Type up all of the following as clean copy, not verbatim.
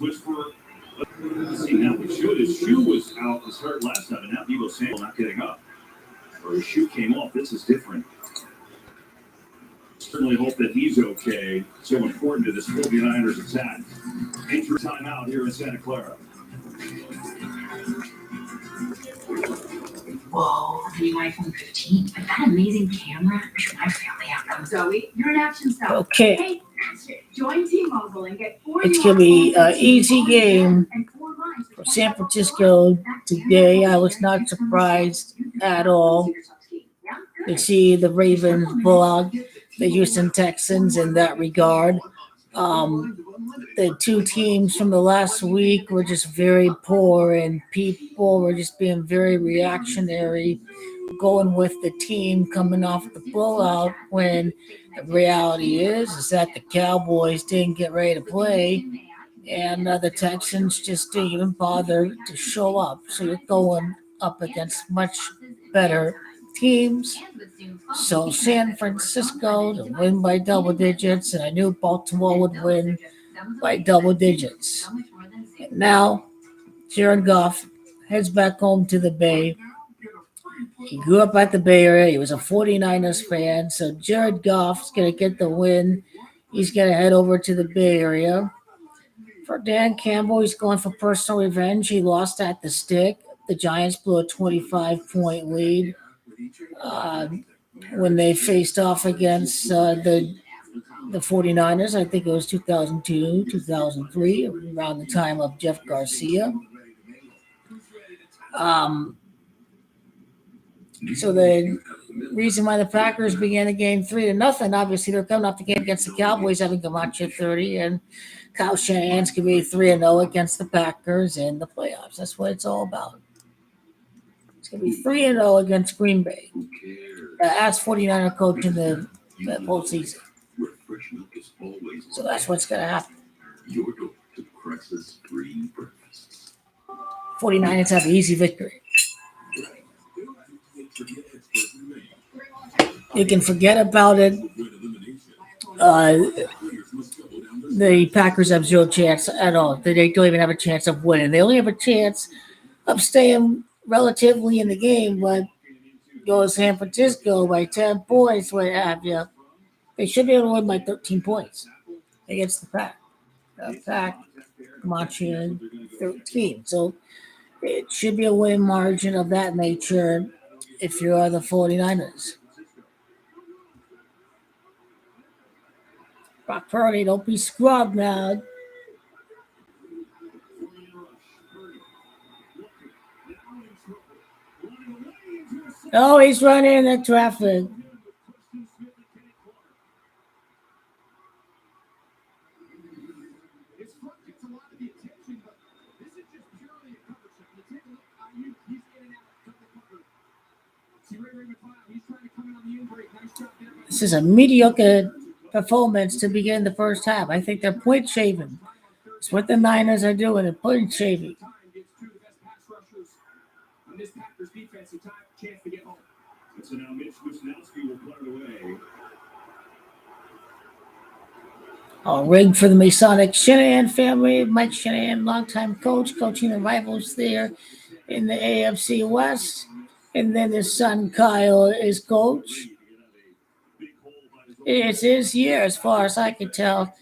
See, now his shoe was out, was hurt last time, and now Debo Samuel not getting up. Or his shoe came off. This is different. Certainly hope that he's okay. So important to this 49ers attack. Enter timeout here in Santa Clara. Whoa, the new iPhone 15. With that amazing camera, my family outcome. Zoe, you're an action star. Okay. Hey, join T-Mobile and get 4 It's going to be an easy game for San Francisco today. I was not surprised at all to see the Ravens pull out the Houston Texans in that regard. The two teams from the last week were just very poor, and people were just being very reactionary, going with the team coming off the blowout, when the reality is that the Cowboys didn't get ready to play, and the Texans just didn't even bother to show up. So you're going up against much better teams. So San Francisco to win by double digits, and I knew Baltimore would win by double digits. And now Jared Goff heads back home to the Bay. He grew up at the Bay Area. He was a 49ers fan. So Jared Goff's going to get the win. He's going to head over to the Bay Area. For Dan Campbell, he's going for personal revenge. He lost at the stick. The Giants blew a 25-point lead when they faced off against the 49ers. I think it was 2002, 2003, around the time of Jeff Garcia. So the reason why the Packers began the game 3-0, obviously they're coming off the game against the Cowboys, having come out 30, and Kyle Shanahan's going to be 3-0 against the Packers in the playoffs. That's what it's all about. It's going to be 3-0 against Green Bay. As 49er coach in the postseason. So that's what's going to happen. 49ers have an easy victory. You can forget about it. The Packers have zero chance at all. They don't even have a chance of winning. They only have a chance of staying relatively in the game, but go to San Francisco by 10 points, what have you. They should be able to win by 13 points against the Pack. The Pack marching 13. So it should be a win margin of that nature if you are the 49ers. Brock Purdy, don't be scrubbed now. Oh, he's running in the traffic. This is a mediocre performance to begin the first half. I think they're point shaving. It's what the Niners are doing. They're point shaving. All rigged for the Masonic Shanahan family. Mike Shanahan, longtime coach, coaching the rivals there in the AFC West. And then his son Kyle is coach. It's his year, as far as I can tell.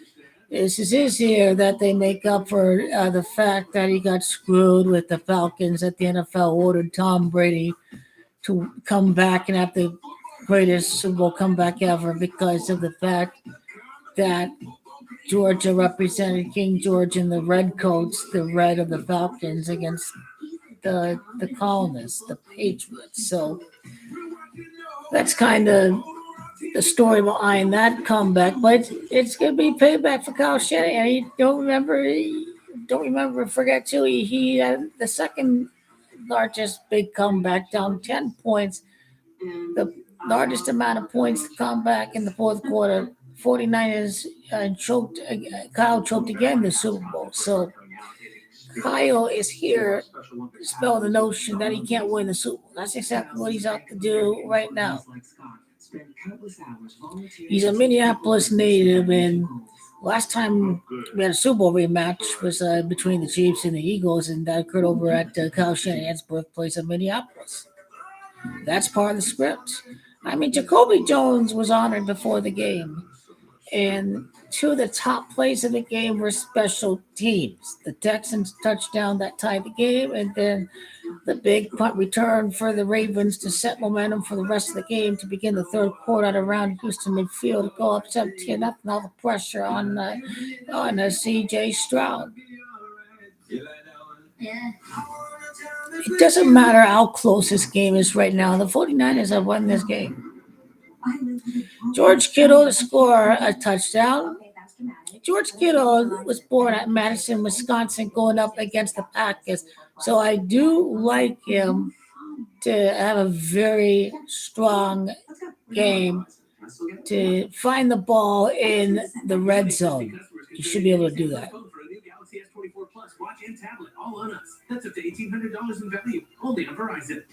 This is his year that they make up for the fact that he got screwed with the Falcons, that the NFL ordered Tom Brady to come back and have the greatest Super Bowl comeback ever because of the fact that Georgia represented King George in the redcoats, the red of the Falcons, against the colonists, the Patriots. So that's kind of the story behind that comeback, but it's going to be payback for Kyle Shanahan. Forget too, he had the second largest big comeback, down 10 points, the largest amount of points to come back in the fourth quarter. 49ers Kyle choked again the Super Bowl. So Kyle is here to spell the notion that he can't win the Super Bowl. That's exactly what he's out to do right now. He's a Minneapolis native, and Last time we had a Super Bowl rematch was between the Chiefs and the Eagles, and that occurred over at Kyle Shanahan's birthplace of Minneapolis. That's part of the script. I mean, Jacoby Jones was honored before the game, and two of the top plays of the game were special teams. The Texans touchdown that tied the game, and then the big punt return for the Ravens to set momentum for the rest of the game to begin the third quarter at around Houston midfield to go up 17-0. All the pressure on C.J. Stroud. It doesn't matter how close this game is right now. The 49ers have won this game. George Kittle to score a touchdown. George Kittle was born at Madison, Wisconsin, going up against the Packers. So I do like him to have a very strong game to find the ball in the red zone. You should be able to do that. Watch and tablet all on us. That's up to $1,800 in value. Only on Verizon.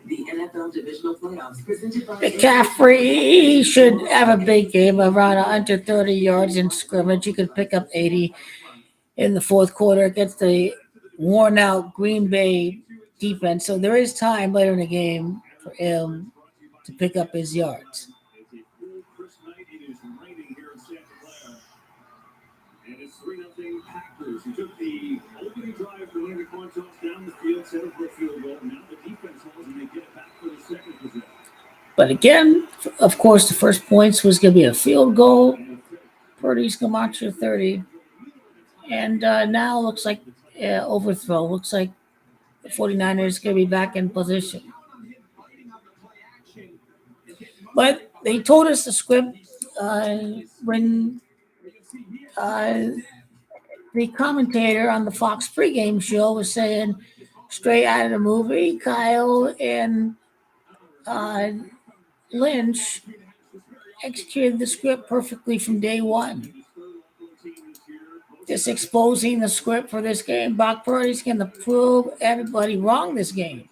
The NFL Divisional Playoffs presented by McCaffrey should have a big game around under 30 yards in scrimmage. He could pick up 80 in the fourth quarter against the worn-out Green Bay defense. So there is time later in the game for him to pick up his yards. And it's 3-0 Packers. He took the opening drive for winning the coin toss down the field, set up for a field goal. Now the defense holds and they get it back for the second possession. But again, of course, the first points was going to be a field goal. Purdy's going to march to 30. And now looks like overthrow. Looks like the 49ers going to be back in position. But they told us the script when the commentator on the Fox pregame show was saying straight out of the movie, Kyle and Lynch executed the script perfectly from day one. Just exposing the script for this game. Brock Purdy's going to prove everybody wrong this game.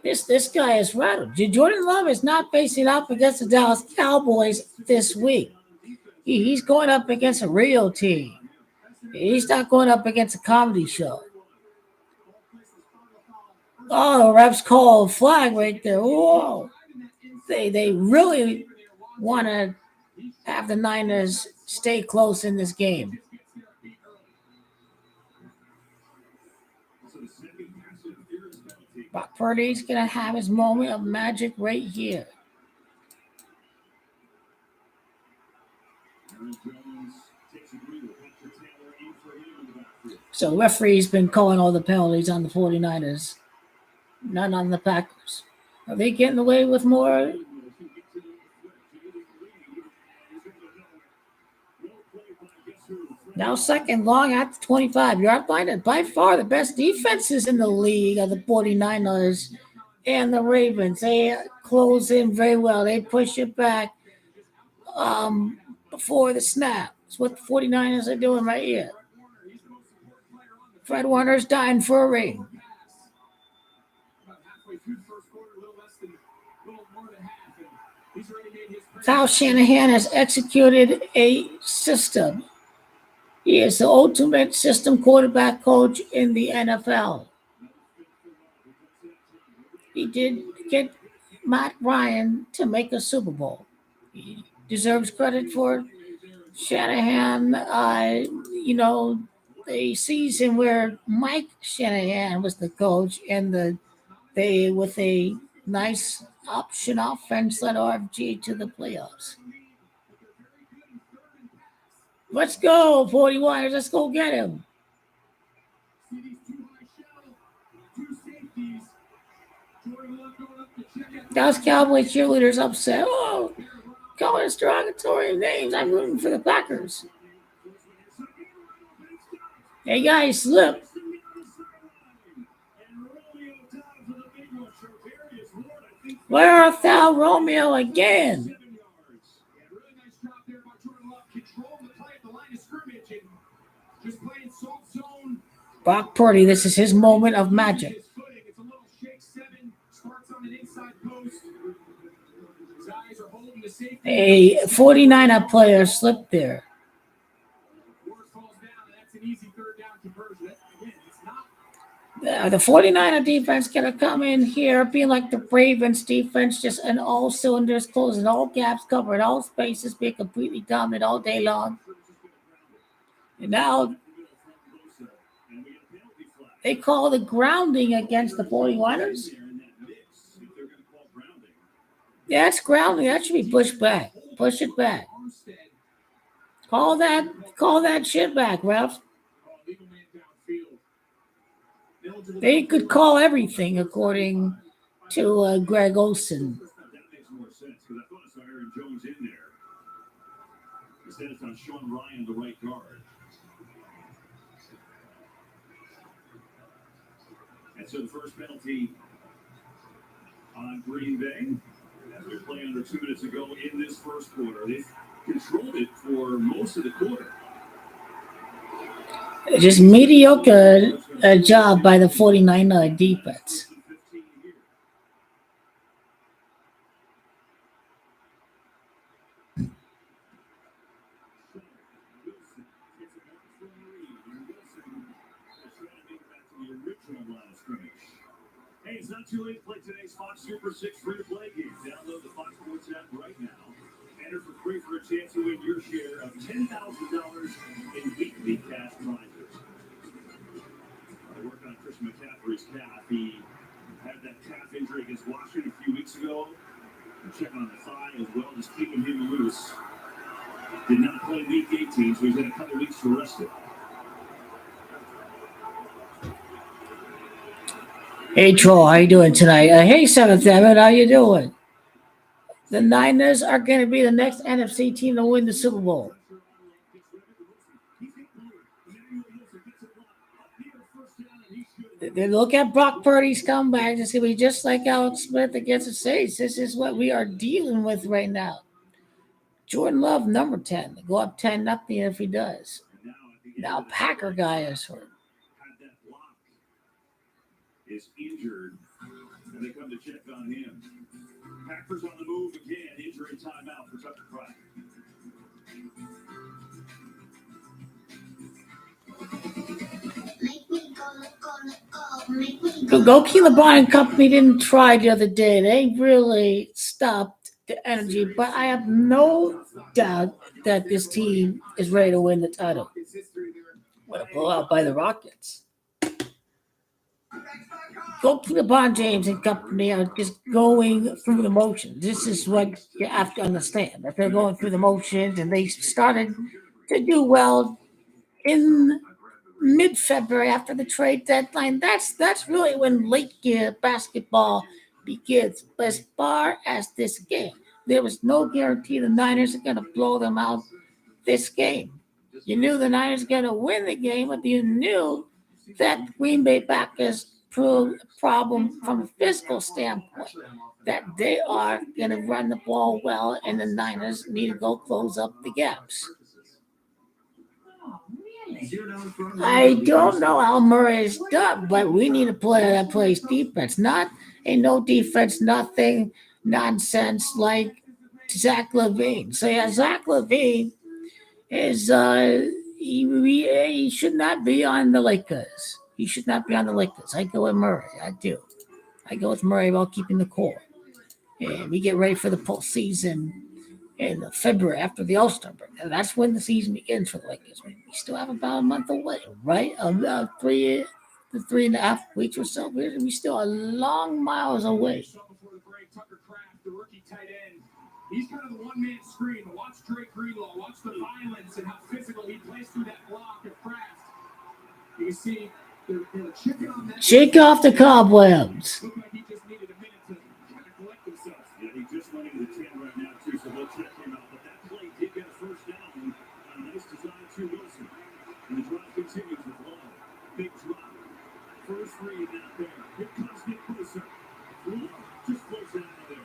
This guy is rattled. Jordan Love is not facing up against the Dallas Cowboys this week. He's going up against a real team. He's not going up against a comedy show. Oh, the refs call a flag right there. Whoa. They really want to have the Niners stay close in this game. Brock Purdy's going to have his moment of magic right here. So the referee's been calling all the penalties on the 49ers, none on the Packers. Are they getting away with more? Now second long at the 25-yard line, and by far the best defenses in the league are the 49ers and the Ravens. They close in very well. They push it back before the snap. That's what the 49ers are doing right here. Fred Warner's dying for a ring. Kyle Shanahan has executed a system. He is the ultimate system quarterback coach in the NFL. He did get Matt Ryan to make a Super Bowl. He deserves credit for it. Shanahan, the season where Mike Shanahan was the coach and they with a nice option offense led RFG to the playoffs. Let's go, 41ers. Let's go get him. Dallas Cowboys cheerleaders upset. Oh, calling us derogatory names. I'm rooting for the Packers. Hey, guys, slip. Where art thou, Romeo, again? Brock Purdy, this is his moment of magic. A 49er player slipped there. Force falls down, and that's an easy third down conversion. Again, it's not. The 49er defense going to come in here, being like the Ravens defense, just in all cylinders, closing all gaps, covering all spaces, being completely dominant all day long. And now they call the grounding against the 49ers. Yeah, it's grounding. That should be pushed back. Push it back. Call that shit back, refs. They could call everything according to Greg Olson. That makes more sense because I thought I saw Aaron Jones in there. Instead, it's on Sean Ryan, the right guard. And so the first penalty on Green Bay. As we play under 2 minutes ago in this first quarter, they've controlled it for most of the quarter. Just mediocre job by the 49er defense. Hey, it's not too late to play today's Fox Super 6 free-to-play game. Download the Fox Sports app right now. Enter for free for a chance to win your share of $10,000 in weekly cash prizes. Working on Christian McCaffrey's calf. He had that calf injury against Washington a few weeks ago. Checking on the thigh as well, just keeping him loose. Did not play week 18, so he's had a couple weeks to rest it. Hey, Troll, how you doing tonight? Hey, 7th Evan, how you doing? The Niners are going to be the next NFC team to win the Super Bowl. They look at Brock Purdy's comeback and see, we just like Alex Smith against the Saints. This is what we are dealing with right now. Jordan Love, number 10. Go up 10-0 if he does. Now Packer guy is hurt. Is injured, and they come to check on him. Packers on the move again. Injury timeout for Tucker Pratt. The Goki LeBron and company didn't try the other day. They really stopped the energy, but I have no doubt that this team is ready to win the title. What a blowout by the Rockets. Goki LeBron James and company are just going through the motions. This is what you have to understand, that they're going through the motions, and they started to do well in mid-February after the trade deadline. That's really when late year basketball begins. But as far as this game, there was no guarantee the Niners are going to blow them out this game. You knew the Niners were going to win the game, but you knew that Green Bay Packers proved a problem from a physical standpoint, that they are going to run the ball well, and the Niners need to go close up the gaps. I don't know how Murray is done, but we need a player that plays defense, not a no defense, nothing nonsense like Zach LaVine. So yeah, Zach LaVine is he should not be on the Lakers. He should not be on the Lakers. I go with Murray. I do. I go with Murray while keeping the core. And we get ready for the postseason in February after the All-Star break. And that's when the season begins for the Lakers. We still have about a month away, right? About 3.5 weeks or so. We're still a long miles away. Before the break, Tucker Kraft, the rookie tight end. He's kind of the one-man screen. Watch Drake Greenlaw. Watch the violence and how physical he plays through that block of Kraft. You see, they're chipping on that. Shake off the cobwebs. Looked like he just needed a minute to kind of collect himself. Yeah, he just went into the 10 right now, too, so they'll check him out. But that play did get a first down on a nice design to Wilson. And the drive continues with Long. Big drop. First read out there. Here comes Nick Bosa. Long just floats it out of there.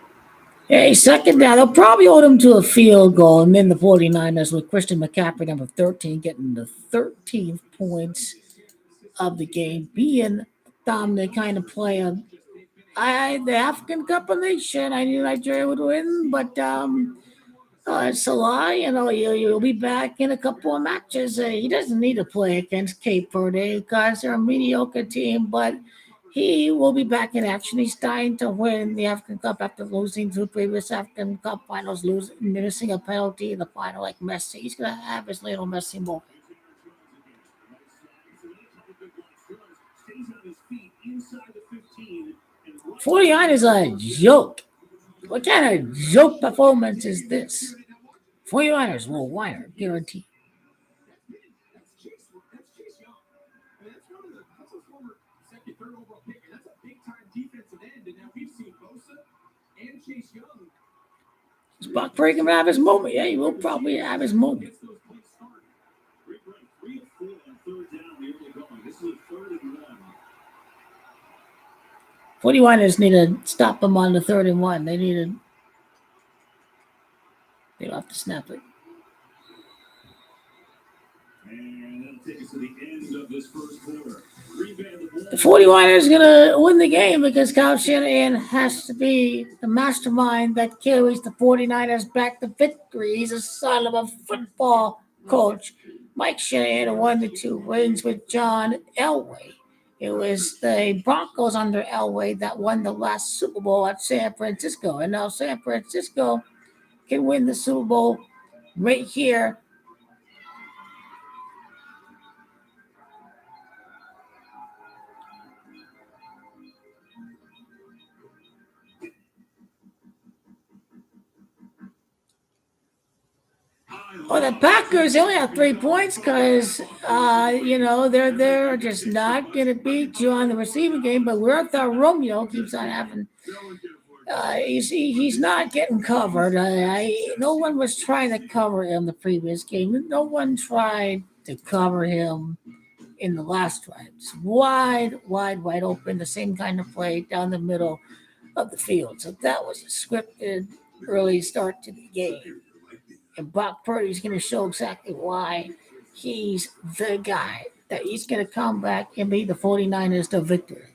Hey, second down. They'll probably hold him to a field goal, and then the 49ers with Christian McCaffrey, number 13, getting the 13th points of the game, being dominant kind of player. The African Cup of Nation, I knew Nigeria would win, but Salah, you'll be back in a couple of matches. He doesn't need to play against Cape Verde because they're a mediocre team, but he will be back in action. He's dying to win the African Cup after losing two previous African Cup finals, missing a penalty in the final like Messi. He's going to have his little Messi moment. Stays on his feet inside the 15. 49 is a joke. What kind of joke performance is this? 49ers will whiner, guaranteed. That's Chase Young. I mean, that's a former second, third overall pick, and that's a big time defensive end. And now we've seen Bosa and Chase Young. Is Buck Pregame have his moment? Yeah, he will probably have his moment. Gets those plays started. Great run, 3 of 4 on third down, the early going. This is a 3rd and 1. 49ers need to stop them on the 3rd and 1. They don't have to snap it. And that'll take us to the end of this first quarter. The 49ers going to win the game because Kyle Shanahan has to be the mastermind that carries the 49ers back to victory. He's a son of a football coach. Mike Shanahan won the 2 wins with John Elway. It was the Broncos under Elway that won the last Super Bowl at San Francisco. And now San Francisco can win the Super Bowl right here. Well, the Packers only have 3 points because, they're just not going to beat you on the receiving game. But Werther Romeo keeps on having. He's not getting covered. No one was trying to cover him the previous game. No one tried to cover him in the last drive. It's wide open. The same kind of play down the middle of the field. So that was a scripted early start to the game. And Brock Purdy's going to show exactly why he's the guy, that he's going to come back and lead the 49ers to victory.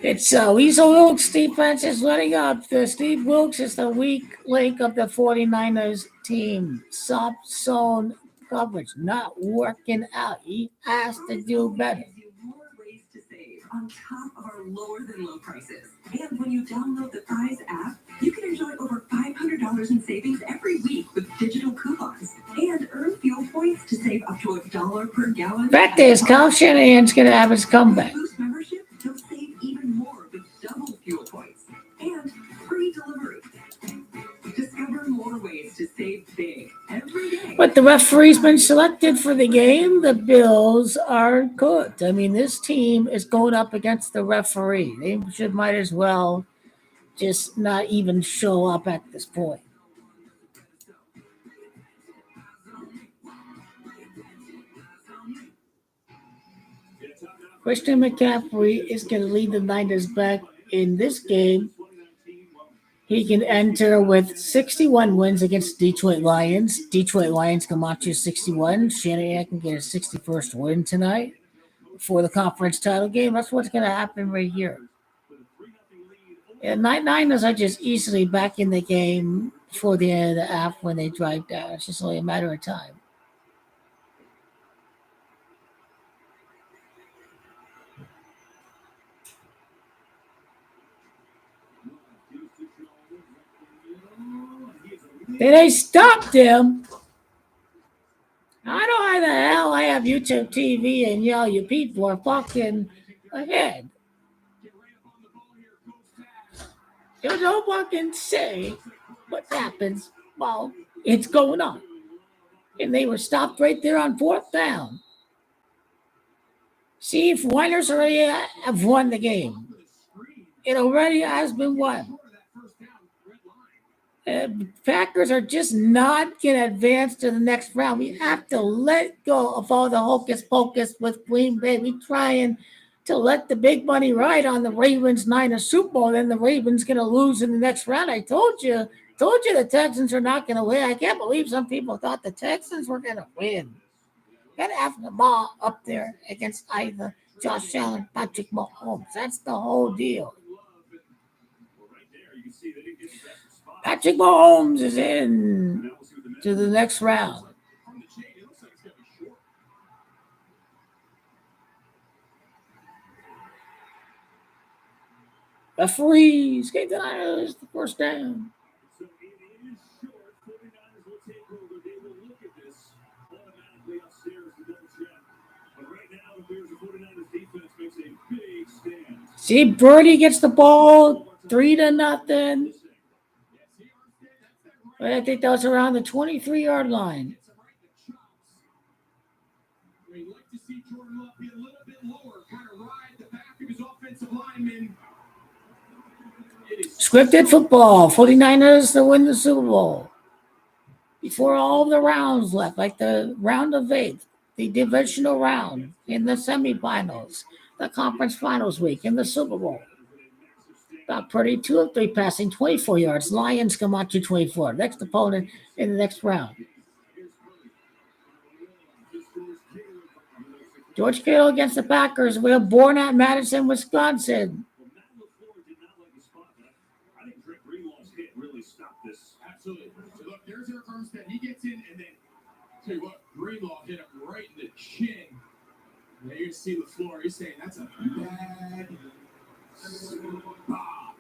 It's Weasel Wilkes defense is letting up. Steve Wilkes is the weak link of the 49ers team. Soft zone coverage not working out. He has to do better. More ways to save on top of our lower than low prices. And when you download the Prize app, you can enjoy over $500 in savings every week with digital coupons and earn fuel points to save up to $1 per gallon. Fact is, Kyle Shanahan's going to have his comeback. Boost membership, you'll save even more with double fuel points and free delivery. Discover more ways to save big every day. But the referee's been selected for the game. The Bills are good. I mean, this team is going up against the referee. They might as well just not even show up at this point. Christian McCaffrey is going to lead the Niners back in this game. He can enter with 61 wins against Detroit Lions. Detroit Lions can march to 61. Shanahan can get his 61st win tonight for the conference title game. That's what's going to happen right here. And Niners are just easily back in the game before the end of the half when they drive down. It's just only a matter of time. They stopped him. I don't know how the hell I have YouTube TV and you people are fucking ahead. You don't fucking say what happens while it's going on. And they were stopped right there on 4th down. See, if Niners already have won the game. It already has been won. Packers are just not going to advance to the next round. We have to let go of all the hocus pocus with Green Bay. We trying to let the big money ride on the Ravens-Niners Super Bowl, then the Ravens going to lose in the next round. I told you the Texans are not going to win. I can't believe some people thought the Texans were going to win. Gotta have the ball up there against either Josh Allen, Patrick Mahomes. That's the whole deal. Patrick Mahomes is in to the next round. Referees gave the Niners the first down. So it is short. 49ers will take over. They will look at this automatically upstairs to double check. But right now, it appears the 49ers defense makes a big stand. See, Birdie gets the ball 3-0. But I think that was around the 23-yard line. We'd like to see Jordan Love be a little bit lower, kind of ride the back of his offensive lineman. Scripted football, 49ers to win the Super Bowl. Before all the rounds left, like the round of 8, the divisional round, in the semifinals, the conference finals week, in the Super Bowl. Brock Purdy, 2 of 3 passing, 24 yards. Lions come out to 24. Next opponent in the next round. George Kittle against the Packers. We are born at Madison, Wisconsin. Really stop this. Absolutely. So look, there's Eric Armstead. He gets in, and then tell you what, Greenlaw hit him right in the chin. Now you can see the floor. He's saying that's a bad spot.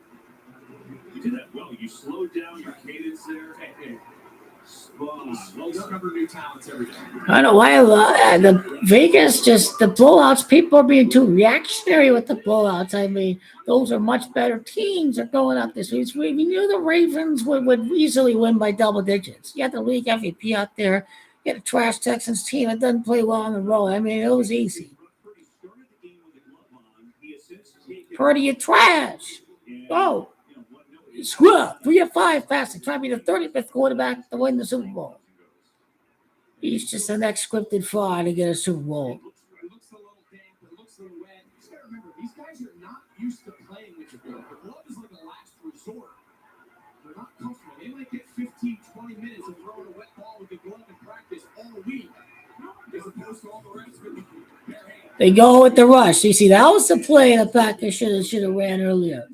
You did that well. You slowed down your cadence there. Hey. We'll discover new talents every day. I don't know why the Vegas just the blowouts. People are being too reactionary with the blowouts. I mean, those are much better teams are going up this week. We knew the Ravens would easily win by double digits. You had the league MVP out there. You had a trash Texans team that doesn't play well on the road. I mean, it was easy. Purdy, you trash. Oh. Screw up. 3 of 5 passing. Trying to be the 35th quarterback to win the Super Bowl. He's just the next scripted fraud to get a Super Bowl. It looks a little damp. It looks a little wet. You just got to remember, these guys are not used to playing with the glove. The glove is like a last resort. They're not comfortable. They might get 15, 20 minutes of throwing a wet ball with the glove in practice all week. As opposed to all the rest with their hands. They go with the rush. You see, that was the play the Packers should have ran earlier.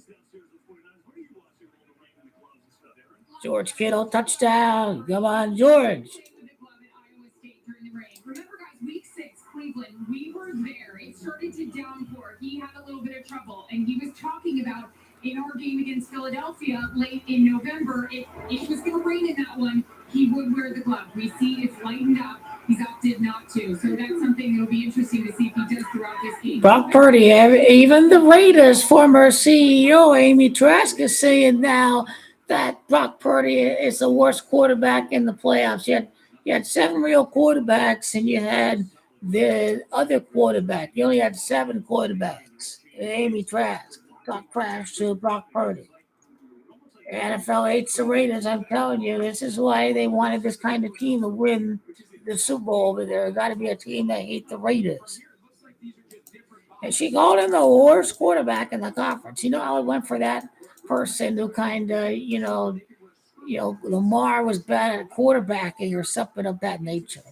George Kittle, touchdown. Come on, George. Remember, guys, week 6, Cleveland, we were there. It started to downpour. He had a little bit of trouble, and he was talking about in our game against Philadelphia late in November, if it was going to rain in that one, he would wear the glove. We see it's lightened up. He's opted not to. So that's something that'll be interesting to see if he does throughout this game. Brock Purdy, even the Raiders' former CEO, Amy Trask, is saying now that Brock Purdy is the worst quarterback in the playoffs. You had 7 real quarterbacks, and you had the other quarterback. You only had 7 quarterbacks. Amy Trask, got crashed to Brock Purdy. The NFL hates the Raiders. I'm telling you, this is why they wanted this kind of team to win the Super Bowl over there. Got to be a team that hates the Raiders. And she called him the worst quarterback in the conference. You know how it went for that person who kind of, Lamar was bad at quarterbacking or something of that nature.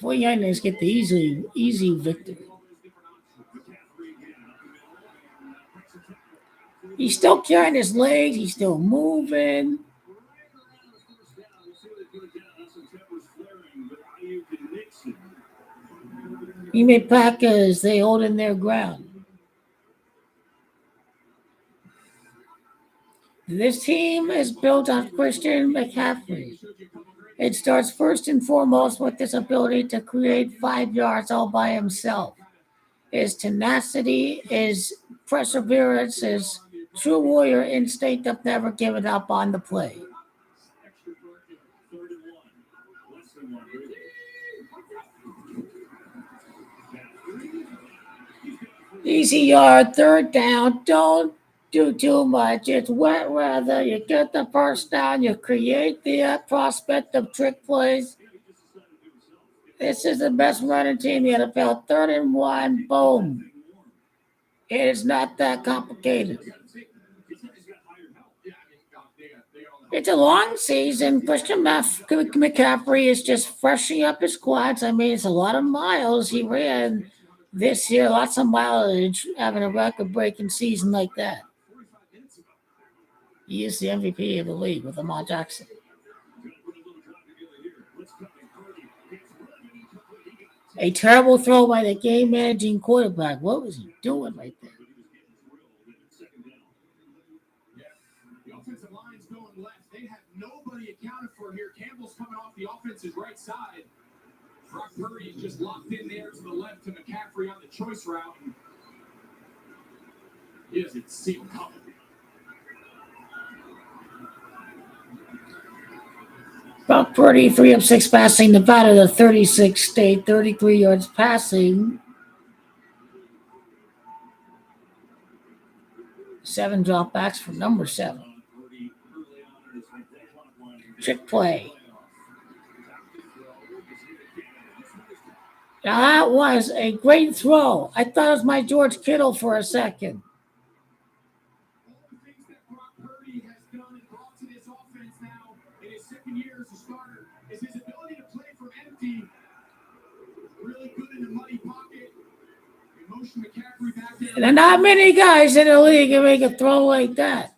49ers get the easy victory. He's still carrying his legs. He's still moving. Green Bay Packers, they hold in their ground. This team is built on Christian McCaffrey. It starts first and foremost with his ability to create 5 yards all by himself. His tenacity, his perseverance, his true warrior instinct of never giving up on the play. Easy yard, 3rd down. Don't do too much. It's wet weather. You get the first down. You create the prospect of trick plays. This is the best running team in the NFL. 3rd and 1. Boom. It is not that complicated. It's a long season. Christian McCaffrey is just freshening up his quads. I mean, it's a lot of miles he ran this year, lots of mileage, having a record-breaking season like that. He is the MVP of the league with Lamar Jackson. A terrible throw by the game-managing quarterback. What was he doing right there? The offensive line's going left. They have nobody accounted for here. Campbell's coming off the offense's right side. Brock Purdy is just locked in there to the left to McCaffrey on the choice route. He doesn't see him coming. Brock Purdy, 3 of 6 passing. Nevada, the 36 state, 33 yards passing. 7 dropbacks for number 7. Trick play. Now that was a great throw. I thought it was my George Kittle for a second. All the things that Brock Purdy has done and brought to this offense now in his second year as a starter is his ability to play from empty. Really good in the muddy pocket. Motion McCaffrey back there. There are not many guys in the league can make a throw like that.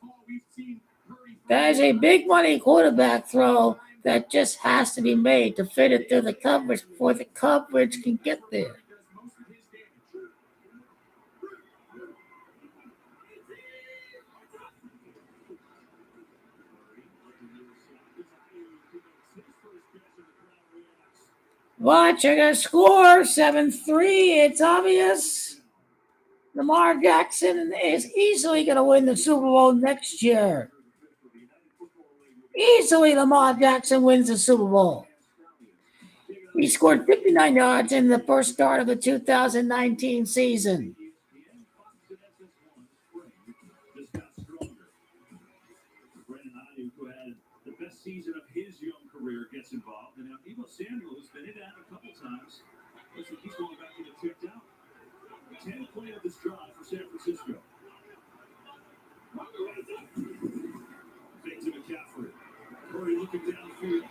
That is a big money quarterback throw that just has to be made to fit it through the coverage before the coverage can get there. Watching a score 7-3. It's obvious. Lamar Jackson is easily going to win the Super Bowl next year. Easily, Lamar Jackson wins the Super Bowl. He scored 59 yards in the first start of the 2019 season. Who had the best season of his young career gets involved, and now Evo Samuel has been in and out a couple times. Looks like he's going back to get tipped out. 10 play of this drive for San Francisco. Fake to McCaffrey. Curry looking downfield.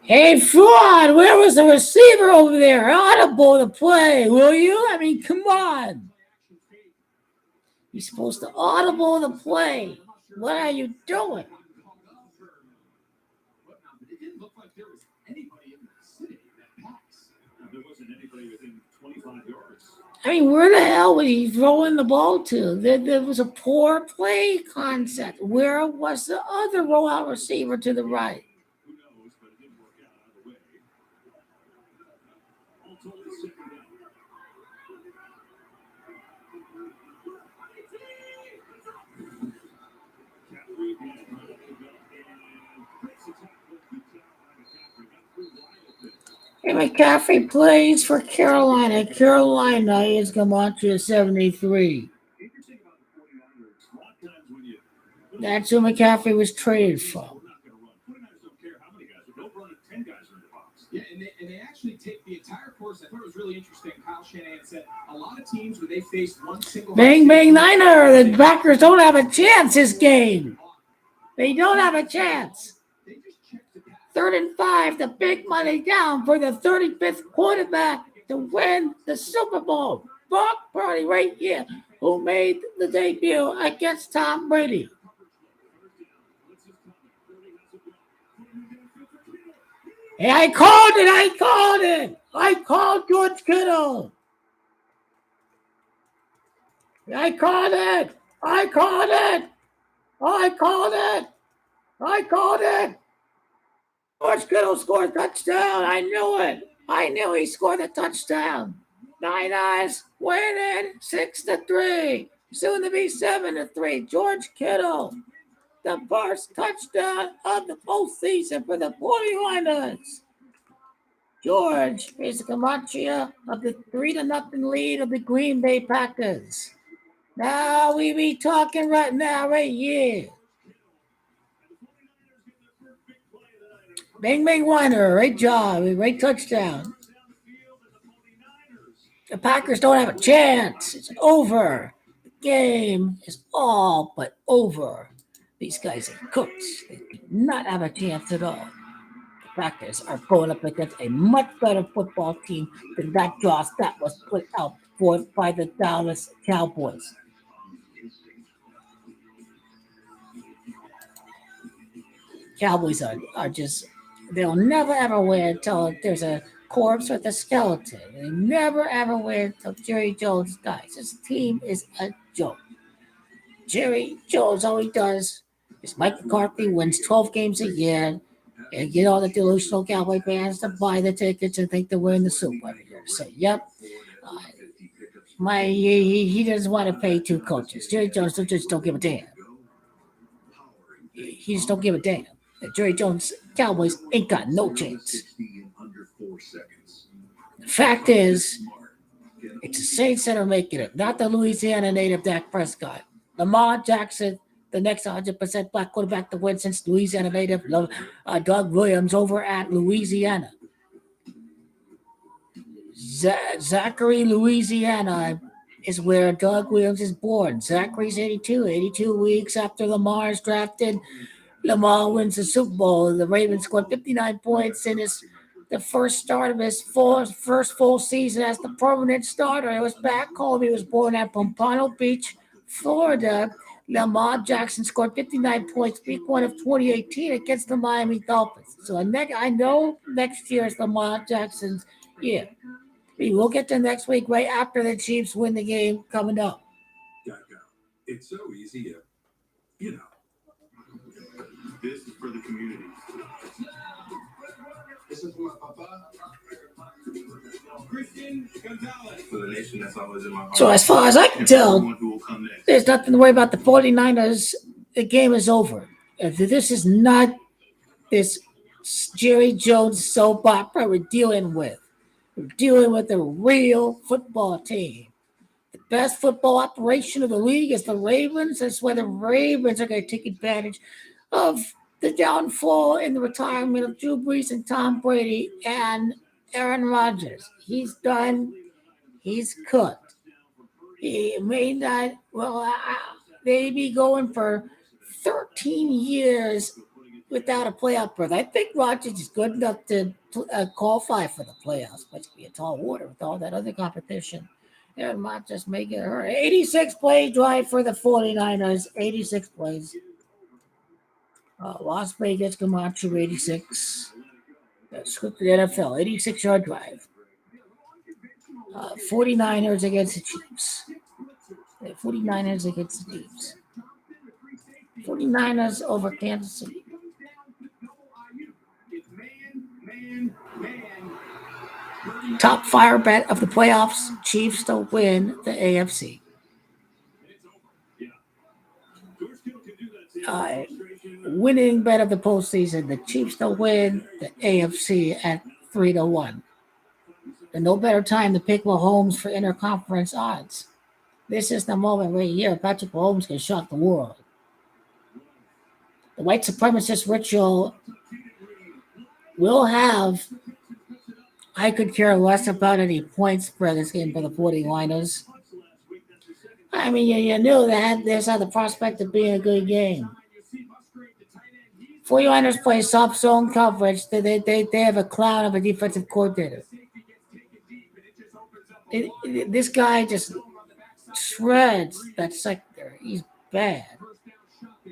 Hey, fraud, where was the receiver over there? Audible the play, will you? I mean, come on. You're supposed to audible the play. What are you doing? It didn't look like there was anybody in the vicinity of that pass. There wasn't anybody within 25 yards. I mean, where the hell was he throwing the ball to? There was a poor play concept. Where was the other rollout receiver to the right? Who knows, but it didn't work out either way. All told, it's second down. Hey, McCaffrey plays for Carolina. Carolina is going to march to 73. That's who McCaffrey was traded from. Yeah, and they actually take the entire course. I thought it was really interesting. Kyle Shanahan said a lot of teams where they faced one single. Bang, bang, Niner. The Packers don't have a chance this game. They don't have a chance. 3rd and 5, the big money down for the 35th quarterback to win the Super Bowl. Brock Purdy right here, who made the debut against Tom Brady. Hey, I called it. I called George Kittle. I called it. George Kittle scored a touchdown. I knew it. I knew he scored a touchdown. Niners winning 6-3. Soon to be 7-3. George Kittle, the first touchdown of the postseason for the 49ers. George is the Camacho of the 3-0 lead of the Green Bay Packers. Now we be talking right now, right here. Bang, bang, winner. Great job. Great touchdown. The Packers don't have a chance. It's over. The game is all but over. These guys are cooks. They do not have a chance at all. The Packers are going up against a much better football team than that draw that was put out for by the Dallas Cowboys. Cowboys are just, they'll never ever win until there's a corpse with a skeleton. They never ever win until Jerry Jones dies. This team is a joke. Jerry Jones, all he does is Mike McCarthy wins 12 games a year and get all the delusional Cowboy fans to buy the tickets and think they're winning the Super Bowl every year. So, yep, uh, he doesn't want to pay two coaches. Jerry Jones just don't give a damn. He just don't give a damn. Jerry Jones Cowboys ain't got no chance. The fact is, it's the Saints that are making it, not the Louisiana native Dak Prescott. Lamar Jackson, the next 100% black quarterback to win since Louisiana native Doug Williams over at Louisiana. Zachary, Louisiana is where Doug Williams is born. Zachary's 82 weeks after Lamar is drafted. Lamar wins the Super Bowl. The Ravens scored 59 points in the first start of his first full season as the permanent starter. He was back home. He was born at Pompano Beach, Florida. Lamar Jackson scored 59 points week 1 of 2018 against the Miami Dolphins. So I know next year is Lamar Jackson's year. We will get to next week right after the Chiefs win the game coming up. It's so easy, you know. This is for the community. This is for my papa. Christian Gonzalez. For the nation that's always in my heart. So as far as I can tell, there's nothing to worry about the 49ers. The game is over. This is not this Jerry Jones soap opera we're dealing with. We're dealing with a real football team. The best football operation of the league is the Ravens. That's why the Ravens are going to take advantage of the downfall in the retirement of Drew Brees and Tom Brady and Aaron Rodgers. He's done. He's cooked. He may not, they be going for 13 years without a playoff berth. I think Rodgers is good enough to qualify for the playoffs, but it's be a tall order with all that other competition. Aaron Rodgers may get hurt. 86 play drive for the 49ers. 86 plays. Las Vegas Camacho 86. Scripted NFL 86-yard drive. 49ers against the Chiefs. 49ers against the Chiefs. 49ers over Kansas City. Top fire bet of the playoffs. Chiefs to win the AFC. Winning bet of the postseason. The Chiefs to win the AFC at 3-1. And no better time to pick Mahomes for interconference odds. This is the moment right here. Patrick Mahomes can shock the world. The white supremacist ritual will have. I could care less about any points for this game for the 49ers. I mean, you knew that this had the prospect of being a good game. 49ers play soft zone coverage. They have a clown of a defensive coordinator. This guy just shreds that sector. He's bad. A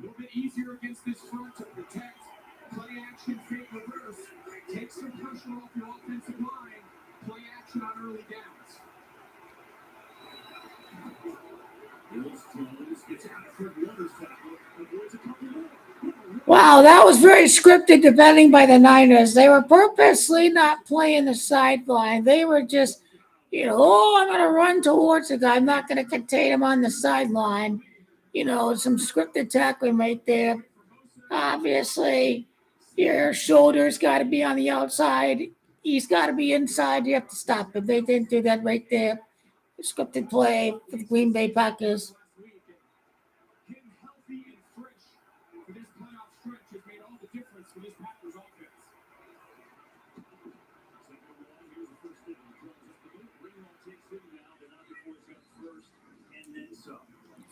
little bit easier against this front to protect. Play action, fake reverse. Take some pressure off your offensive line. Play action on early downs. Wow, that was very scripted defending by the Niners. They were purposely not playing the sideline. They were just, I'm going to run towards the guy. I'm not going to contain him on the sideline. Some scripted tackling right there. Obviously, your shoulder's got to be on the outside. He's got to be inside. You have to stop him. They didn't do that right there. Scripted play for the Green Bay Packers.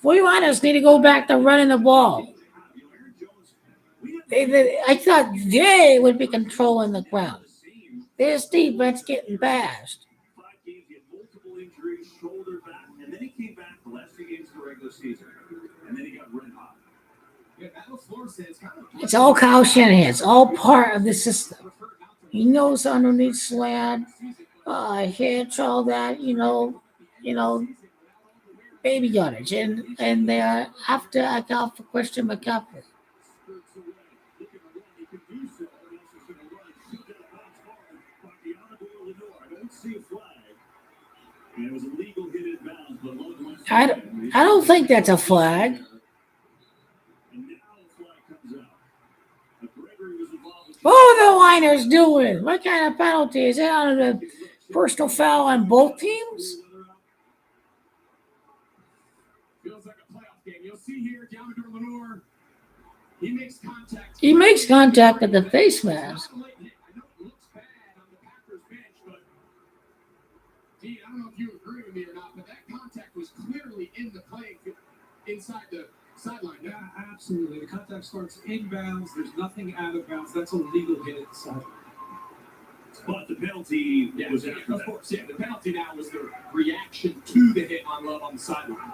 49ers need to go back to running the ball. I thought they would be controlling the ground. This defense getting bashed. 5 games, he had multiple injuries, shoulder back, and then he came back the last 2 games of the regular season, and then he got red hot. It's all Kyle Shanahan. It's all part of the system. He knows underneath slant, hitch, all that. Baby yardage, and after I got for Christian McCaffrey. Skirts away, looking to run, he can do so, but else is going to run, shoot that bounce hard by Deontay Lenore. I don't see a flag. And it was a legal hit in bounds, but I don't think that's a flag. And now the flag comes out. Gregory was involved with What are the Liners doing? What kind of penalty is that on a personal foul on both teams? Feels like a playoff game. You'll see here, Divisional Lenore. He makes contact. He makes contact with the face mask. I know it looks bad on the Packers bench, but Dean, I don't know if you agree with me or not, but that contact was clearly in the playing field, inside the sideline. Yeah, absolutely. The contact starts inbounds. There's nothing out of bounds. That's a legal hit at the sideline. But the penalty was after of that. course. Yeah, the penalty now was the reaction to the hit on Love on the sideline.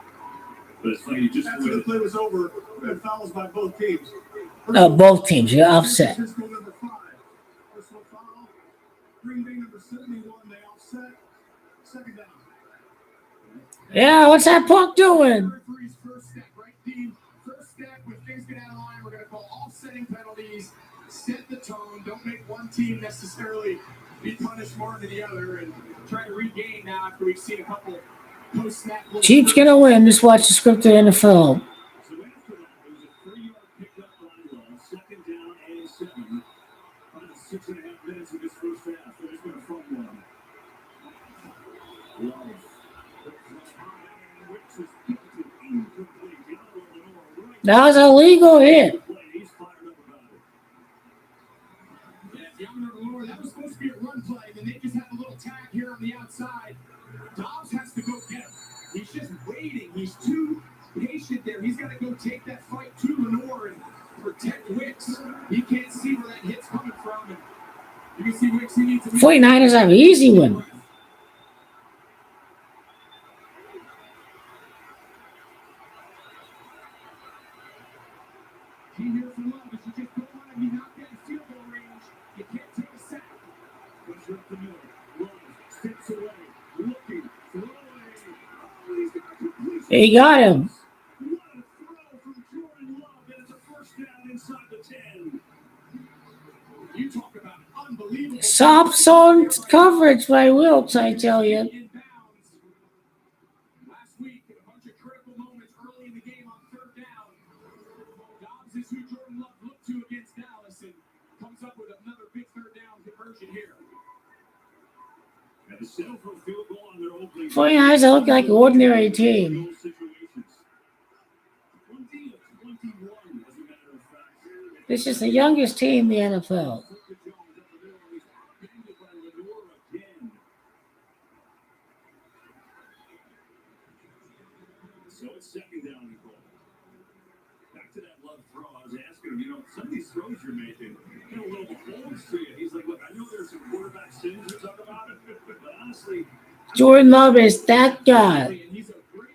But it's funny, just After the play was over, fouls by both teams. Both teams, you're offset. Francisco number 5. Personal foul. Green Bay number 71. They offset. Second down. Yeah, what's that puck doing? Referee's first step, right, Dean? First step, when things get out of line, we're going to call offsetting penalties, set the tone, don't make one team necessarily be punished more than the other, and try to regain now after we've seen a couple post-snap. Chiefs gonna win. Just watch the script of the NFL. so after that, it was a 3-yard pickup by Love. Second down and 7. About 6.5 minutes of this first half. They're just going to front one. Love. Which is gifted incomplete. Deontay Lenore right That was a legal hit. play. He's fired up about it. Yeah, Divisional Lenore, that was supposed to be a run play, then they just have a little tag here on the outside. Dobbs has to go get him. He's just waiting. He's too patient there. He's got to go take that fight to Lenore and protect Wicks. He can't see where that hit's coming from. And you can see Wicks, he needs to 49ers have an easy win. Key here for Love is you just don't want to be knocked out of field goal range. You can't take a sack. Push up the middle. Love steps away. Looking. Throwing. Oh, he's got a completion. He got him. What a throw from Jordan Love, and it's a first down inside the 10. You talk about unbelievable. Soft zone coverage by Wilkes, I tell you. In bounds. Last week, in a bunch of critical moments early in the game on third down, Dobbs is who Jordan Love looked to against Dallas and comes up with another big third down conversion here. And the settle for a field goal on their opening. 49ers look like an ordinary team. Goal situations. 20 of 21, as a matter of fact. This is the youngest team in the NFL. So it's second down and goal. Back to that Love throw. I was asking him, some of these throws you're making, a little holds to you. He's like, look, I know there's some quarterback sins we talk about, but honestly, Jordan Love is that guy. And he's a great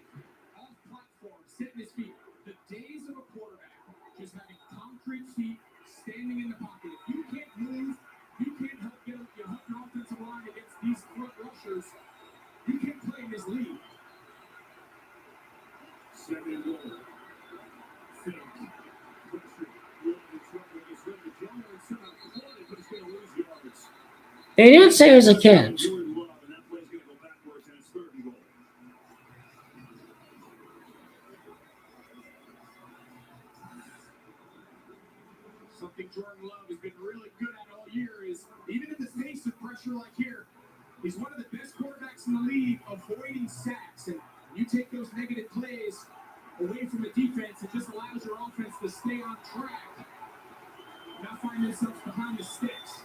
off-platform, setting his feet. The days of a quarterback just having concrete feet, standing in the pocket. If you can't move, you can't help your offensive line against these front rushers. You can't play in this league. second and goal. Fake. Pressure. Looking trouble. He's ready to jump inside. Corner, but he's going to lose yards. They didn't say it was a catch. Jordan Love, and that play's going to go backwards, and it's third and goal. Something Jordan Love has been really good at all year is, even in the face of pressure like here, he's one of the best quarterbacks in the league avoiding sacks. And you take those negative plays away from the defense, it just allows your offense to stay on track, not find themselves behind the sticks.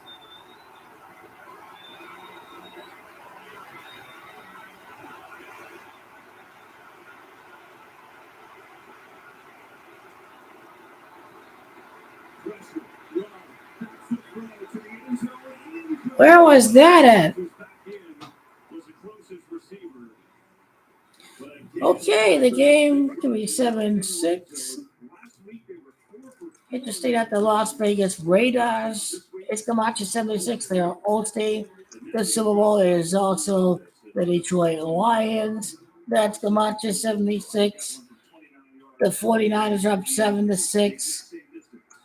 Where was that at? Was back in, was the closest receiver. But again, Okay, the game can be 7-6. last week they were 4 for 12. Interesting at the Las Vegas Raiders. It's Camacho 76. They are Old State. The Super Bowl is also the Detroit Lions. That's Camacho 76. The 49ers are up 7-6.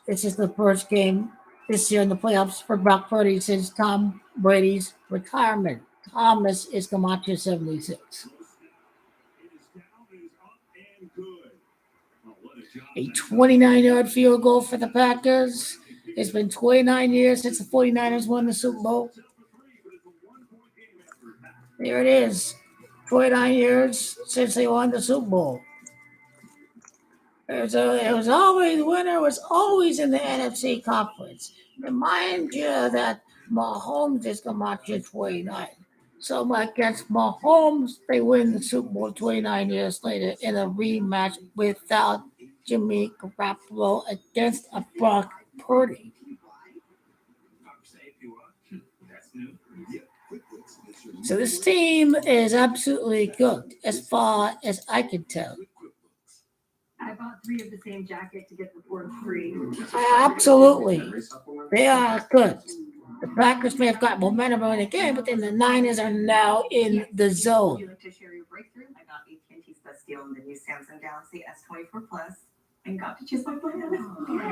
This is the first game this year in the playoffs for Brock Purdy since Tom Brady's retirement. Thomas is Camacho 76. It is down, it is up and good. Oh, what a job A that 29-yard field goal for the Packers. It's been 29 years since the 49ers won the Super Bowl. Set for 3, but it's a 1-point game effort. There it is. 29 years since they won the Super Bowl. It was always the winner was always in the NFC conference. Remind you that Mahomes is Camacho 29. So against Mahomes, they win the Super Bowl 29 years later in a rematch without Jimmy Garoppolo against a Brock Purdy. So this team is absolutely cooked as far as I can tell. I bought 3 of the same jacket to get the 4th free. Absolutely. They are good. The Packers may have got momentum in the game, but then the Niners are now in the Would zone. you like to share your breakthrough? I got AT&T's best deal on the new Samsung Galaxy S24 Plus and got to choose my plan.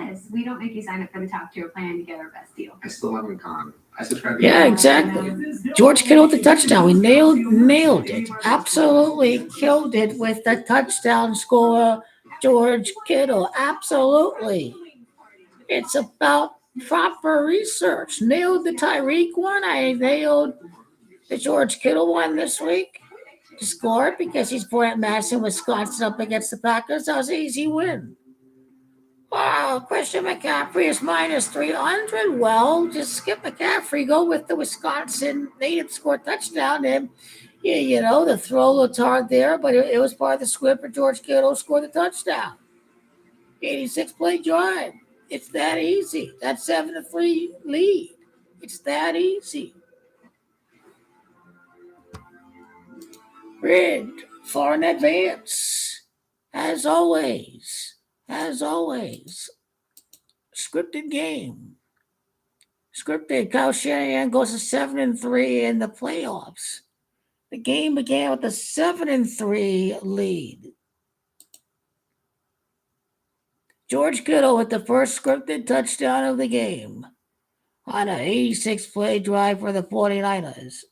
Yes, we don't make you sign up for the top tier plan to get our best deal. I still haven't gone. I subscribe to Yeah, exactly. George Kittle with the touchdown. We nailed it. Absolutely killed it with the touchdown scorer, George Kittle. Absolutely. It's about proper research. Nailed the Tyreek one. I nailed the George Kittle one this week to score because he's born at Madison, Wisconsin, up against the Packers. That was an easy win. Wow, Christian McCaffrey is minus 300. Well, just skip McCaffrey. Go with the Wisconsin native score touchdown. And, yeah, the throw looked hard there, but it was part of the script for George Kittle to score the touchdown. 86 play drive. It's that easy. That 7-3 lead. It's that easy. Rid for an advance. As always. Scripted game. Scripted. Kyle Shanahan goes to 7-3 in the playoffs. The game began with a 7-3 lead. George Kittle with the first scripted touchdown of the game on an 86-play drive for the 49ers.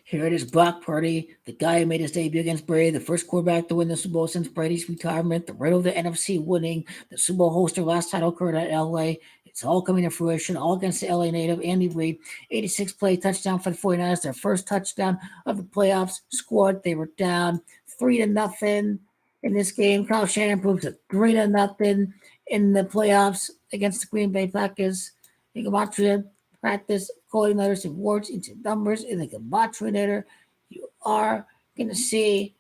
Here it is, Brock Purdy, the guy who made his debut against Brady, the first quarterback to win the Super Bowl since Brady's retirement, the riddle of the NFC winning, the Super Bowl host. Their last title occurred at LA. It's all coming to fruition, all against the LA native, Andy Reid. 86-play touchdown for the 49ers, their first touchdown of the playoffs scored. They were down 3-0 in this game. Kyle Shanahan proves it 3-0 in the playoffs against the Green Bay Packers. You can watch it. Practice coding letters and words into numbers in the Gematria. You are going to see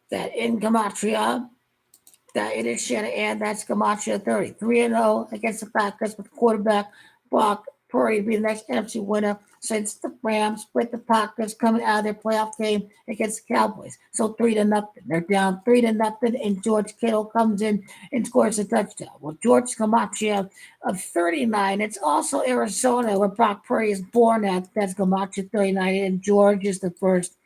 that in Gematria, that it is Shanahan. That's Gematria 30. 3-0 against the Packers with quarterback Brock Purdy be the next NFC winner since the Rams split the Packers coming out of their playoff game against the Cowboys. So 3-0. They're down 3-0, and George Kittle comes in and scores a touchdown. Well, George Camacho of 39. It's also Arizona where Brock Purdy is born at. That's Camacho 39, and George is the first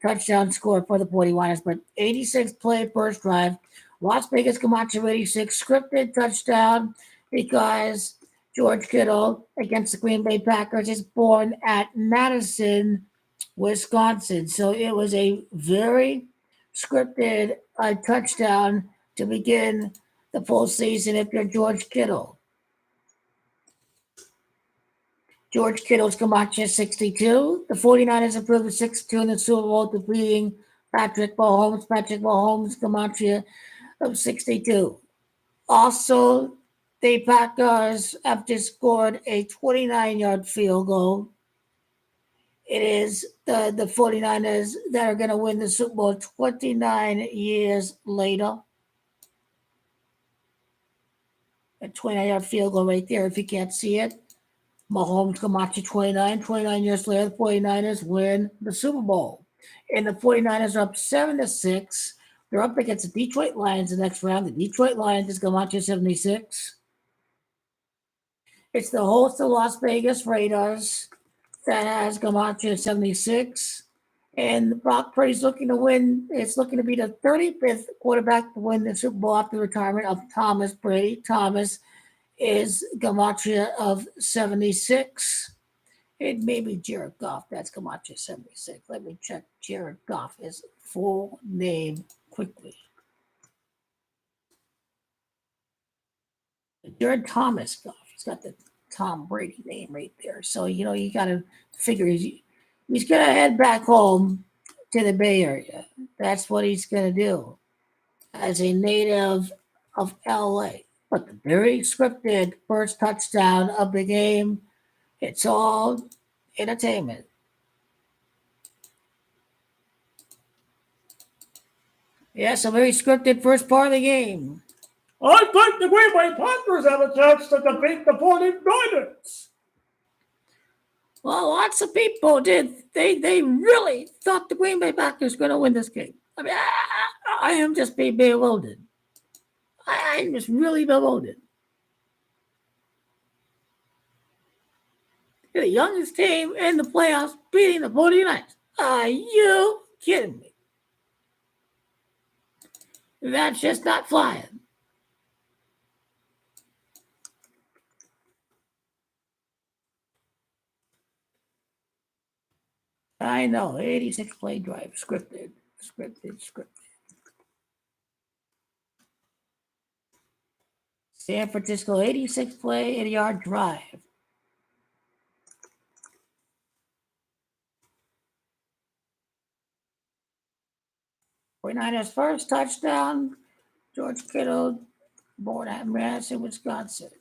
touchdown scorer for the 49ers. But 86-play first drive. Las Vegas Camacho 86 scripted touchdown because George Kittle against the Green Bay Packers is born at Madison, Wisconsin. So it was a very scripted touchdown to begin the full season if you're George Kittle. George Kittle's Camacho 62. The 49ers improved to 6-2 in the Super Bowl, defeating Patrick Mahomes. Patrick Mahomes Camacho of 62. Also, the Packers have just scored a 29-yard field goal. It is the 49ers that are going to win the Super Bowl 29 years later. A 29-yard field goal right there if you can't see it. Mahomes Camacho 29 years later, the 49ers win the Super Bowl. And the 49ers are up 7-6. They're up against the Detroit Lions the next round. The Detroit Lions is Camacho 76. It's the host of Las Vegas Raiders that has Camacho 76. And Brock Purdy's looking to win. It's looking to be the 35th quarterback to win the Super Bowl after the retirement of Thomas Brady. Thomas is Camacho of 76. It may be Jared Goff. That's Camacho 76. Let me check Jared Goff, his full name quickly. Jared Thomas Goff. He's got the Tom Brady name right there. So, you know, you got to figure he's going to head back home to the Bay Area. That's what he's going to do as a native of LA. But the very scripted first touchdown of the game, it's all entertainment. Yes, a very scripted first part of the game. I think the Green Bay Packers have a chance to defeat the 49ers. Well, lots of people did. They really thought the Green Bay Packers were going to win this game. I mean, I am just being bewildered. I'm just really bewildered. The youngest team in the playoffs beating the 49ers. Are you kidding me? That's just not flying. I know, 86 play drive, scripted. San Francisco, 86 play, 80-yard drive. '49ers first touchdown, George Kittle, born at Madison, Wisconsin.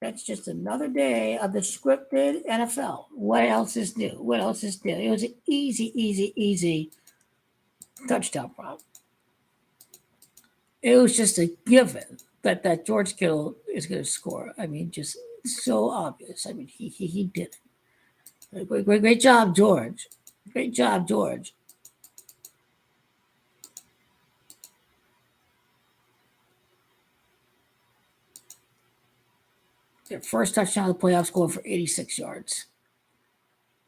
That's just another day of the scripted NFL. What else is new? It was an easy touchdown problem. It was just a given that George Kittle is going to score. I mean, just so obvious. I mean, he did it. Great job, George. Great job, George. Their first touchdown of the playoffs, going for 86 yards.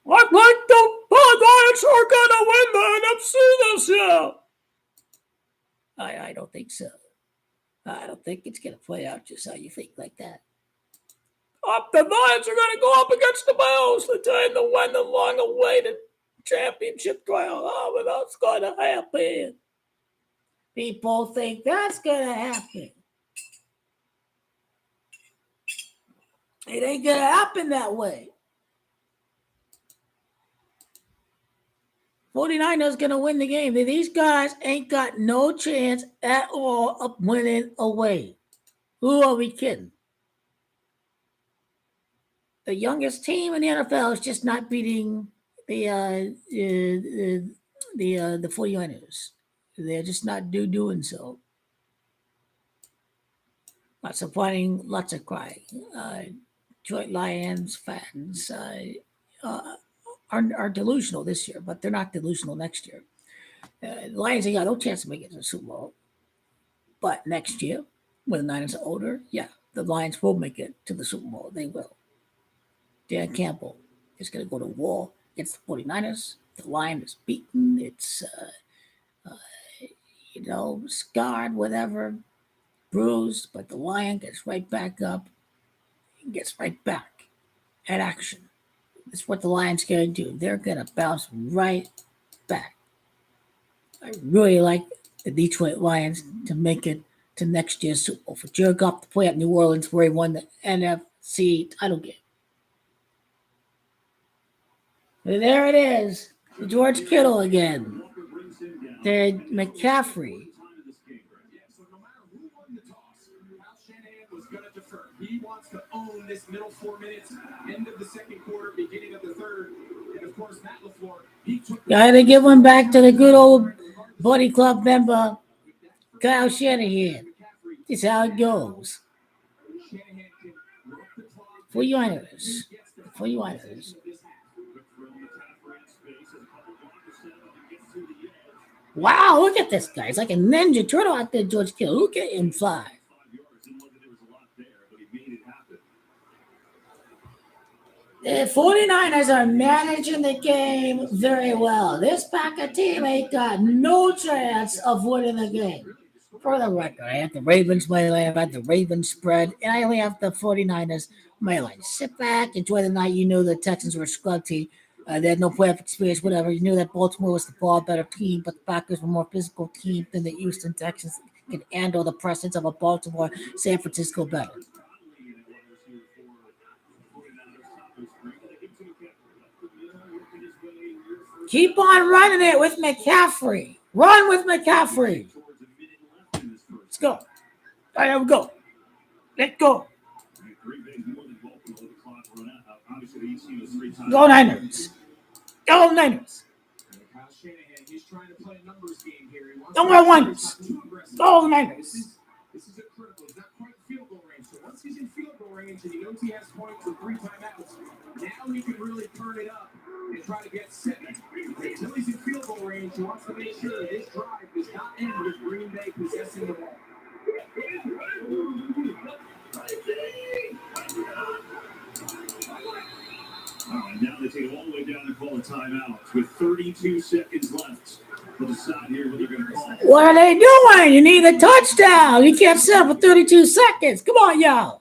I think the Lions are going to win the NFC this year. I don't think so. I don't think it's going to play out just how you think like that. The Lions are going to go up against the Bills. The time to win the long-awaited championship trial. Oh, but that's going to happen. People think that's going to happen. It ain't going to happen that way. 49ers going to win the game. These guys ain't got no chance at all of winning away. Who are we kidding? The youngest team in the NFL is just not beating the 49ers. They're just not doing so. Lots of fighting, lots of crying. Detroit Lions fans are delusional this year, but they're not delusional next year. The Lions ain't got no chance of making it to the Super Bowl. But next year, when the Niners are older, yeah, the Lions will make it to the Super Bowl. They will. Dan Campbell is going to go to war against the 49ers. The Lion is beaten. It's, scarred, whatever, bruised, but the Lion gets right back up and gets right back at action. That's what the Lions going to do. They're going to bounce right back. I really like the Detroit Lions to make it to next year's Super Bowl. For Jared Goff to play at New Orleans where he won the NFC title game. And there it is. George Kittle again. Then McCaffrey. So no matter who won the toss, Shanahan was going to defer. He wants to own this middle 4 minutes, end of the second quarter, beginning of the third. And of course, Matt LaFleur, he took the... Got to give one back to the good old Buddy Club member, Kyle Shanahan. This is how it goes. Shanahan can work the clock. 49ers. 49ers. Wow, look at this guy. He's like a ninja turtle out there, George Kittle. Look at him fly. The 49ers are managing the game very well. This Packer team ain't got no chance of winning the game. For the record, I have the Ravens money line, I have the Ravens spread, and I only have the 49ers money line. Sit back, enjoy the night. You know the Texans were a scrub team. They had no playoff experience, whatever. You knew that Baltimore was the far better team, but the Packers were a more physical team than the Houston Texans can handle the presence of a Baltimore, San Francisco better. Keep on running it with McCaffrey. Run with McCaffrey. Let's go. All right, here we go. Let's go. Go Niners. Go Niners. Kyle Shanahan, he's trying to play a numbers game here. He wants Don't to go be Niners. too aggressive. Go Niners. This is a critical. He's not quite in field goal range. So once he's in field goal range and he knows he has points with 3 timeouts, now he can really turn it up and try to get 7. Until he's in field goal range, he wants to make sure that his drive does not end with Green Bay possessing the ball. And now they take it all the way down and call a timeout with 32 seconds left. We'll decide here what they're going to call. What are they doing? You need a touchdown. You can't set up for 32 seconds. Come on, y'all.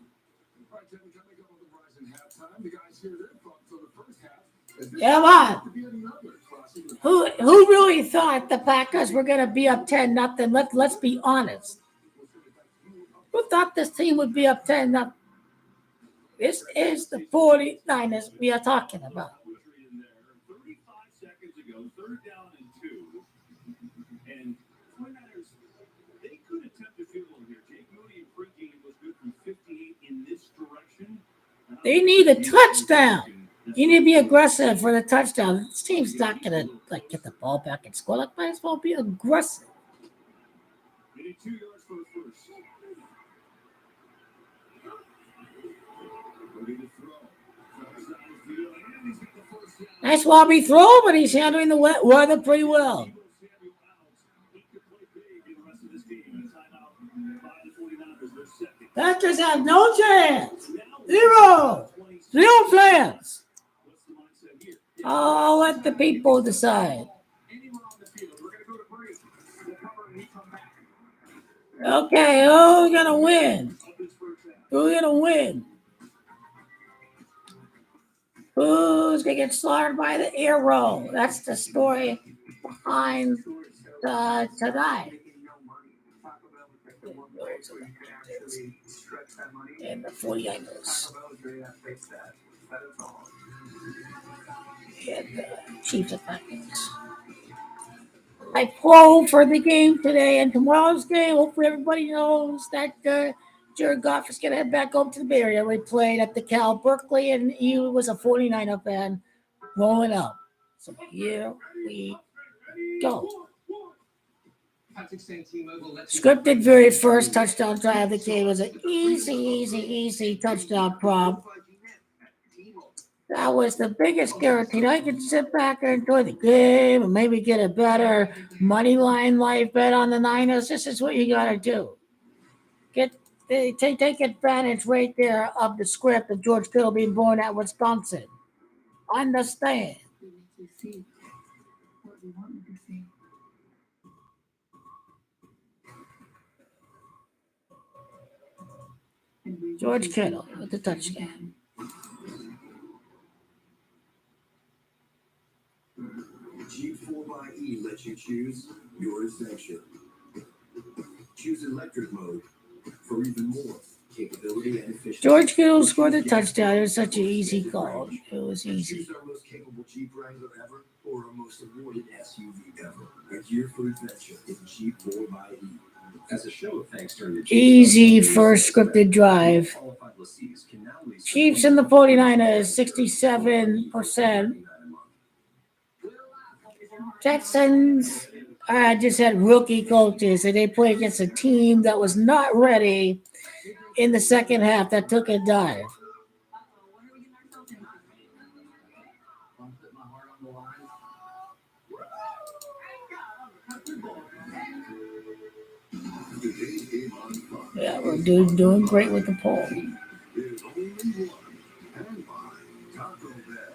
Come on. Who really thought the Packers were going to be up 10-0? Let's be honest. Who thought this team would be up 10-0? This is the 49ers we are talking about. 35 seconds ago, 3rd down and 2. And 49ers, they could attempt a field goal here. Jake Moody in pregame was good from 58 in this direction. They need a touchdown. You need to be aggressive for the touchdown. This team's not going to get the ball back and score. Like, might as well be aggressive. They need 2 yards for the first. Nice wobbly throw, but he's handling the weather pretty well. Packers have no chance. Zero plans. I'll let the people decide. Okay, who's going to win? Who's going to win? Who's going to get slaughtered by the arrow? That's the story behind tonight. And the 49ers. And the Chiefs and Packers. I pro for the game today and tomorrow's game. Hopefully everybody knows that Jared Goff is going to head back home to the Bay Area. We played at the Cal Berkeley, and he was a 49er fan growing up. So here we go. Scripted very first touchdown drive of the game was an easy touchdown prop. That was the biggest guarantee. I could sit back and enjoy the game and maybe get a better money line live bet on the Niners. This is what you got to do. Take advantage right there of the script of George Kittle being born at Wisconsin. Understand. George Kittle with the touchdown. Jeep 4xe lets you choose your adventure. Choose electric mode for even more capability and efficiency. George Kittle scored a touchdown. It was such an easy call. It was easy. Choose our most capable Jeep Wrangler ever or our most awarded SUV ever. A gear for adventure in Jeep 4xe. As a show of thanks during the Easy first scripted drive. Chiefs and the 49ers, 67%. Texans I just had rookie coaches, and they played against a team that was not ready in the second half that took a dive. What are we getting ourselves into? I'm putting my heart on the line. Today's game on Fox Yeah, we're doing great with the poll. is only one. And by Taco Bell.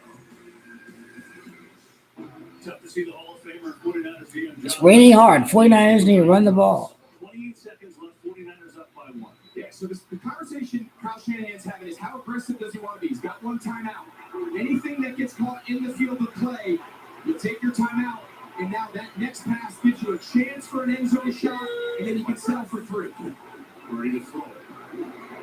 Tough to see the Hall of Famer 49ers GM It's John raining hard. 49ers need to run the ball. 28 seconds left, 49ers up by 1. Yeah, so the conversation Kyle Shanahan's having is how aggressive does he want to be? He's got one timeout. Anything that gets caught in the field of play, you take your timeout, and now that next pass gives you a chance for an end zone shot, and then you can settle for 3. Ready to throw it.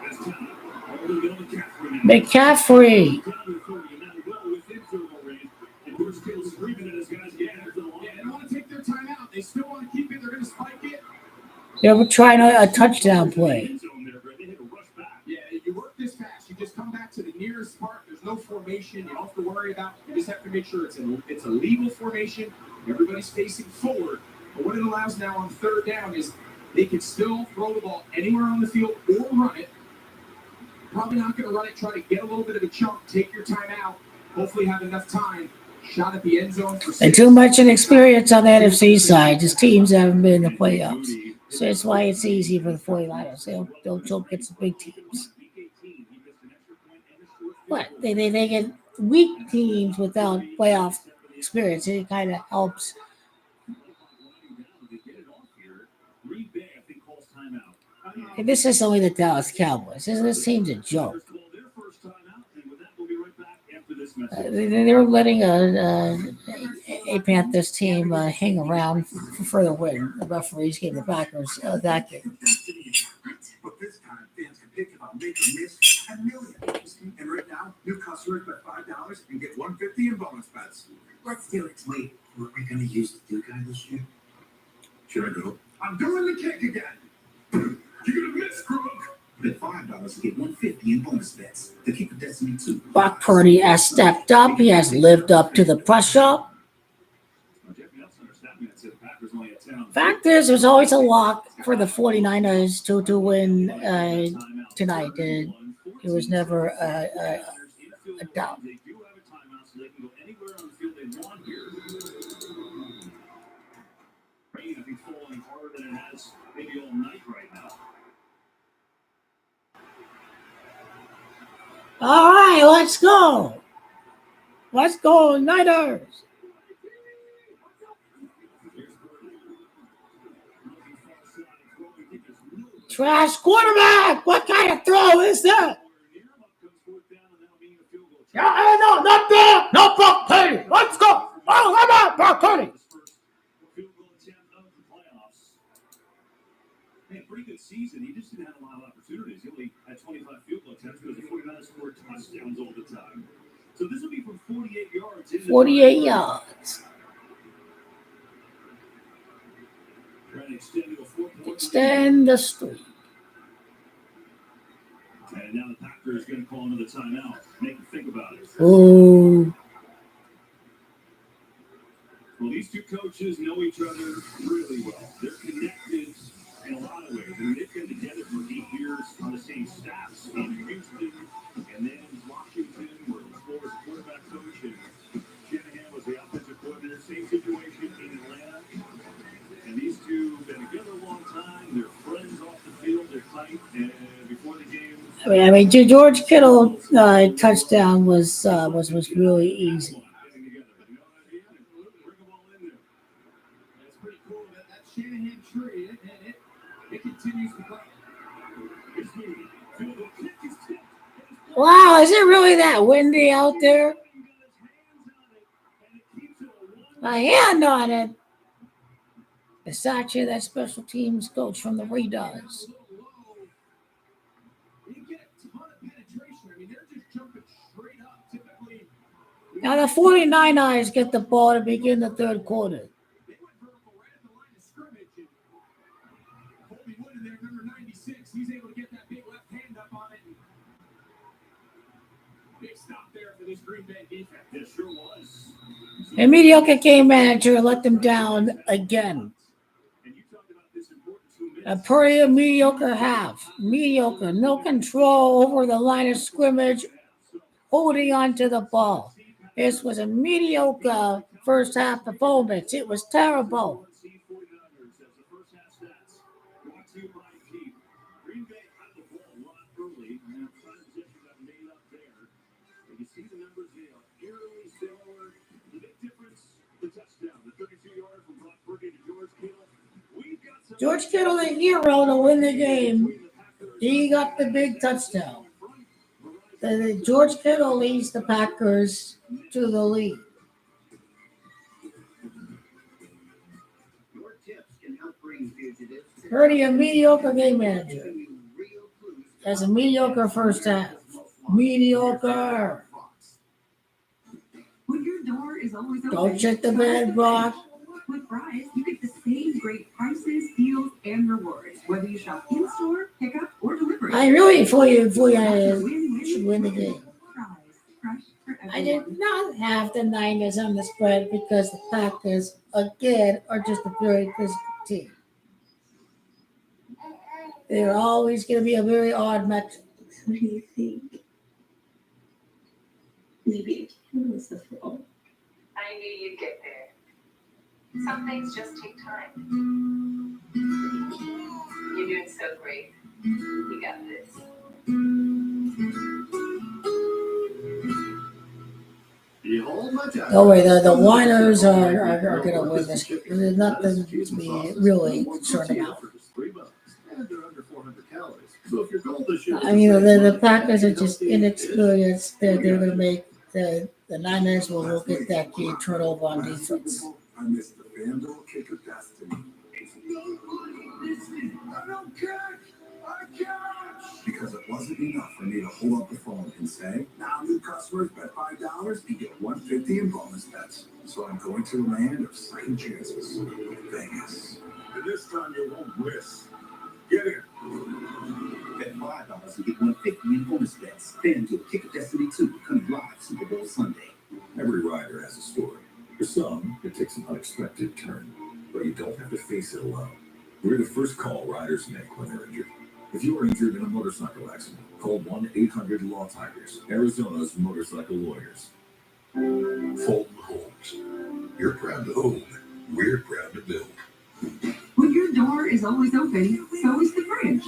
That's time. Holding down McCaffrey now. McCaffrey. Down to the 30, and now well within field goal range. And George Kittle's screaming at his guys, get after the line. Yeah, they don't want to take their timeout. They still want to keep it. They're going to spike it. They were trying a touchdown play. End zone there, Brett. They had to rush back. Yeah, you work this fast. You just come back to the nearest part. There's no formation. You don't have to worry about. You just have to make sure it's a legal formation. Everybody's facing forward. But what it allows now on third down is they can still throw the ball anywhere on the field or run it. Probably not going to run it. Try to get a little bit of a chunk. Take your time out. Hopefully have enough time. Shot at the end zone for 6. And too much inexperience on the NFC side. Just teams haven't been in the playoffs. So that's why it's easy for the 49ers. They'll choke against the big teams. But they get weak teams without playoff experience. It kind of helps. And this is only the Dallas Cowboys. This team's a joke. They're letting a Panthers team hang around for the win. The referees gave the Packers that game. But this time, fans can pick if I'll make a miss a million. And right now, new customers bet $5 and get $150 in bonus bets. Let's do it. Wait, were we going to use the Duke guy this year? Should I go? I'm doing the kick again. You're gonna miss, Crook. Bet $5 to get $150 in bonus bets. The Kick of Destiny 2. Brock Purdy has stepped up. He has lived up to the pressure. Fact is, there's always a lock for the 49ers to win tonight. It was never a doubt. They do have a timeout, so they can go anywhere on the field they want here. Rain, I think, falling harder than it has maybe all night right now. All right, let's go. Let's go, Niners. Trash quarterback. What kind of throw is that? Yeah, no, not there. No, Brock Purdy. Let's go. Oh, come on, Brock Purdy. Pretty good season. He just didn't have a lot of opportunities. He only had 25 field goal attempts because the 49ers scored touchdowns all the time. So this will be from 48 yards. 48 yards. Trying to extend to a 4-point Extend the streak. And now the Packers going to call another timeout. Make them think about it. Ooh. Well, these two coaches know each other really well. They're connected in a lot of ways. I mean, they've been together for 8 years on the same staffs in Houston and then in Washington, where Flores was quarterback coach and Shanahan was the offensive coordinator. Same situation in Atlanta. And these two have been together a long time. They're friends off the field. They're tight. And before the game, I mean, George Kittle touchdown was really easy. That's pretty cool. That Shanahan tree, it continues to grow. Wow, is it really that windy out there? A hand on it. Versace, that special teams coach from the Raiders. Now the 49ers get the ball to begin the third quarter. They went vertical right at the line of scrimmage, and Colby Wood in there, number 96, he's able to get that big left hand up on it. And big stop there for this Green Bay defense. it sure was. A mediocre game manager let them down again. A pretty mediocre half. Mediocre. No control over the line of scrimmage, holding on to the ball. This was a mediocre first half performance. It was terrible. Green Bay had the ball a lot early, and transition got made up there. You see the numbers, they are eerily similar. The big difference, the touchdown, the 32-yarder from Pregame to George Kittle. George Kittle, the hero to win the game. He got the big touchdown. George Kittle leads the Packers to the lead. Purdy, a mediocre game manager. Has a mediocre first half. Mediocre. When your door is always open, Don't check the bad box. With Fry's, you get the same great prices, deals, and rewards, whether you shop in-store, pickup, or delivery. I really for you should win the game. I did not have the Niners on the spread because the Packers, again, are just a very physical team. They're always going to be a very odd match. What do you think? Maybe it was the throw. I knew you'd get there. Some things just take time. You're doing so great. You got this. Don't worry, the Niners are going to win this game. There's nothing to be really concerned about. I mean, the Packers are just inexperienced. They're going to make the Niners will look at that key turnover on defense. I missed the Vandal kick of destiny. I don't catch! I catch! Because it wasn't enough for me to hold up the phone and say, now new customers bet $5 and get $150 in bonus bets. So I'm going to a land of second chances. Vegas. And this time you won't miss. Get in. Bet $5 and get $150 in bonus bets. FanDuel Kick of Destiny 2 coming live Super Bowl Sunday. Every rider has a story. For some, it takes an unexpected turn. But you don't have to face it alone. We're the first call riders make when they're injured. If you are injured in a motorcycle accident, call 1-800-LAW-TIGERS, Arizona's motorcycle lawyers. Fulton Homes. You're proud to own. We're proud to build. When your door is always open, so is the fridge.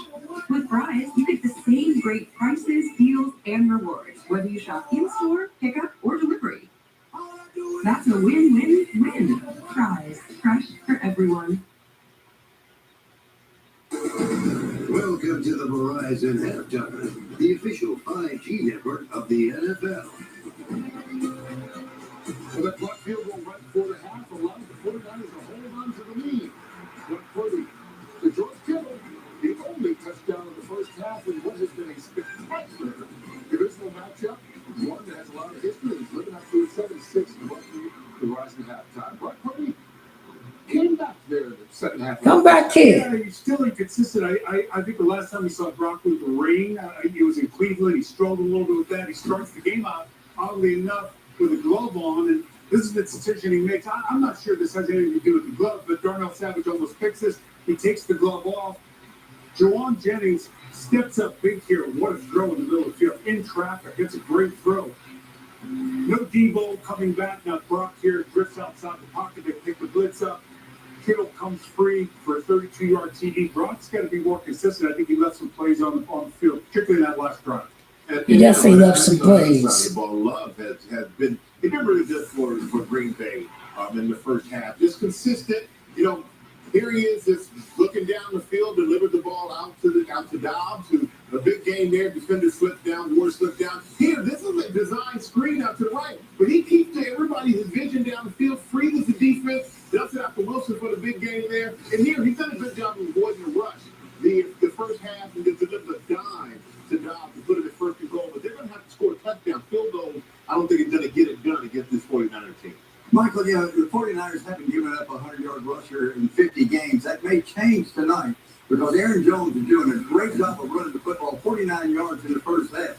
With Fry's, you get the same great prices, deals, and rewards, whether you shop in-store, pickup, or delivery. That's a win-win-win. Fry's, fresh for everyone. Welcome to the Verizon Halftime, the official 5G network of the NFL. Well, that clock field goal right before the half allowed the 49ers to hold on to the lead. But for the George Kittle, the only touchdown of the first half in what has been a spectacular divisional matchup, one that has a lot of history. He's living up to a 7-6 the Verizon halftime. Brock Purdy came back there in the second half. Come back here. Yeah, he's still inconsistent. I think the last time we saw Brock with the rain, he was in Cleveland. He struggled a little bit with that. He starts the game out, oddly enough, with a glove on, and this is the decision he makes. I'm not sure this has anything to do with the glove, but Darnell Savage almost picks this. He takes the glove off. Jawan Jennings steps up big here. What a throw in the middle of the field. In traffic. It's a great throw. No Debo coming back. Now Brock here drifts outside the pocket. They pick the blitz up. Kittle comes free for a 32-yard TD. Brock's got to be more consistent. I think he left some plays on the field, particularly in that last drive. He definitely left some plays. Love has been, he been really good for Green Bay in the first half. Just consistent, here he is just looking down the field, delivered the ball out to Dobbs, who a big game there, defender slipped down, Ward slipped down. Here, this is a design screen out to the right, but he keeps everybody his vision down the field, freezes the defense, dumps it out to Wilson for the big game there. And here, he's done a good job of avoiding the rush. The first half, and delivered a dime to Dobbs to put it at first and goal, but they're going to have to score a touchdown. Field goal, I don't think it's going to get it done against this 49er team. Michael, the 49ers haven't given up a 100-yard rusher in 50 games. That may change tonight because Aaron Jones is doing a great job of running the football 49 yards in the first half.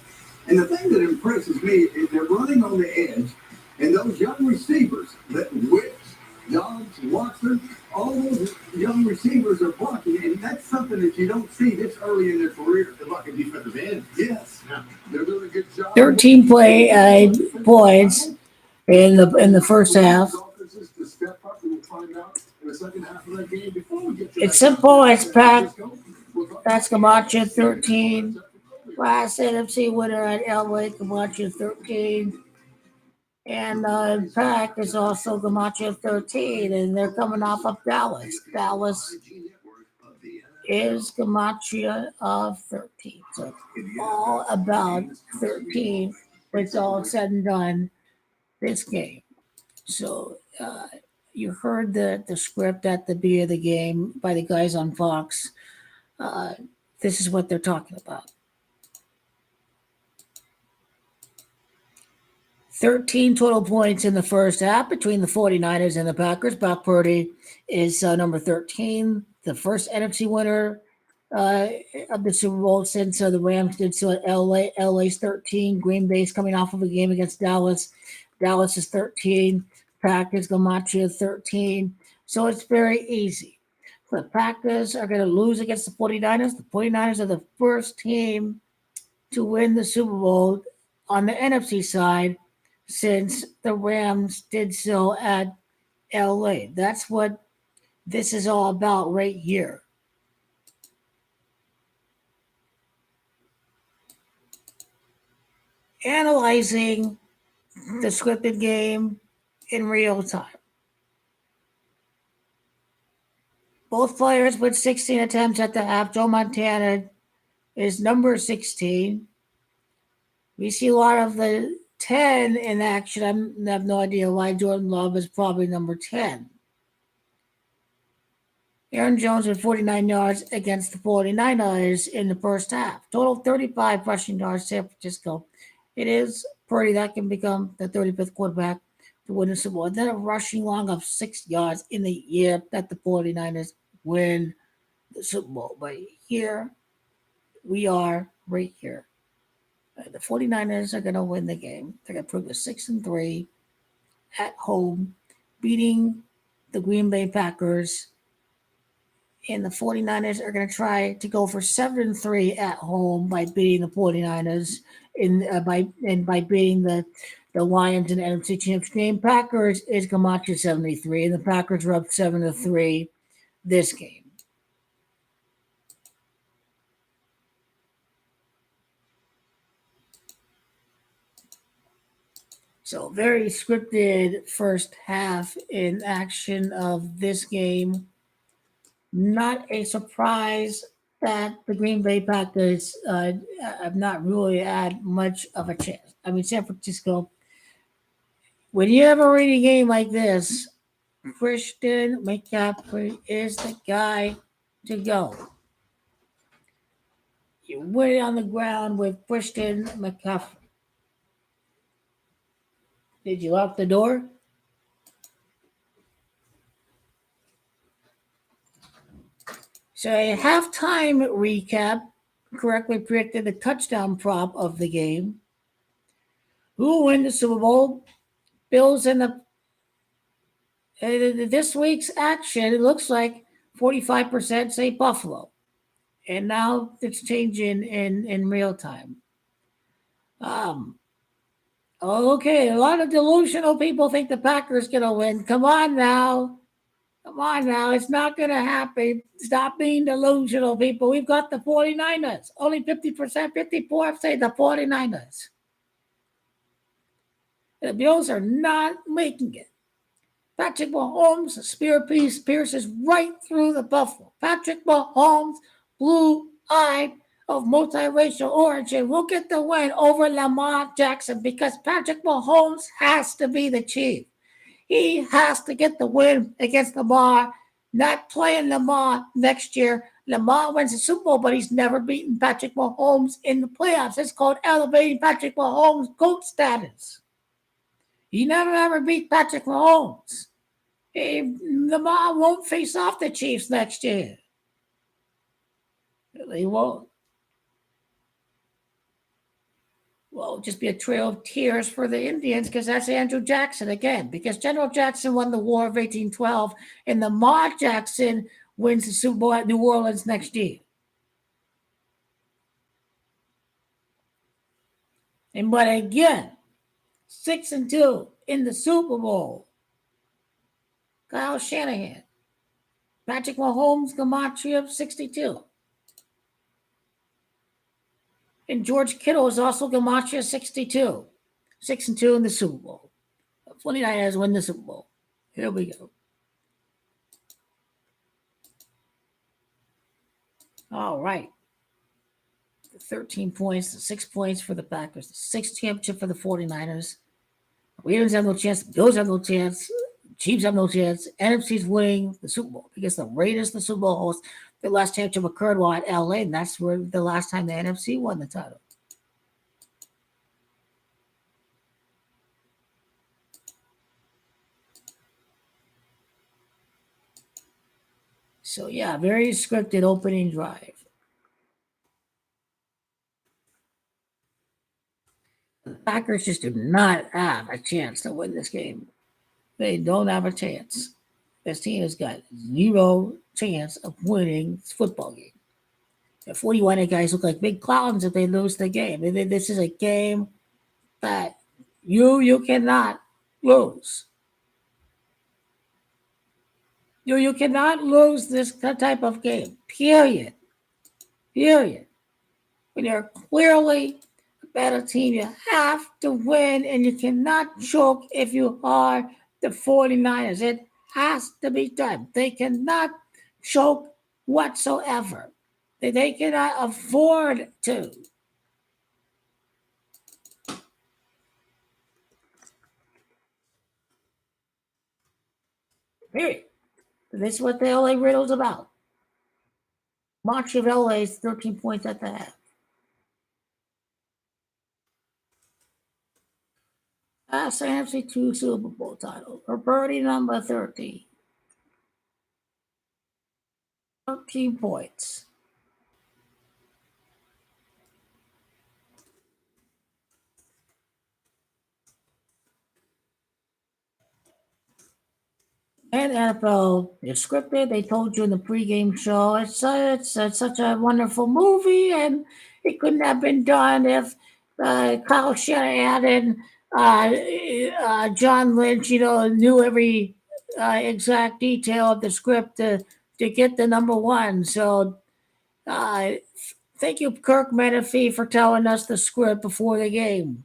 And the thing that impresses me is they're running on the edge, and those young receivers, that width Dobbs, Watson, all those young receivers are blocking, and that's something that you don't see this early in their career. They're blocking defensive end. Yes. Yeah. They're doing a good job. 13 points in the first half. It's simple. It's packed. That's Camacho 13. Last NFC winner at LA, Camacho 13. And Pack is also Camacho 13, and they're coming off of Dallas. Dallas is Camacho of 13. So all about 13. It's all said and done this game. So you heard the script at the beginning of the game by the guys on Fox. This is what they're talking about. 13 total points in the first half between the 49ers and the Packers. Brock Purdy is number 13, the first NFC winner of the Super Bowl since the Rams did so at LA. LA's 13. Green Bay's coming off of a game against Dallas. Dallas is 13. Packers, Camacho 13. So it's very easy. The Packers are going to lose against the 49ers. The 49ers are the first team to win the Super Bowl on the NFC side since the Rams did so at LA. That's what this is all about right here. Analyzing the scripted game in real time. Both players with 16 attempts at the half. Joe Montana is number 16. We see a lot of the 10 in action. I have no idea why Jordan Love is probably number 10. Aaron Jones with 49 yards against the 49ers in the first half. Total 35 rushing yards, San Francisco. It is Purdy that can become the 35th quarterback to win the Super Bowl. Then a rushing long of 6 yards in the year that the 49ers win the Super Bowl. But here we are right here. The 49ers are going to win the game. They're going to prove it 6-3 at home, beating the Green Bay Packers. And the 49ers are going to try to go for 7-3 at home by beating the 49ers by beating the Lions in the NFC Championship game. Packers is Camacho 73, and the Packers are up 7-3 this game. So very scripted first half in action of this game. Not a surprise that the Green Bay Packers have not really had much of a chance. I mean, San Francisco, when you have a rainy game like this, Christian McCaffrey is the guy to go. You win it on the ground with Christian McCaffrey. Did you lock the door? So a halftime recap correctly predicted the touchdown prop of the game. Who will win the Super Bowl? Bills and the this week's action, it looks like 45% say Buffalo. And now it's changing in real time. Okay, a lot of delusional people think the Packers going to win. Come on now. It's not going to happen. Stop being delusional, people. We've got the 49ers. Only 50%, 54% say the 49ers. The Bills are not making it. Patrick Mahomes, spear piece pierces right through the Buffalo. Patrick Mahomes, blue-eyed of multiracial origin, will get the win over Lamar Jackson because Patrick Mahomes has to be the chief. He has to get the win against Lamar, not playing Lamar next year. Lamar wins the Super Bowl, but he's never beaten Patrick Mahomes in the playoffs. It's called elevating Patrick Mahomes' GOAT status. He never ever beat Patrick Mahomes. Lamar won't face off the Chiefs next year. He won't. Well, just be a trail of tears for the Indians because that's Andrew Jackson again. Because General Jackson won the War of 1812, and Lamar Jackson wins the Super Bowl at New Orleans next year. But again, 6-2 in the Super Bowl. Kyle Shanahan, Patrick Mahomes, Gematria 62. And George Kittle is also Gematria 62. 6-2 in the Super Bowl. 49ers win the Super Bowl. Here we go. All right. 13 points, 6 points for the Packers, the 6th championship for the 49ers. Ravens have no chance, Bills have no chance, Chiefs have no chance. NFC's winning the Super Bowl because the Raiders, the Super Bowl host, the last championship occurred while at LA, and that's where the last time the NFC won the title. So, yeah, very scripted opening drive. The Packers just do not have a chance to win this game. They don't have a chance. This team has got zero chance of winning this football game. The 41 guys look like big clowns if they lose the game. This is a game that you cannot lose. You cannot lose this type of game. Period. When you're clearly a better team, you have to win, and you cannot choke if you are the 49ers. It has to be done. They cannot choke whatsoever. They cannot afford to. Period. This is what the LA Riddle's about. March of LA is 13 points at the half. That's NFC 2 Super Bowl title. For birdie number 13. 13 points. And NFL is scripted. They told you in the pregame show it's such a wonderful movie, and it couldn't have been done if Kyle Shanahan and John Lynch, knew every exact detail of the script to get the number one. So thank you, Kirk Menefee, for telling us the script before the game.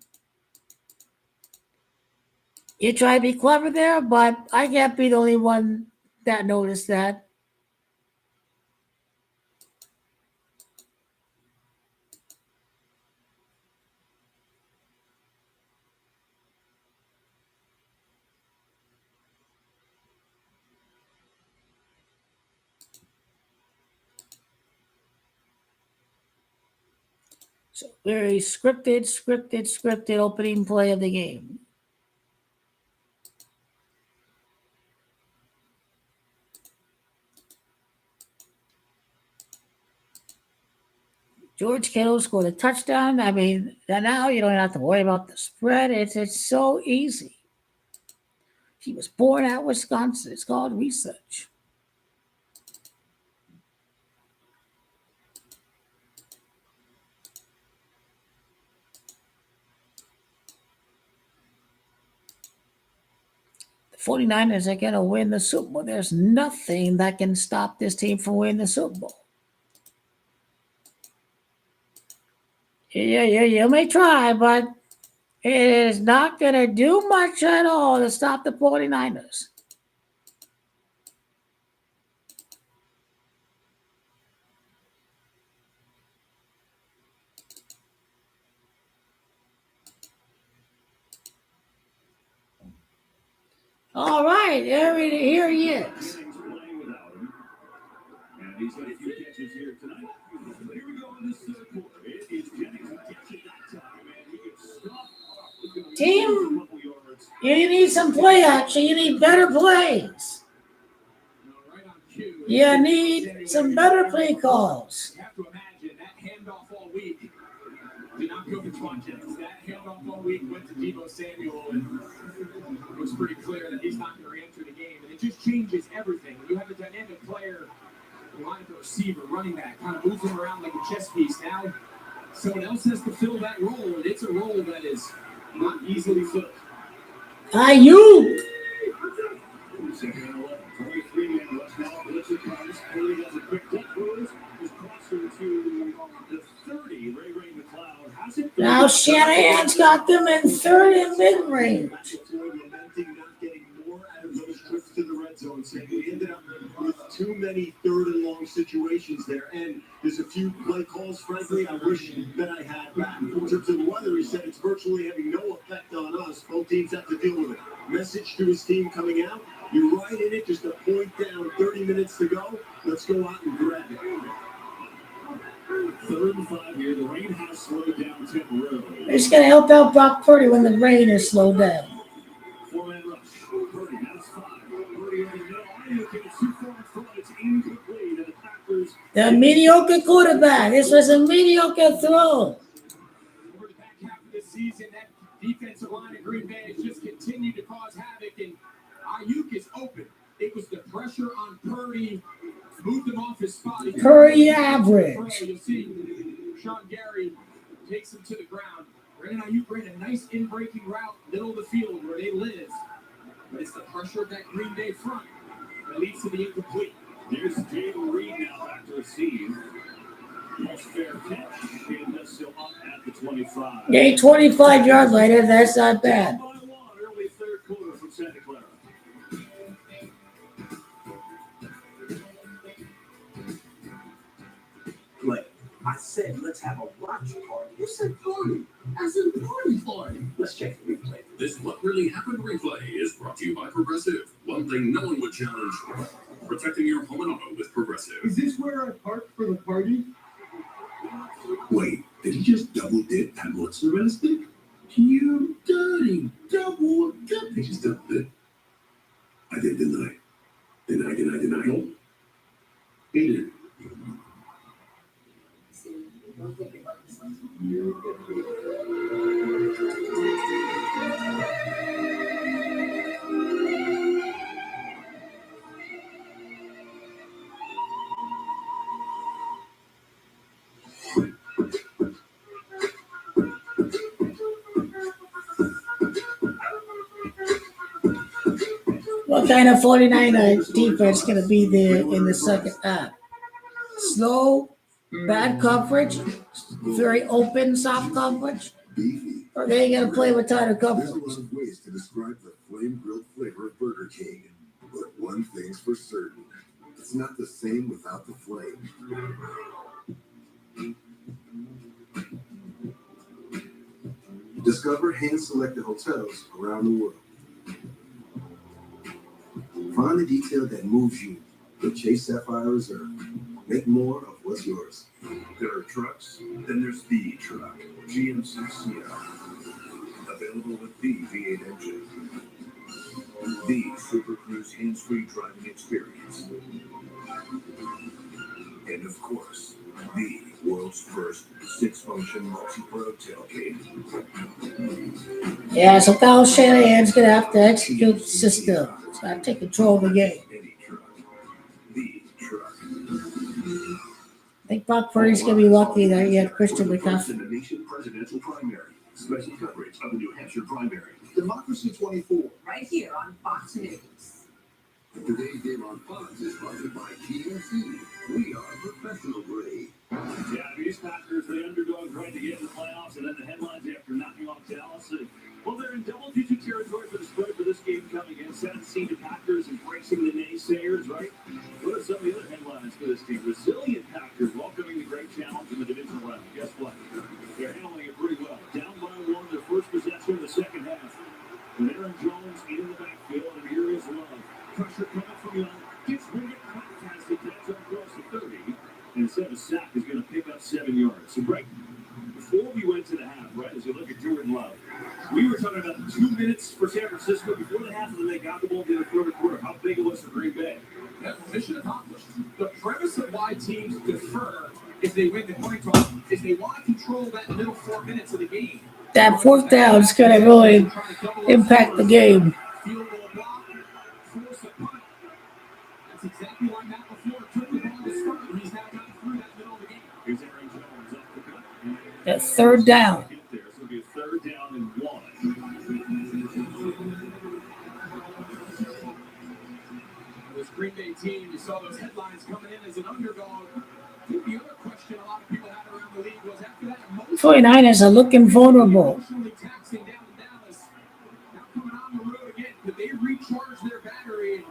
You try to be clever there, but I can't be the only one that noticed that. So very scripted opening play of the game. George Kittle scored a touchdown. I mean, now you don't have to worry about the spread. It's so easy. He was born at Wisconsin. It's called research. The 49ers are going to win the Super Bowl. There's nothing that can stop this team from winning the Super Bowl. Yeah, you may try, but it is not going to do much at all to stop the 49ers. All right, here he is. And he's got a few catches here tonight. Here we go in this third quarter. It is Jennings who gets it that time, and he gets stopped. Team, you need some play action. You need better plays. You need some better play calls. You have to imagine that handoff all week did not go to Jennings. That handoff all week went to Deebo Samuel, and it was pretty clear that he's not going to re-enter the game. And it just changes everything. When you have a dynamic player, line of the receiver, running back, kind of moves him around like a chess piece. Now, someone else has to fill that role, and it's a role that is not easily filled. Ayuk! Second and 11. 23-man rush now. Blitzing comes. Purdy has a quick duck cruise. Is closer to the 30. Ray McLeod has it. Now Shanahan's got them in third and mid-range. Lamenting not getting more out of those trips to the red zone, saying we ended up with too many third and long situations there. And there's a few play calls, frankly, I wish that I had back. In terms of the weather, he said it's virtually having no effect on us. Both teams have to deal with it. Message to his team coming out. You're right in it, just a point down, 30 minutes to go. Let's go out and grab it. 3rd and 5 here. The rain has slowed down temporarily. It's going to help out Brock Purdy when the rain is slowed down. 4-man rush. Purdy has 5. Purdy over the middle. Ayuk gets too far in front. It's incomplete. And the Packers. The mediocre quarterback. This was a mediocre throw. Over the back half of this season, that defensive line of Green Bay has just continued to cause havoc, and Ayuk is open. It was the pressure on Purdy, moved him off his spot. Purdy average. You'll see Sean Gary takes him to the ground. Brandon Ayuk ran a nice in-breaking route, middle of the field where they live. But it's the pressure of that Green Bay front that leads to the incomplete. There's Jalen Reed now back to receive. Most fair catch. And still up at the 25. Yeah, 25 yards later, that's not bad. By 1, early 3rd quarter from Santa Clara. Like, I said, let's have a watch party. You said party. I said party. Let's check the replay. This What Really Happened replay is brought to you by Progressive. One thing no one would challenge: protecting your home and auto with Progressive. Is this where I parked for the party? Wait, did he just double dip that mozzarella stick? You dirty double dip. He just double dip. I did, didn't I? Deny. No. He did. What kind of 49er defense going to be there in the second half? Slow, bad coverage, very open, soft coverage? Beefy. Or they going to play with tighter There's a coverage? lot of ways to describe the flame grilled flavor of Burger King, but one thing's for certain: it's not the same without the flame. Discover hand-selected hotels around the world. Find the detail that moves you with Chase Sapphire Reserve. Make more of what's yours. There are trucks, then there's the truck. GMC Sierra. Available with the V8 engine. The Super Cruise hands-free driving experience. And of course, the world's first 6-function multi-pro tailgate. Yeah, so Kyle Shanahan's going to have to execute the system. He's got to take control of the game. Any truck. The truck. I think Brock Purdy's going to be lucky that he had Christian First McCaffrey. in the nation presidential primary. Special coverage of the New Hampshire primary. Democracy 24. Right here on Fox News. Today's game on Fox is sponsored by GMC. We are professional grade. Yeah, these Packers, the underdog, trying to get in the playoffs, and then the headlines after knocking off Dallas. Well, they're in double-digit territory for the spread for this game coming in. 17 to Packers embracing the naysayers, right? What are some of the other headlines for this team? Resilient Packers welcoming the great challenge in the divisional round. Guess what? They're handling it pretty well. Down by 1, their first possession of the second half. And Aaron Jones in the backfield, and here is Love. Pressure coming from Young. Gets rid of it. Fantastic catch across the 30. And instead of a sack, is going to pick up 7 yards. So, Greg, before we went to the half, right, as you look at Jordan Love, we were talking about 2 minutes for San Francisco before the half, and then they got the ball in the third quarter. How big it was for Green Bay. That mission accomplished. The premise of why teams defer is they win the coin toss is they want to control that middle 4 minutes of the game. That fourth down is going to really impact the game. Field goal block, force a punt. That's exactly why Matt LaFleur took the ball to start. He's now gotten through that middle of the game. Here's Aaron Jones off the cut. That third down. So it'll be a third down and 1. This Green Bay team, you saw those headlines coming in as an underdog. I think the other question a lot of people had around the league was after that emotion. 49ers are looking vulnerable. Emotionally taxing down in Dallas. Now coming on the road again, could they recharge their battery and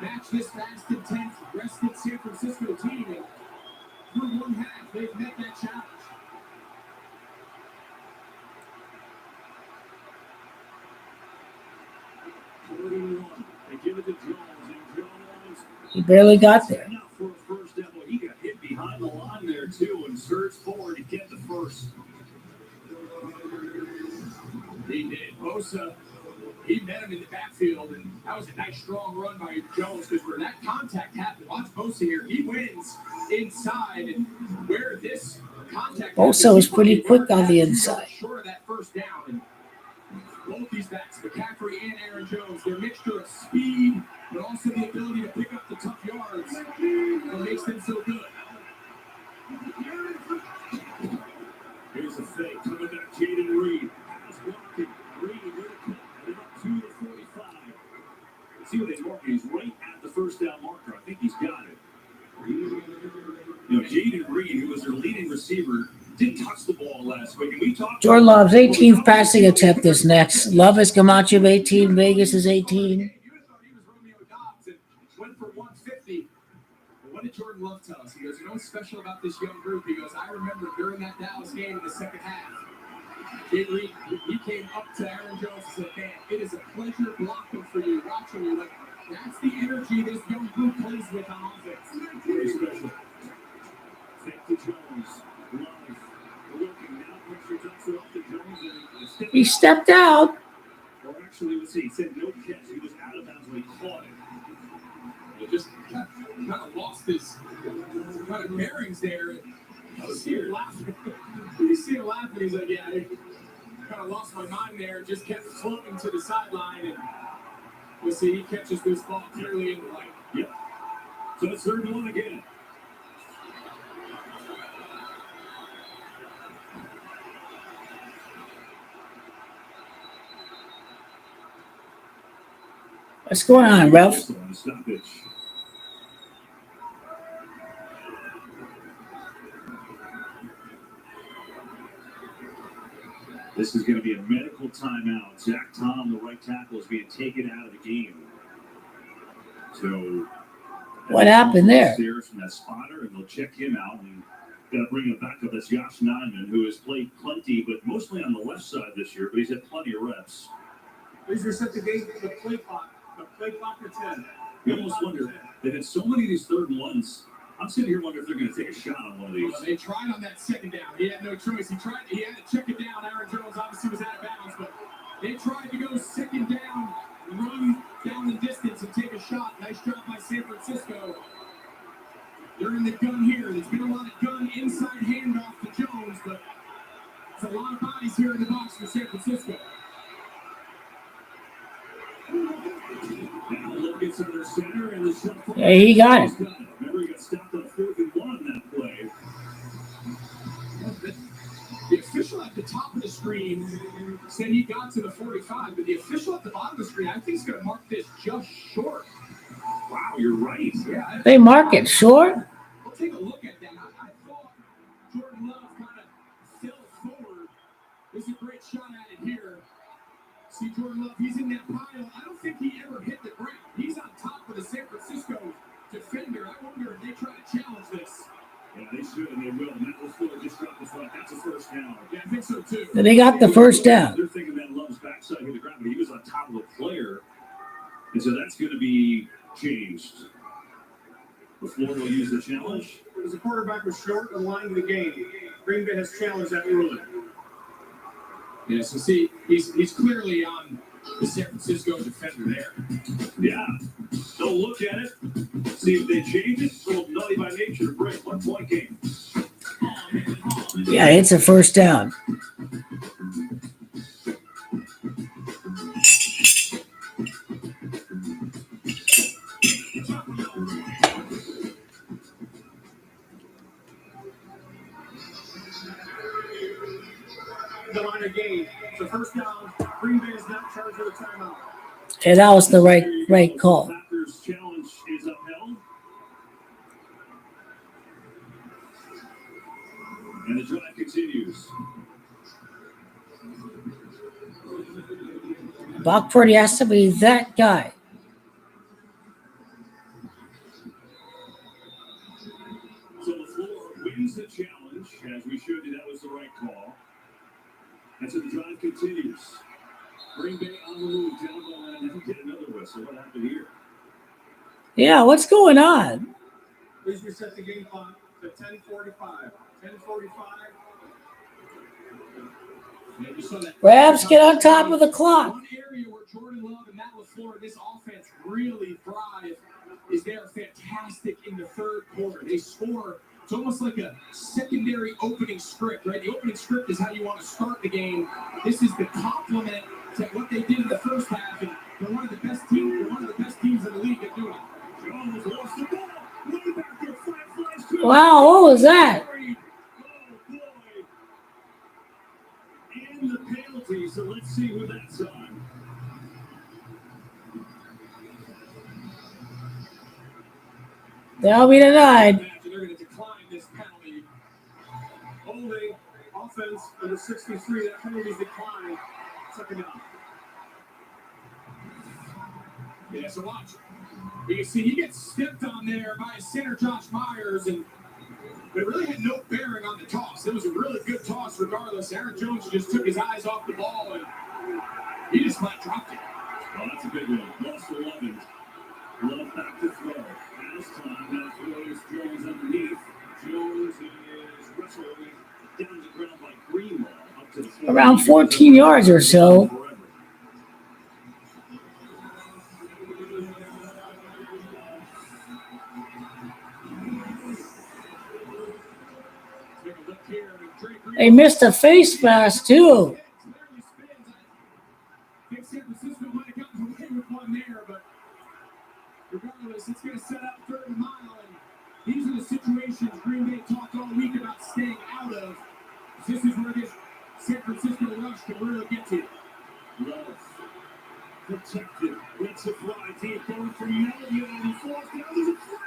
match this fast, intense, rested San Francisco team? And through one half, they've met that challenge. They give it to Jones, and Jones He barely got there. enough for a first down. Well, he got hit behind the line there too, and surged forward to get the first. He did. Bosa, he met him in the backfield, and that was a nice strong run by Jones, because where that contact happened, watch Bosa here, he wins inside, and where this contact Bosa was pretty quick on the inside. Short of that first down, and both these backs, McCaffrey and Aaron Jones, their mixture of speed, but also the ability to pick up the tough yards, what makes them so good. Here's a fake coming back, Jaden Reed. Pass blocking. Reed with a cut. And up to the 45. See what they mark. He's right at the first down marker. I think he's got it. You know, Jaden Reed, who was their leading receiver, didn't touch the ball last week. And we talked Jordan Love's 18th passing attempt is next. Love is Camacho 18. Vegas is 18. You would have thought he was Romeo Dobbs and went for 150. But what did Jordan Love tell us? He goes, you know what's special about this young group? He goes, I remember during that Dallas game in the second half, he came up to Aaron Jones and said, man, it is a pleasure blocking for you, watching you. Like, that's the energy this young group plays with on offense. very special. Fake to Jones. Love. Looking now. Pressure jumps it off to Jones. And He stepped out. Or actually, let's see. He said no catch. He was out of bounds when he caught it. He just kind of lost his kind of bearings there. I see him laughing. You see him laughing. He's like, yeah, I kind of lost my mind there. Just kept floating to the sideline. And we'll see, he catches this ball clearly in the light. Yep. So it's 3rd and 1 again. What's going on, Ralph? Stoppage. This is going to be a medical timeout. Zach Tom, the right tackle, is being taken out of the game. So What happened there? Upstairs from that spotter, and they'll check him out. And got to bring him back up. That's Josh Nyman, who has played plenty, but mostly on the left side this year. But he's had plenty of reps. Please reset the game to the play clock. The play clock at 10. You almost wonder, they've had so many of these 3rd and 1s. I'm sitting here wondering if they're going to take a shot on one of these. Well, they tried on that second down. He had no choice. He had to check it down. Aaron Jones obviously was out of bounds, but they tried to go second down, run down the distance and take a shot. Nice job by San Francisco. They're in the gun here. There's been a lot of gun inside handoff to Jones, but it's a lot of bodies here in the box for San Francisco. Now look, it's under center, and the shot. Yeah, he got it. Remember, he got stopped on 4th and 1 on that play. The official at the top of the screen said he got to the 45, but the official at the bottom of the screen, I think, is going to mark this just short. Wow, you're right. Yeah, They mark it short. we'll take a look at that. I thought Jordan Love kind of fell forward. There's a great shot at it here. See Jordan Love, he's in that pile. I don't think he ever hit the ground. He's on top of the San Francisco defender. I wonder if they try to challenge this. Yeah, they should, and they will. Matt LaFleur just dropped the front. That's a first down. Yeah, I think so too. They got the first down. They're thinking that Love's backside hit the ground, but he was on top of the player. And so that's going to be changed. LaFleur will use the challenge. Because the quarterback was short and lying in the game. Green Bay has challenged that ruling. Yeah, so see, he's clearly on the San Francisco defender there. Yeah. They'll look at it, see if they change it. So nutty by nature to break 1 point game. Yeah, it's a first down. The line of game. So first down. Green Bay is now charged with a timeout. And that was the right call. Packers challenge is upheld. And the drive continues. Brock Purdy has to be that guy. So the floor wins the challenge. As we showed you, that was the right call. And so the drive continues. Green Bay on the move, down the line, and get another whistle. What happened here? Yeah, what's going on? Please reset the game clock to 10:45. 10:45. Rams get on top of the clock. One area where Jordan Love and Matt LaFleur, this offense really thrive, is they're fantastic in the third quarter. They score. It's almost like a secondary opening script, right? The opening script is how you want to start the game. This is the complement to what they did in the first half, and they're one of the best teams. They're one of the best teams in the league at doing it. Jones lost the ball. Way back there, flat flies to Wow, what was that? Oh, boy. And the penalty, so let's see who that's on. They'll be denied. They're going to decline this penalty. Holding offense under 63. That penalty is declined. Second down. Yeah, so watch. You can see he gets stepped on there by center Josh Myers, and it really had no bearing on the toss. It was a really good toss regardless. Aaron Jones just took his eyes off the ball, and he just flat dropped it. Well, that's a big one. Lost 11. Love back to throw. Pass time. Now throws Jones underneath. Jones is wrestled down to the ground by Greenlaw. Up to the Around 14 yards or so. They missed a face mask too. I think San Francisco might have gotten away with one there, but regardless, it's going to set up third and mile, and these are the situations Green Bay talked all week about staying out of. This is where this San Francisco rush can really get to you. Love. Protected. Let's a fly deep. Going from Melvin, and he falls down. There's a flag.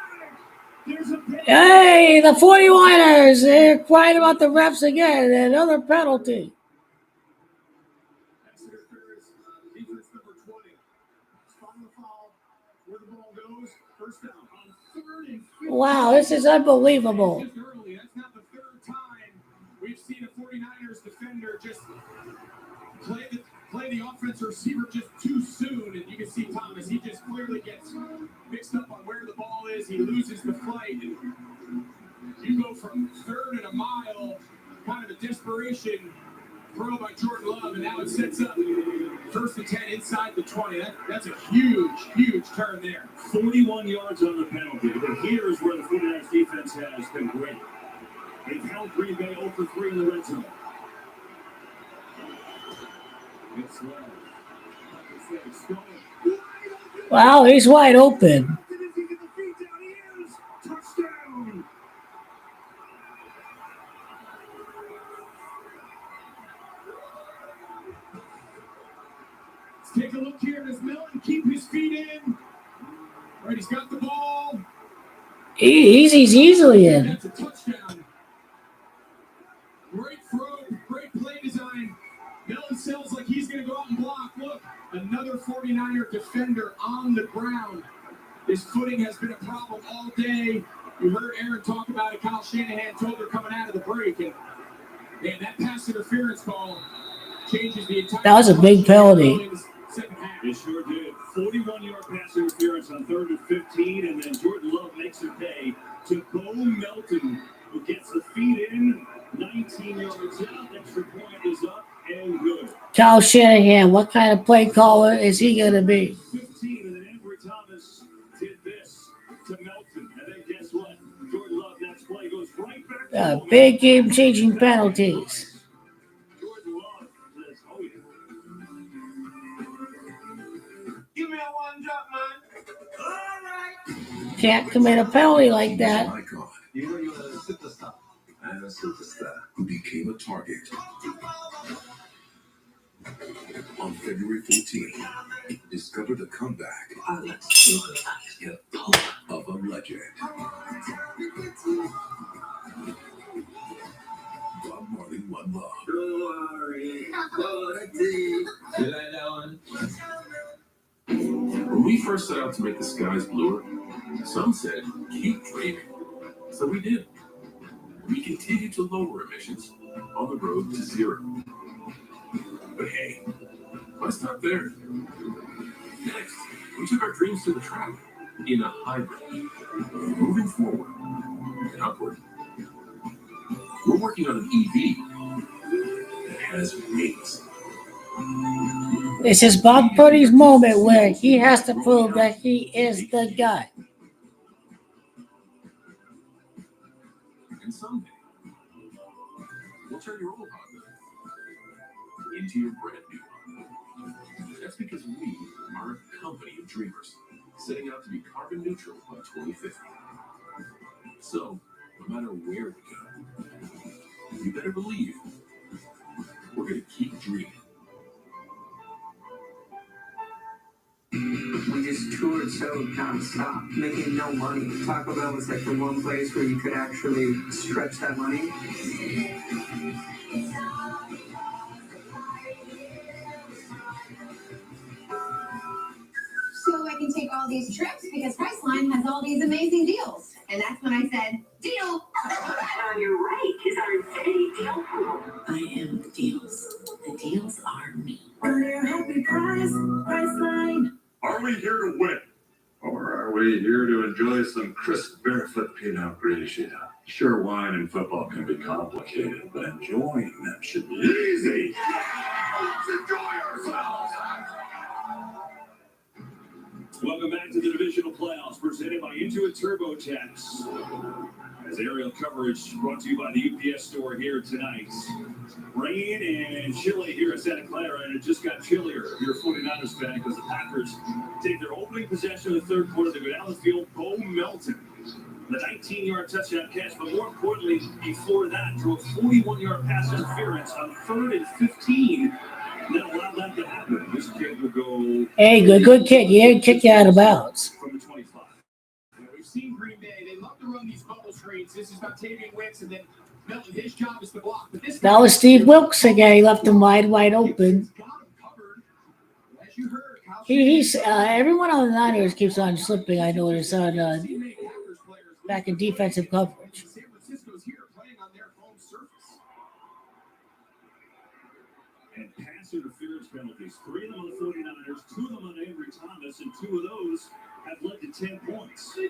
There's a penalty. Hey, the 49ers, they're crying about the refs again. Another penalty. Exeter Ferris, defense number 20. Spotting the foul. Where the ball goes, first down. On third and 15. Wow, this is unbelievable. Just early. That's not the third time we've seen a 49ers defender just play the offensive receiver just too soon. And you can see Thomas, he just clearly gets mixed up on where the ball is. He loses the flight. And you go from third and a mile, kind of a desperation throw by Jordan Love, and now it sets up first and 10 inside the 20. That's a huge turn there. 41 yards on the penalty. But here's where the 49ers defense has been great. They've held Green Bay 0 for 3 in the red zone. It's Love. It's going. Wow, he's wide open. Touchdown. Let's take a look here. Does Milton keep his feet in? Right, he's got the ball. He's easily in. That's a touchdown. Great throw, great play design. Milton sells like he's going to go out and block. Look, another 49er defender on the ground. His footing has been a problem all day. You heard Aaron talk about it. Kyle Shanahan told her coming out of the break. And man, that pass interference call changes the entire. That was a big penalty. It sure did. 41-yard pass interference on 3rd and 15, and then Jordan Love makes it pay to Bo Melton, who gets the feed in. 19 yards out. Extra point is up and good. Kyle Shanahan, what kind of play caller is he going to be? 15, and then Avery Thomas did this to Melton. And then guess what? Jordan Love, next play, goes right back Big game-changing penalties. Jordan Love says, oh, yeah. Give me a one drop, man. All right. Can't commit a penalty like that. An icon. You know you're a superstar. And a superstar who became a target. On February 14th, discover the comeback of a legend. Bob Marley, One Love. Don't worry about a thing. You like that one? When we first set out to make the skies bluer, some said, keep dreaming. So we did. We continued to lower emissions on the road to zero. But hey, why stop there? Next, we took our dreams to the track in a hybrid. Moving forward and upward, we're working on an EV that has wings. This is Bob Purdy's moment where he has to prove that he is the guy. And someday, we'll turn your old Honda into your brand new Honda. That's because we are a company of dreamers, setting out to be carbon neutral by 2050. So, no matter where we go, you better believe we're going to keep dreaming. We just toured so non-stop, making no money. Taco Bell was like the one place where you could actually stretch that money. So I can take all these trips because Priceline has all these amazing deals. And that's when I said, deal! You're right, because our city deal pool. I am the deals. The deals are me. For your happy price, Priceline. Are we here to win? Or are we here to enjoy some crisp barefoot Pinot Grigio? Sure, wine and football can be complicated, but enjoying them should be easy. Let's enjoy ourselves. Welcome back to the Divisional Playoffs, presented by Intuit TurboTax. As aerial coverage brought to you by the UPS store here tonight. Rain and chilly here at Santa Clara, and it just got chillier if you're a 49ers fan because the Packers take their opening possession of the third quarter. They go down the field. Bo Melton, the 19-yard touchdown catch, but more importantly, before that, threw a 41-yard pass interference on 3rd and 15. That allowed that to happen. This kid will go. Hey, good kick. He didn't kick you out of bounds. From the 25. We've seen Green Bay. They love to run these bubble screens. This is Octavian Wicks, and then Melton, his job is to block. But this That was Steve Wilkes again. He left him wide open. As you heard, Kyle He's everyone on the Niners keeps on slipping. I noticed on back in defensive coverage. San Francisco's here playing on their home surface. And pass interference penalties. 3 of them on the 49ers, 2 of them on Avery Thomas, and 2 of those have led to 10 points. So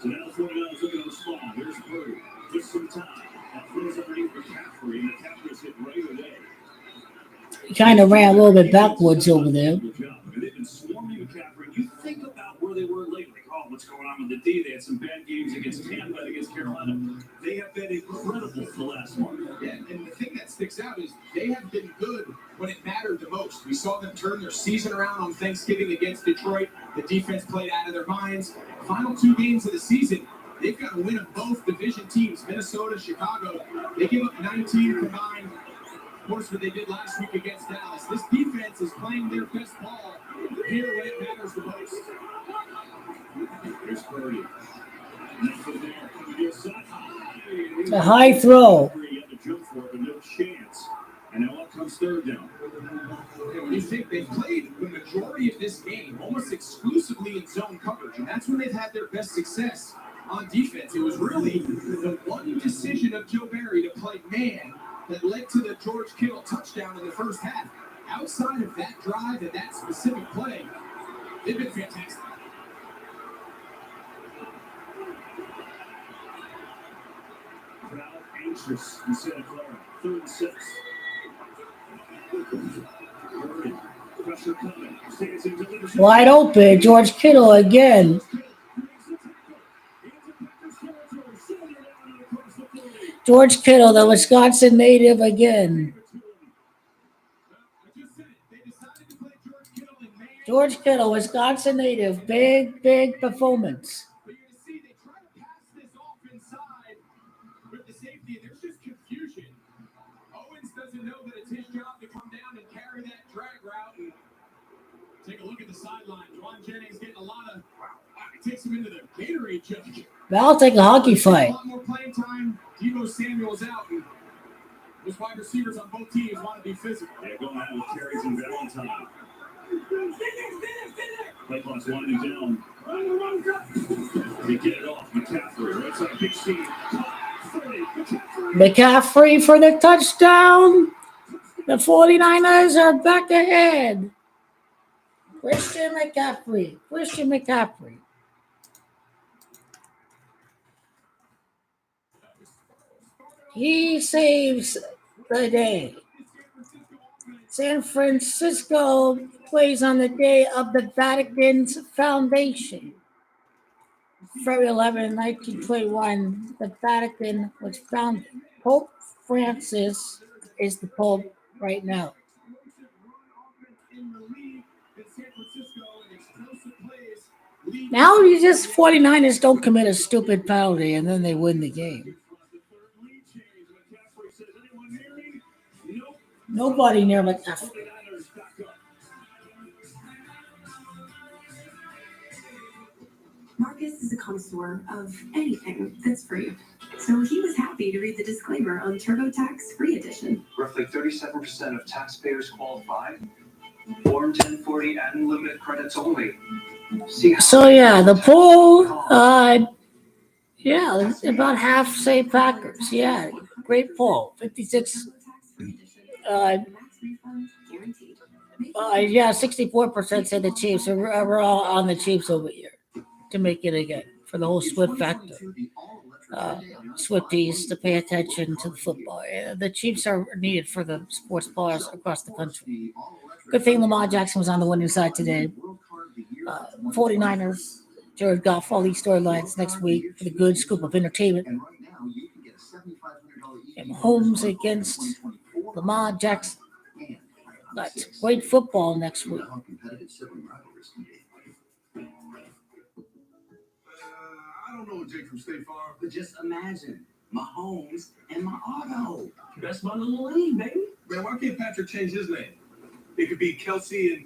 now the 49ers looking on the spawn. Here's Purdy. Just some time. That throws underneath McCaffrey, and McCaffrey's hit right away. He kind of ran a little bit backwards over there. They've been swarming McCaffrey. You think about where they were lately. Oh, what's going on with the D? They had some bad games against Tampa and against Carolina. They have been incredible the last month. Yeah, and the thing that sticks out is they have been good when it mattered the most. We saw them turn their season around on Thanksgiving against Detroit. The defense played out of their minds. Final 2 games of the season, they've got a win of both division teams, Minnesota, Chicago. They give up 19 combined. Of course, what they did last week against Dallas. This defense is playing their best ball here when it matters the most. Here's Purdy. A high throw. No chance. And now up comes 3rd down. You think they've played the majority of this game almost exclusively in zone coverage, and that's when they've had their best success on defense. It was really the one decision of Joe Barry to play man that led to the George Kittle touchdown in the first half. Outside of that drive and that specific play, they've been fantastic. Crowd anxious in Santa Clara. 3rd and 6. Purdy. Pressure coming. Stands in delivers. Wide open. George Kittle again. George Kittle, the Wisconsin native again. George Kittle, Wisconsin native. Big performance. But you're going to see they try to pass this off inside with the safety. There's just confusion. Owens doesn't know that it's his job to come down and carry that drag route. And take a look at the sideline. Juwan Jennings getting a lot of. It takes him into the Gatorade jug. That'll take a hockey fight. A lot more playing time. Deebo Samuel's out. And those wide receivers on both teams want to be physical. Yeah, going out with carries and Valentine. Play clock's winding down. They get it off. McCaffrey, right side, big C. McCaffrey for the touchdown. The 49ers are back ahead. Christian McCaffrey. He saves the day. San Francisco plays on the day of the Vatican's foundation. February 11, 1921, the Vatican was founded. Pope Francis is the Pope right now. Now you just 49ers don't commit a stupid penalty and then they win the game. Nobody near McCaffrey. Marcus is a connoisseur of anything that's free. So he was happy to read the disclaimer on TurboTax Free Edition. Roughly 37% of taxpayers qualify. Form 1040 and limited credits only. So yeah, the poll, about half say Packers. Yeah, great poll. 56. 64% said the Chiefs. We're all on the Chiefs over here to make it again for the whole Swift factor. Swifties to pay attention to the football. The Chiefs are needed for the sports players across the country. Good thing Lamar Jackson was on the winning side today. 49ers, Jared Goff, all these storylines next week for the good scoop of entertainment. And Mahomes against Lamar Jackson. That's great football next week. I don't know Jake from State Farm, but just imagine Mahomes and my auto. Best bundle in the league, baby. Man, why can't Patrick change his name? It could be Kelsey, and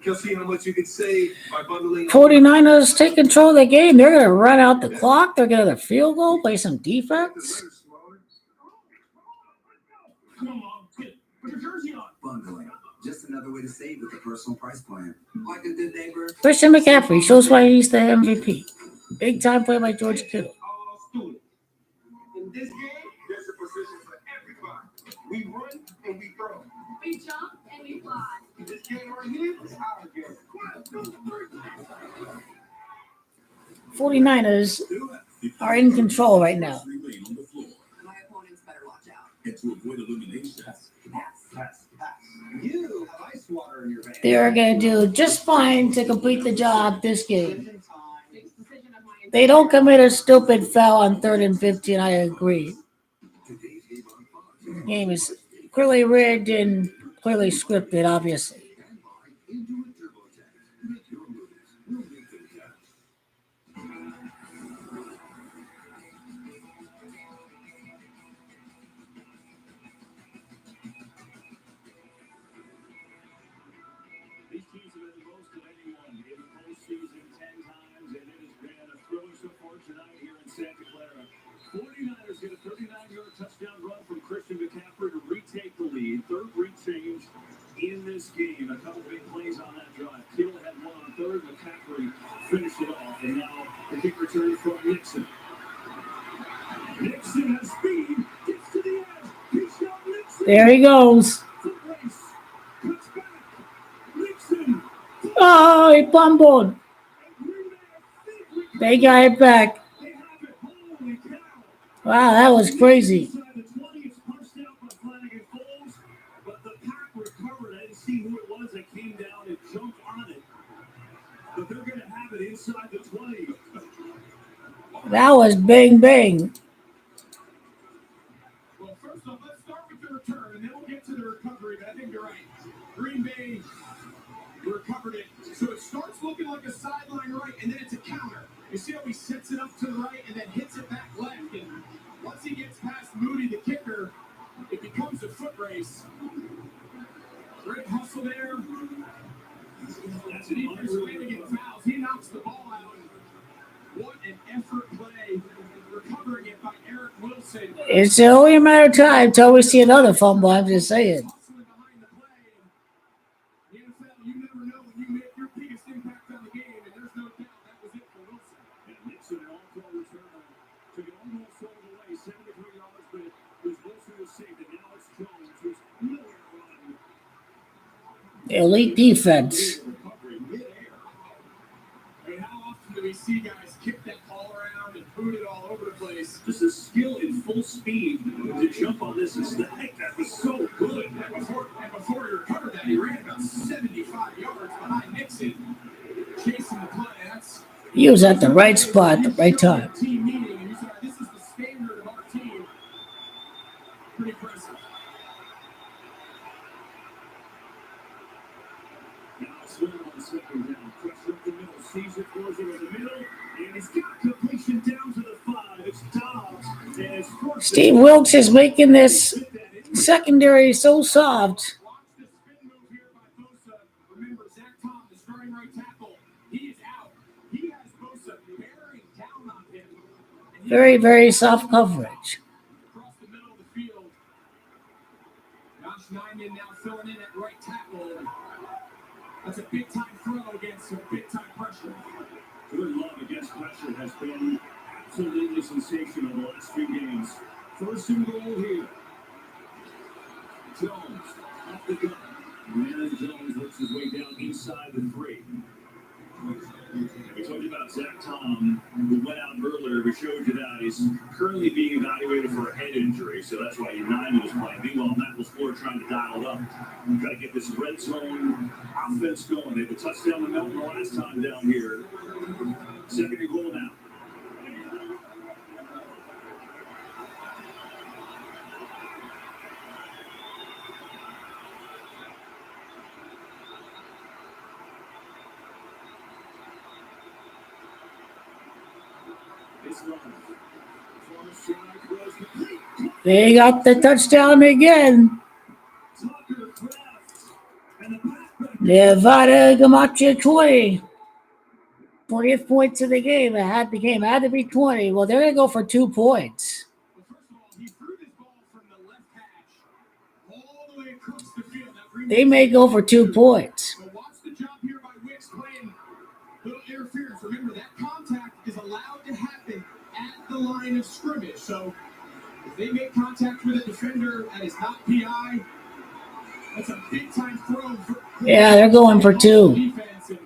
Kelsey, how much you could save by bundling. 49ers take control of the game. They're going to run out the clock. They're going to get a field goal, play some defense. Come on, put your jersey on. Bundling. Just another way to save with the personal price plan. Like a good neighbor. Christian McCaffrey shows why he's the MVP. Big time play by George Kittle. In this game, there's a position for everybody. We run and we throw. We jump and we fly. This game right here is our game. 49ers are in control right now. My opponents better watch out. And to avoid elimination. Pass. You have ice water in your veins. They are going to do just fine to complete the job this game. They don't commit a stupid foul on 3rd and 15. I agree. The game is clearly rigged and clearly scripted, obviously. These teams have been the most of anyone in the postseason 10 times, and it has been a thriller so far tonight here in Santa Clara. 49ers get a 39-yard touchdown run from Christian McCaffrey to retake the lead. Third rechange in this game. A couple big plays on that drive. Kittle had one on third. McCaffrey finished it off, and now the kick return from Nixon. Nixon has speed. Gets to the edge. He's got Nixon. There he goes. Cuts back. Nixon. Oh, he fumbled. They got it back. Wow, that was crazy. But the pack recovered. I didn't see who it was that came down and jumped on it. But they're going to have it inside the 20. That was bang bang. Well, first off, let's start with the return, and then we'll get to the recovery, but I think you're right. Green Bay recovered it. So it starts looking like a sideline right, and then it's a counter. You see how he sets it up to the right and then hits it back left. And once he gets past Moody, the kicker, it becomes a foot race. Great hustle there. That's an defense way to get fouls. He knocks the ball out. What an effort play. Recovering it by Eric Wilson. It's only a matter of time till we see another fumble. I'm just saying. The NFL, you never know when you make your biggest impact on the game, and there's no doubt that was it for Wilson. And Nixon, an all-pro return, took it almost all the way, 73 yards, but it was Wilson who saved it. Now it's Jones, who's nowhere to run. Elite defense. Recovery mid-air. I mean, how often do we see guys kick that ball around and boot it all over the place? Just a skill in full speed to jump on this and snag. That was so good. And before he recovered that, he ran about 75 yards behind Nixon, chasing the play. He was at the right spot at the right time. Team meeting, and you said, this is the standard of our team. Pretty impressive. Now Slim on second down. Pressure up the middle. Sees it, throws it in the middle. And he's got completion down to the 5. It's Dobbs. And it's forced. Steve Wilkes is making this secondary so soft. Watch the spin move here by Bosa. Remember, Zach Tom, the starting right tackle, he is out. He has Bosa bearing down on him. Very, very soft coverage. Across the middle of the field. Josh Nyman now filling in at right tackle. That's a big-time throw against some big-time pressure. Good love against pressure has been absolutely sensational the last few games. First and goal here. Jones off the gun. And Jones works his way down inside the 3. We told you about Zach Tom, who went out earlier. We showed you that. He's currently being evaluated for a head injury, so that's why Nyman is playing. Meanwhile, Matt LaFleur trying to dial it up. Try to get this red zone offense going. They had a touchdown to Melton the last time down here. Second and goal now. They got the touchdown again. Nevada Gamache 20. 20th points of the game. It had to be 20. Well, they're going to go for 2 points. He threw this ball from the left hash all the way across the field. They may go for 2 points. So watch the job here by Wicks playing little interference. Remember, that contact is allowed to happen at the line of scrimmage. So if they make contact with a defender that is not PI, that's a big-time throw. Yeah, they're going for 2. Defense, and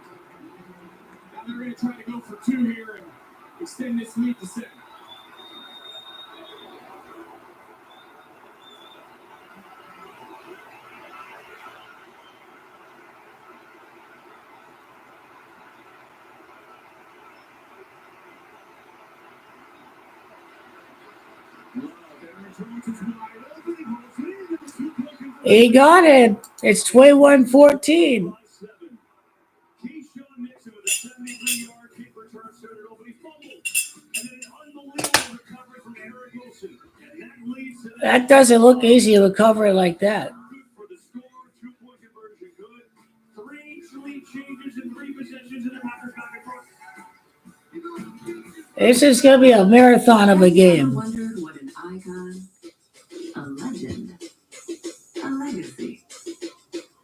now they're going to try to go for 2 here and extend this lead to 7. He got it. It's 21-14. That doesn't look easy to recover like that. This is going to be a marathon of a game. Wondered what an icon, a legend, a legacy,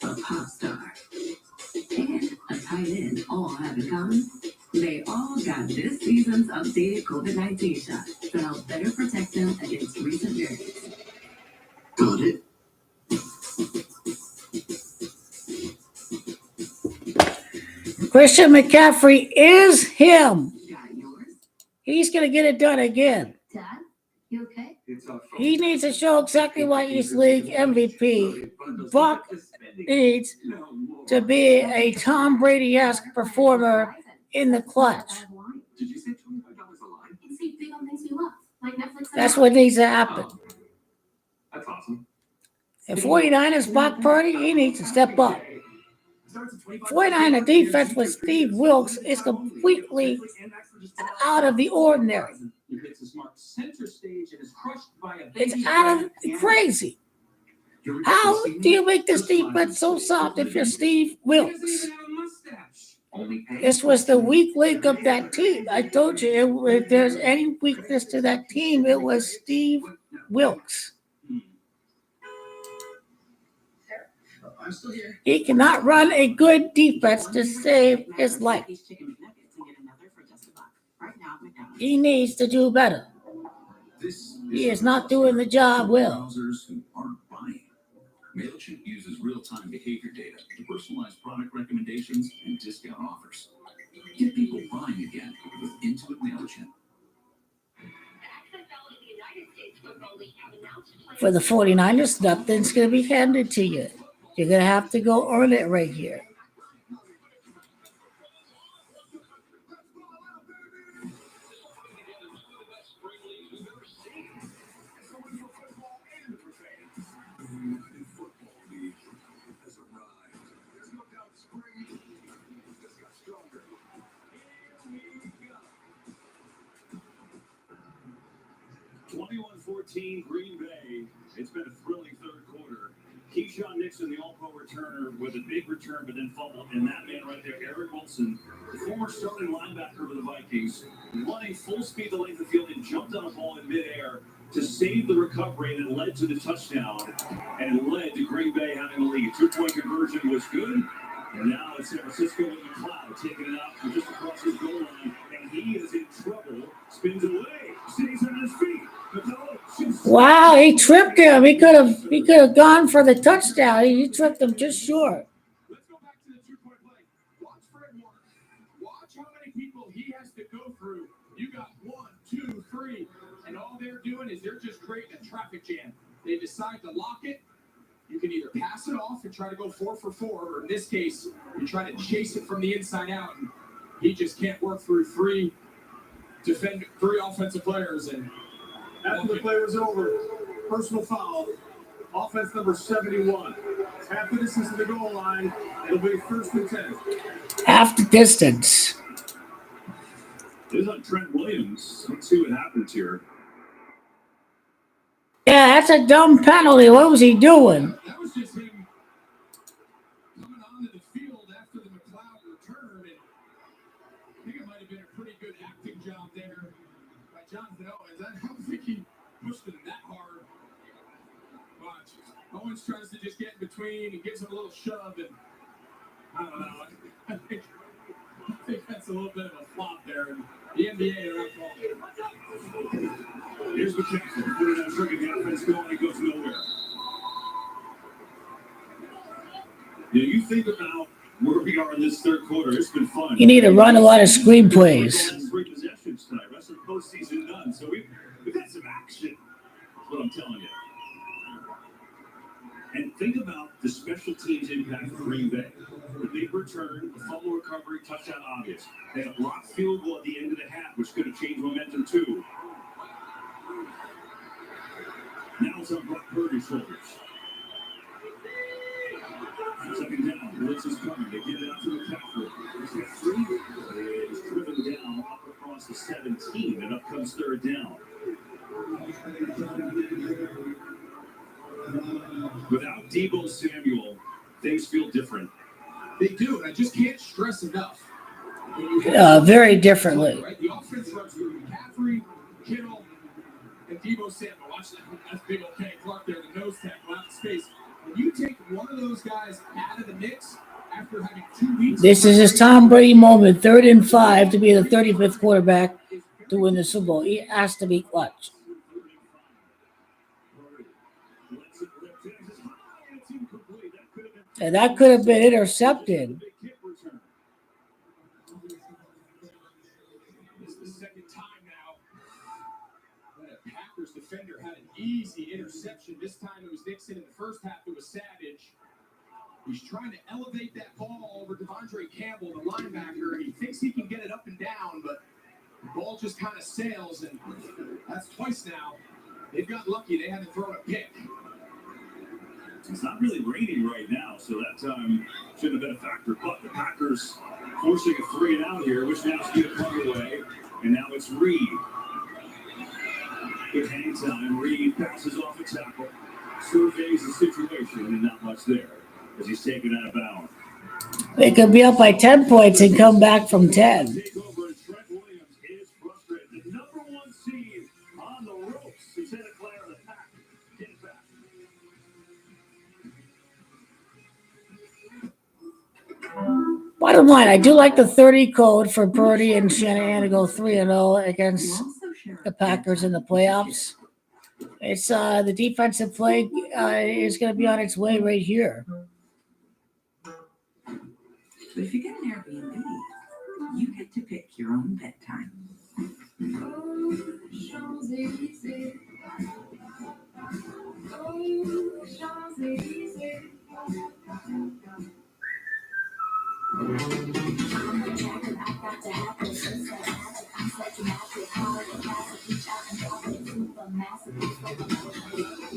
a pop star, and a tight end all have in common? They all got this season's updated COVID-19 shot to help better protect them against recent variants. Got it. Christian McCaffrey is him. Got yours? He's going to get it done again. Dad, you okay? He needs to show exactly why East League MVP. Buck needs to be a Tom Brady-esque performer in the clutch. Did you say $25 a line? And see big on things we love, like Netflix. That's what needs to happen. And 49ers, Brock Purdy, he needs to step up. 49er defense with Steve Wilkes is completely out of the ordinary. It's out of crazy. How do you make this defense so soft if you're Steve Wilkes? This was the weak link of that team. I told you, if there's any weakness to that team, it was Steve Wilkes. I'm still here. He cannot run a good defense to save his life. He needs to do better. He is not doing the job well. Browsers who aren't buying. MailChimp uses real-time behavior data to personalize product recommendations and discount offers. Get people buying again with Intuit MailChimp. For the 49ers, nothing's going to be handed to you. You're going to have to go earn it right here. Green Bay. It's been a thrilling third quarter. Keyshawn Nixon, the all-pro returner, with a big return, but then fumbled. And that man right there, Eric Wilson, the former starting linebacker for the Vikings, running full speed the length of the field and jumped on a ball in midair to save the recovery, and it led to the touchdown. And it led to Green Bay having the lead. Two-point conversion was good. And now it's San Francisco with McLeod taking it out from just across his goal line. And he is in trouble. Spins away. Stays on his feet. Wow, he tripped him. He could have gone for the touchdown. He tripped him just short. Let's go back to the two-point play. Watch Fred Warner. Watch how many people he has to go through. You got 1, 2, 3, and all they're doing is they're just creating a traffic jam. They decide to lock it. You can either pass it off and try to go 4 for 4, or in this case, you try to chase it from the inside out. And he just can't work through three offensive players. And after the play was over, personal foul, offense number 71. Half the distance to the goal line, it'll be 1st and 10. Half the distance. This is on Trent Williams. Let's see what happens here. Yeah, that's a dumb penalty. What was he doing? That was just him coming onto the field after the McLeod return. And I think it might have been a pretty good acting job there by Jonathan Owens. I don't think he pushed him that hard. Watch. Owens tries to just get in between and gives him a little shove. And I don't know. I think that's a little bit of a flop there. And the NBA are not calling it. Here's the kick. Put it on trigger. The offense going. It goes nowhere. You think about where we are in this third quarter. It's been fun. You need to run a lot of screen plays. 3 possessions tonight. Rest of the postseason done. So we've got some action. That's what I'm telling you. And think about the special teams impact for Green Bay. The big return, the fumble recovery, touchdown obvious. They had a blocked field goal at the end of the half, which could have changed momentum too. Now it's on Brock Purdy's shoulders. Second down, blitz is coming. They get it out to McCaffrey. He's got 3. He's driven down up across the 17, and up comes third down. Without Deebo Samuel, things feel different. They do, and I just can't stress enough. Very differently. Right? The offense runs through McCaffrey, Kittle, and Deebo Samuel. Watch that. That's big old Kenny Clark there, the nose tackle out of space. When you take one of those guys out of the mix after having 2 weeks. This is his Tom Brady moment. 3rd and 5 to be the 35th quarterback to win the Super Bowl. He has to be clutch. And that could have been intercepted. This is the second time now that a Packers defender had an easy interception. This time it was Nixon. In the first half, it was Savage. He's trying to elevate that ball over Devondre Campbell, the linebacker, and he thinks he can get it up and down, but the ball just kind of sails, and that's twice now. They've got lucky. They had to throw a pick. It's not really raining right now, so that shouldn't have been a factor. But the Packers forcing a 3-and-out here. Wishnowski to punt away, and now it's Reed. Good hang time. Reed passes off a tackle, surveys the situation, and not much there as he's taken out of bounds. They could be up by 10 points and come back from 10. Take over, and Trent Williams is frustrated. The number 1 seed on the ropes. Santa Clara, the Pack, get it back. Bottom line, I do like the 30 code for Purdy and Shanahan to go 3-0 against the Packers in the playoffs. It's the defensive play is going to be on its way right here. But if you get an Airbnb, you get to pick your own bedtime.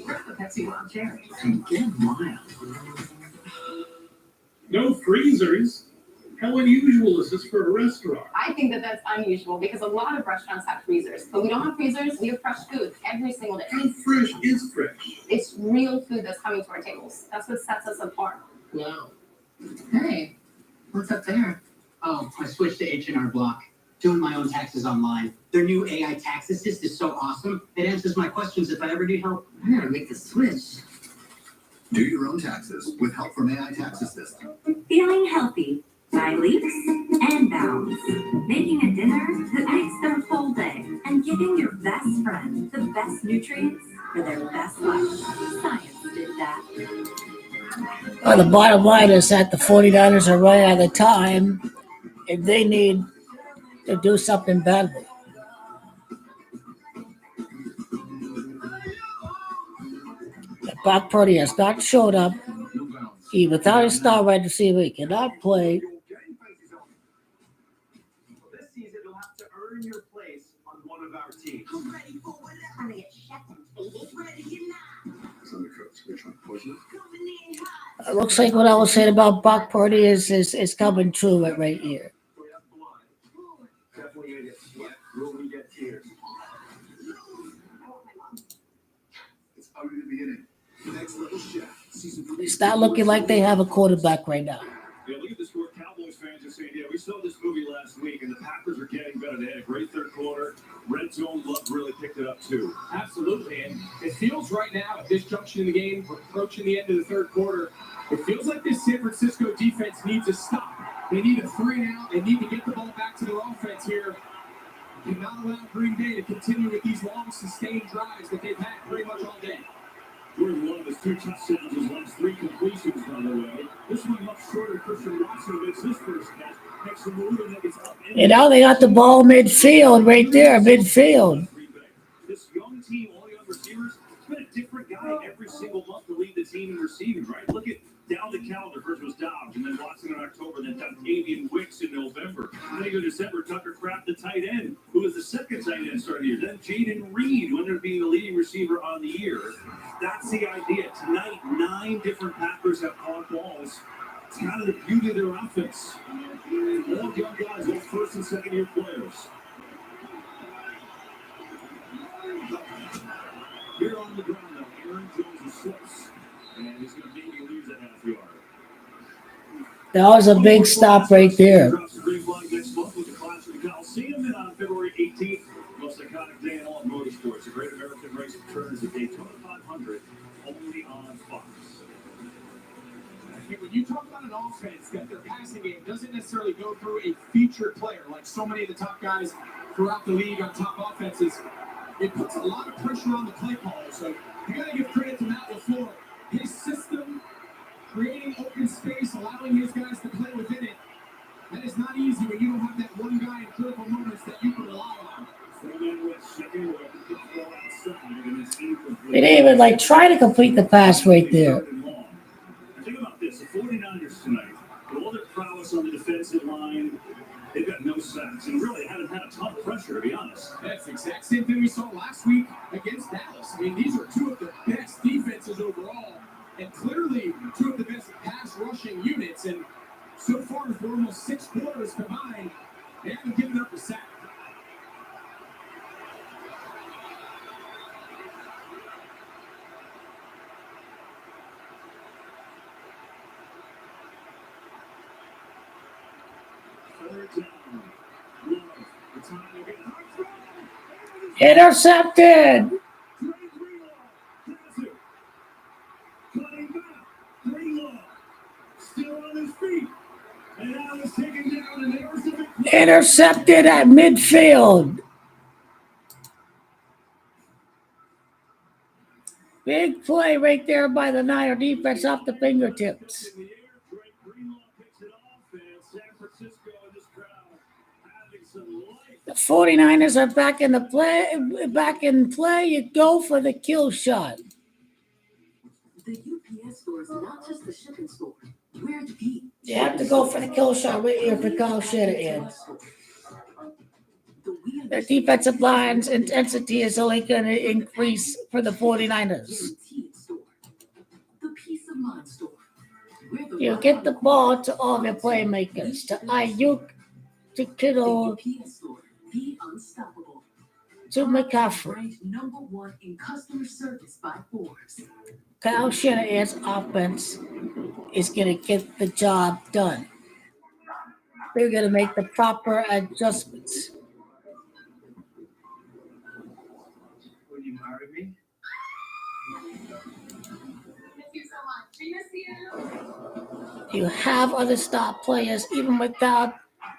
Grab a Pepsi Wild Cherry and get wild. No freezers? How unusual is this for a restaurant? I think that that's unusual because a lot of restaurants have freezers, but we don't have freezers. We have fresh food every single day. How fresh is fresh? It's real food that's coming to our tables. That's what sets us apart. Wow. Hey, what's up there? Oh, I switched to H&R Block. Doing my own taxes online. Their new AI tax assist is so awesome. It answers my questions if I ever need help. I gotta make the switch. Do your own taxes with help from AI Tax Assist. Feeling healthy by leaps and bounds. Making a dinner that makes their whole day. And giving your best friend the best nutrients for their best life. Science did that. The bottom line is that the 49ers are running out of time and they need to do something badly. Brock Purdy has not showed up. Without a star wide receiver, he cannot play. This season, you'll have to earn your place on one of our teams. It looks like what I was saying about Brock Purdy is coming true right here. Definitely gonna get sweat. Will we get tears? It's only the beginning. Next level chef. It's not looking like they have a quarterback right now. Yeah, look at the score. Cowboys fans are saying, yeah, we saw this movie last week, and the Packers are getting better. They had a great third quarter. Red zone luck really picked it up, too. Absolutely. And it feels right now, at this junction in the game, we're approaching the end of the third quarter, it feels like this San Francisco defense needs a stop. They need a 3-and-out. They need to get the ball back to their offense here. Do not allow Green Bay to continue with these long, sustained drives that they've had pretty much all day. Jordan Love has 2 touchdowns, his last 3 completions, by the way. This one much shorter. Christian Watson makes his first catch. Makes a move and then gets up. And now they got the ball midfield right there, midfield. This young team, all young receivers, it's been a different guy every single month to lead the team in receiving, right? Look at down the calendar. First was Dobbs, and then Watson in October, then Dontayvion Wicks in November. Then you go December, Tucker Kraft, the tight end, who was the second tight end starting the year. Then Jaden Reed, who ended up being the leading receiver on the year. That's the idea. Tonight, 9 different Packers have caught balls. It's kind of the beauty of their offense. All young guys, all first and second year players. Here on the ground now, Aaron Jones is 6. And he's going to maybe lose a half yard. That was a big stop right there. Drops the green flag next month with the Clash of the Coliseum, and on February 18th, most iconic day in all of motorsports. A great American race returns at Daytona 500, only on Fox. When you talk about an offense that their passing game doesn't necessarily go through a featured player like so many of the top guys throughout the league on top offenses, it puts a lot of pressure on the play caller. So you got to give credit to Matt LaFleur. His system, creating open space, allowing his guys to play within it, that is not easy when you don't have that one guy in critical moments that you can rely on. They didn't even try to complete the pass right there. Think about this, the 49ers tonight, with all their prowess on the defensive line, they've got no sacks, and really haven't had a ton of pressure, to be honest. That's the exact same thing we saw last week against Dallas. I mean, these are 2 of the best defenses overall, and clearly two of the best pass rushing units. And so far, for almost 6 quarters combined, they haven't given up a sack. Intercepted. Intercepted at midfield. Big play right there by the Niner defense off the fingertips. The 49ers are back in play. You go for the kill shot. The UPS store is not just the shipping store. We're the P. You have to go for the kill shot right here for Kyle Shanahan. Their defensive line's intensity is only going to increase for the 49ers. The peace of mind store. You get the ball to all the playmakers, to Ayuk, to Kittle, Be unstoppable. to McCaffrey. Ranked number 1 in customer service by Forbes. Kyle Shanahan's offense is going to get the job done. They're going to make the proper adjustments. Will you marry me? Miss you so much. I miss you. You have other star players, even without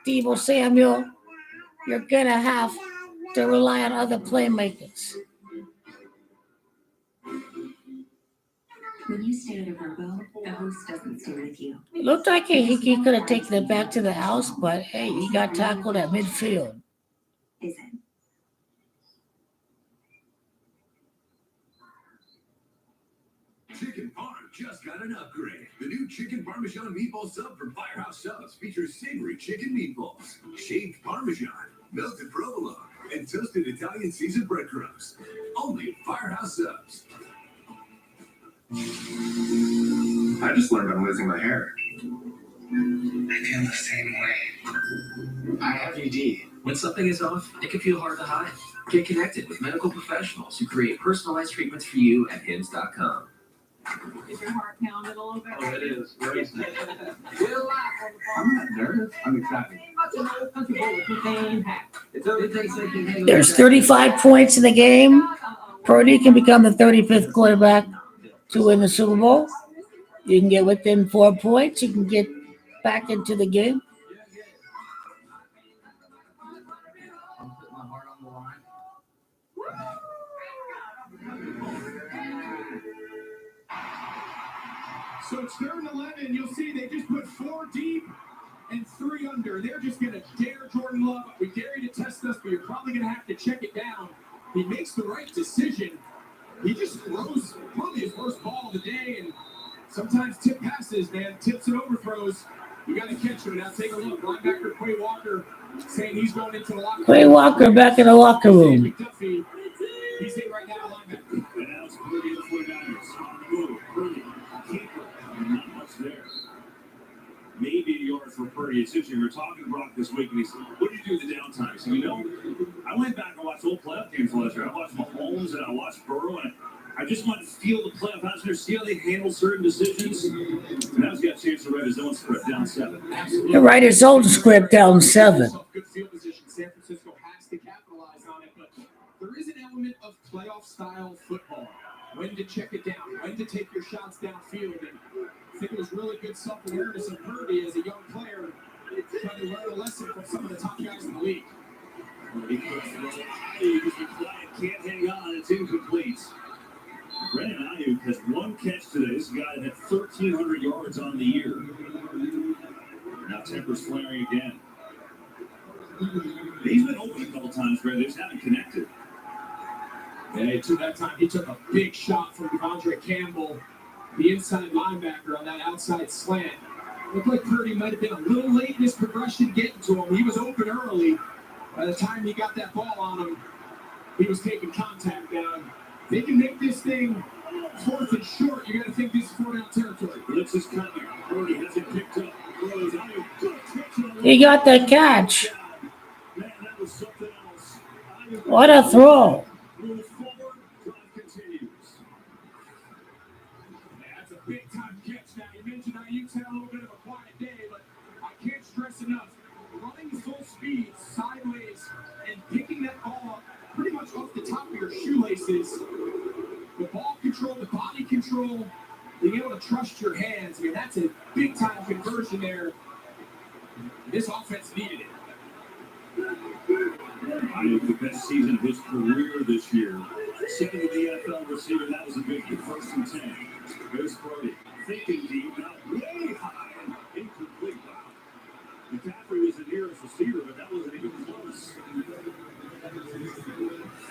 Deebo Samuel. You're going to have to rely on other playmakers. When you stay at a Verbo, the host doesn't stay with you. It looked like he could have taken it back to the house, but hey, he got tackled at midfield. Is it? Chicken Parm just got an upgrade. The new Chicken Parmesan Meatball Sub from Firehouse Subs features savory chicken meatballs, shaved Parmesan, melted provolone, and toasted Italian seasoned breadcrumbs. Only at Firehouse Subs. I just learned I'm losing my hair. I feel the same way. I have UD. When something is off, it can feel hard to hide. Get connected with medical professionals who create personalized treatments for you at hims.com. Is your heart pounding a little bit? Oh, it is. Very nice. I'm not nervous. I'm excited. There's 35 points in the game. Purdy can become the 35th quarterback to win the Super Bowl. You can get within 4 points. You can get back into the game. I'm putting my heart on the line. So it's 3rd and 11. You'll see they just put 4 deep and 3 under. They're just going to dare Jordan Love. We dare you to test us, but you're probably going to have to check it down. He makes the right decision. He just throws probably his worst ball of the day, and sometimes tip passes, man. Tips and overthrows. You got to catch him. Now take a look. Linebacker Quay Walker saying he's going into the locker room. Quay Walker back in the locker room. He's in right now, linebacker. And now it's Purdy and the 49ers on the move. Purdy, keeper, not much there. Maybe a yard for Purdy. It's interesting. We were talking to Brock this week, and he said, what did you do in the downtime? He said, I went back and watched old playoff games last year. I watched Mahomes and I watched Burrow, and I just want to feel the playoff atmosphere, see how they handle certain decisions. And now he's got a chance to write his own script down 7. Absolutely. To write his own script down 7. Good field position. San Francisco has to capitalize on it, but there is an element of playoff-style football. When to check it down, when to take your shots downfield, and I think it was really good self-awareness of Purdy as a young player, trying to learn a lesson from some of the top guys in the league. He's been quiet, can't hang on, it's incomplete. Brandon Ayuk has 1 catch today. This guy had 1,300 yards on the year. Now Temper's flaring again. He's been open a couple times, Brandon. They just haven't connected. Yeah, he took a big shot from Devondre Campbell, the inside linebacker on that outside slant. Looked like Purdy might have been a little late in his progression getting to him. He was open early. By the time he got that ball on him, he was taking contact down. They can make this thing 4th and short, you got to think this is 4-down territory. Blitz is coming. Purdy has it picked up. Throws out. Good catch on the He got the catch. Man, that was something else. What a throw. Move forward. Drive continues. That's a big time catch now. You mentioned how you had a little bit of a quiet day, but I can't stress enough. Running full speed, sideways, and picking that ball up pretty much off the top of your shoelaces. The ball control, the body control, being able to trust your hands. I mean, that's a big time conversion there. This offense needed it. I think the best season of his career this year. Second to the NFL receiver, that was a big 1st and 10. There's Purdy. Thinking deep, now way high and incomplete. Wow. McCaffrey was the nearest receiver, but that wasn't even close.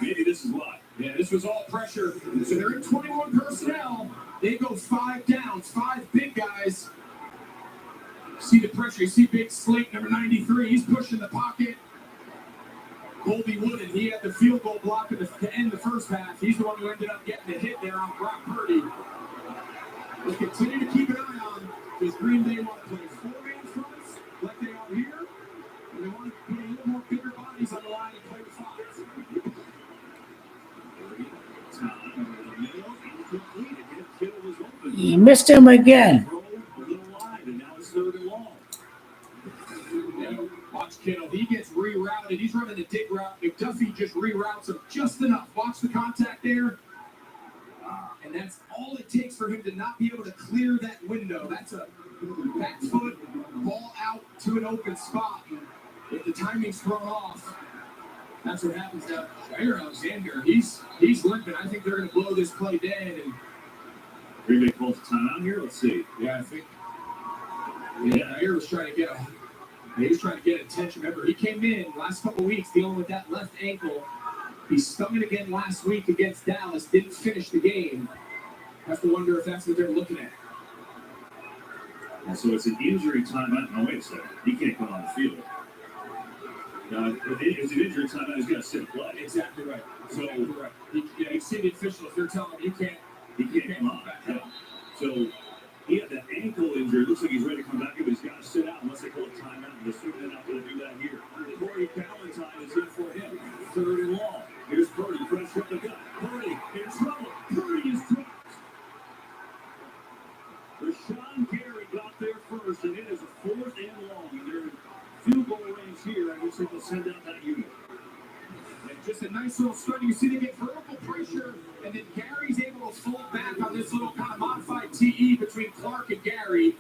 Maybe this is why. Yeah, this was all pressure. So they're in 21 personnel. They go 5 downs, 5 big guys. See the pressure. You see Big Slate, number 93. He's pushing the pocket. Colby Wooden, he had the field goal block to end the first half. He's the one who ended up getting the hit there on Brock Purdy. We'll continue to keep an eye on because Green Bay want to play 4-man fronts like they are here. And they want to put a little more bigger bodies on the line and play with 5. He missed him again. Watch Kittle. He gets rerouted. He's running a dig route. McDuffie just reroutes him just enough. Watch the contact there. And that's all it takes for him to not be able to clear that window. That's a back foot, ball out to an open spot. And if the timing's thrown off, that's what happens now. Jair Alexander, he's limping. I think they're going to blow this play dead. And Green Bay calls a timeout here. Let's see. yeah, I think. Yeah, Jair was trying to get he was trying to get attention. Remember, he came in last couple weeks dealing with that left ankle. He stung it again last week against Dallas. Didn't finish the game. Have to wonder if that's what they're looking at. And so it's an injury timeout. No, wait a second. He can't come on the field. If it's an injury timeout, he's got to sit and play. Exactly right. So, Exactly right. You see the officials, they're telling him he can't come on. Yeah. So he had that ankle injury. Looks like he's ready to come back, but he's got to sit out unless they call a timeout. They're certainly not going to do that here. Corey Ballantyne is in for him. 3rd and long. Here's Purdy, fresh from the gut. Purdy in trouble. Purdy is dropped. Rashawn Gary got there first, and it is a 4th and long. And they're in field goal range here. I guess they will send out that unit. And just a nice little start. You see they get vertical pressure, and then Gary's able to fold back on this little kind of modified TE between Clark and Gary.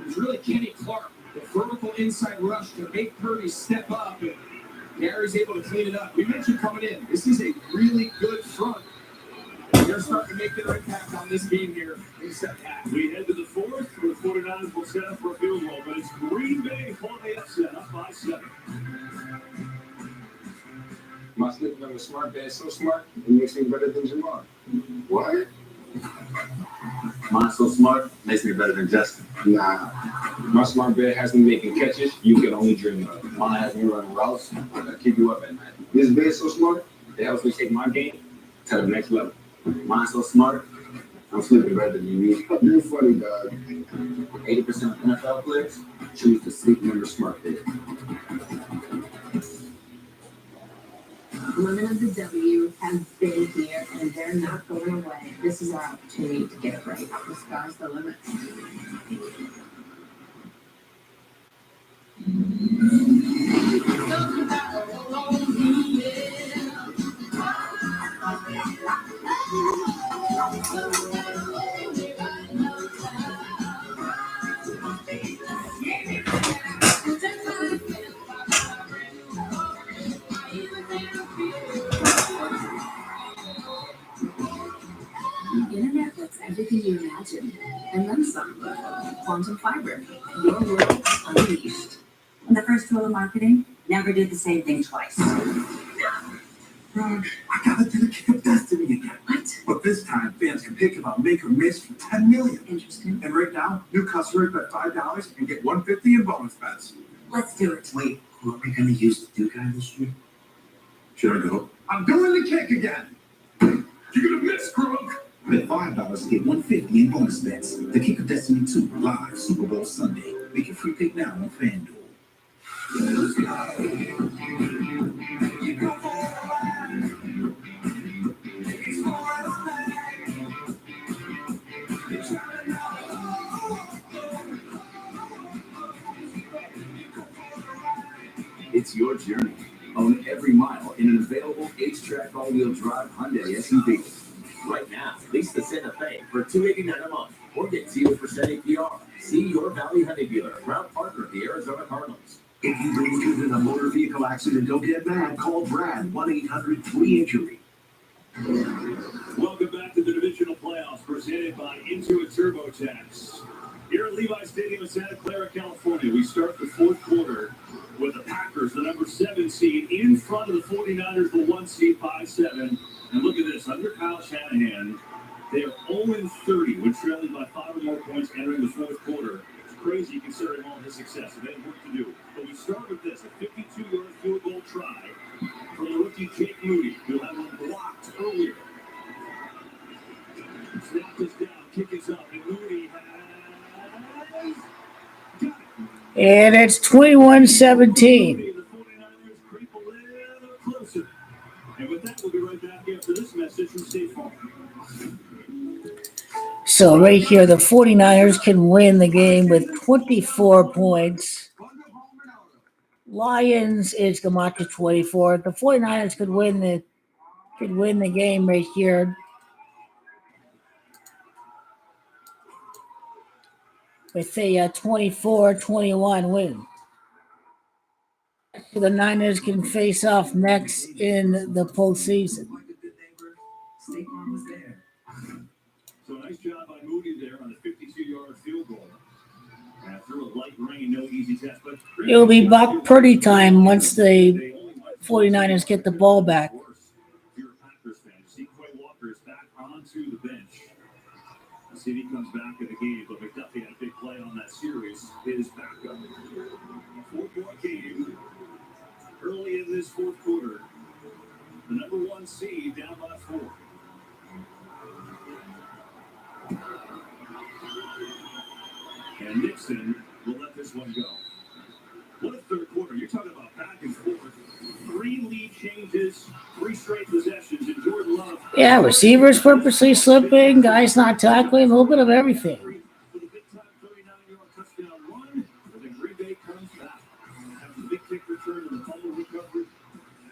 It's really Kenny Clark, the vertical inside rush to make Purdy step up, and Gary's able to clean it up. We mentioned coming in, this is a really good front. They're starting to make their impact on this game here in the second half. We head to the 4th, where the 49ers will set up for a field goal, but it's Green Bay holding up, set up by 7. My sleeping on the smart bed so smart, it makes me better than Jamar. What? Mine's so smart, makes me better than Justin. Nah. My smart bed has me making catches you can only dream of. Mine has me running routes that keep you up at night. This bed's so smart, It helps me take my game to the next level. Mine's so smart, I'm sleeping better than you. you're funny, dog. 80% of NFL players choose to sleep in their smart bed. Women of the W have been here and they're not going away. This is our opportunity to get it right. The sky's the limit. The internet lets everything you imagine, and then some. Quantum fiber, your world unleashed. The first rule of marketing, never do the same thing twice. I gotta do the Kid of Destiny again. What? But this time, fans can pick about make or miss for $10 million. Interesting. And right now, new customers bet $5 and get $150 in bonus bets. Let's do it. Wait, who are we gonna use to do guy this year? Should I go? I'm doing the kick again. You're gonna miss, Gronk. Bet $5 to get $150 in bonus bets. The Kick of Destiny 2 live Super Bowl Sunday. Make your free pick now on FanDuel. It's your journey. Own every mile in an available H-Track all-wheel drive Hyundai SUV. Right now, lease the Santa Fe for $289 a month or get 0% APR. See your Valley Hyundai dealer, proud partner of the Arizona Cardinals. If you've been injured in a motor vehicle accident, don't get mad. Call Brad, 1-800-3-INJURY. Welcome back to the Divisional Playoffs presented by Intuit TurboTax. Here at Levi Stadium in Santa Clara, California, we start the fourth quarter with the Packers, the number 7 seed, in front of the 49ers, the 1 seed, 5-7. And look at this, under Kyle Shanahan, they are 0-30 when trailing by 5 or more points entering the fourth quarter. It's crazy considering all his success. They have work to do. But we start with this, a 52-yard field goal try from the rookie Jake Moody, who had one blocked earlier. Snap is down, kick is up, and Moody has got it. And it's 21-17. The 49ers creep a little closer. And with that, we'll be right back after this message from State Farm. So right here, the 49ers can win the game with 24 points. Lions is Camacho 24. The 49ers could win the game right here with a 24-21 win. So the Niners can face off next in the postseason. State Farm was there. So nice job by Moody there on a 52-yard field goal. After a light rain, no easy test, but It'll be Brock Purdy time once the 49ers get the ball back. If you're a Packers fan, Quay Walker is back onto the bench. Let's see if he comes back in the game, but McDuffie had a big play on that series. His backup. 4-point game early in this fourth quarter. The number 1 seed down by 4. And Nixon will let this one go. What a third quarter. You're talking about back and forth. 3 lead changes, 3 straight possessions, and Jordan Love. Yeah, receivers purposely slipping, guys not tackling, a little bit of everything. For the big-time 39-yard touchdown run, but then Green Bay comes back. After the big kick return and the fumble recovery,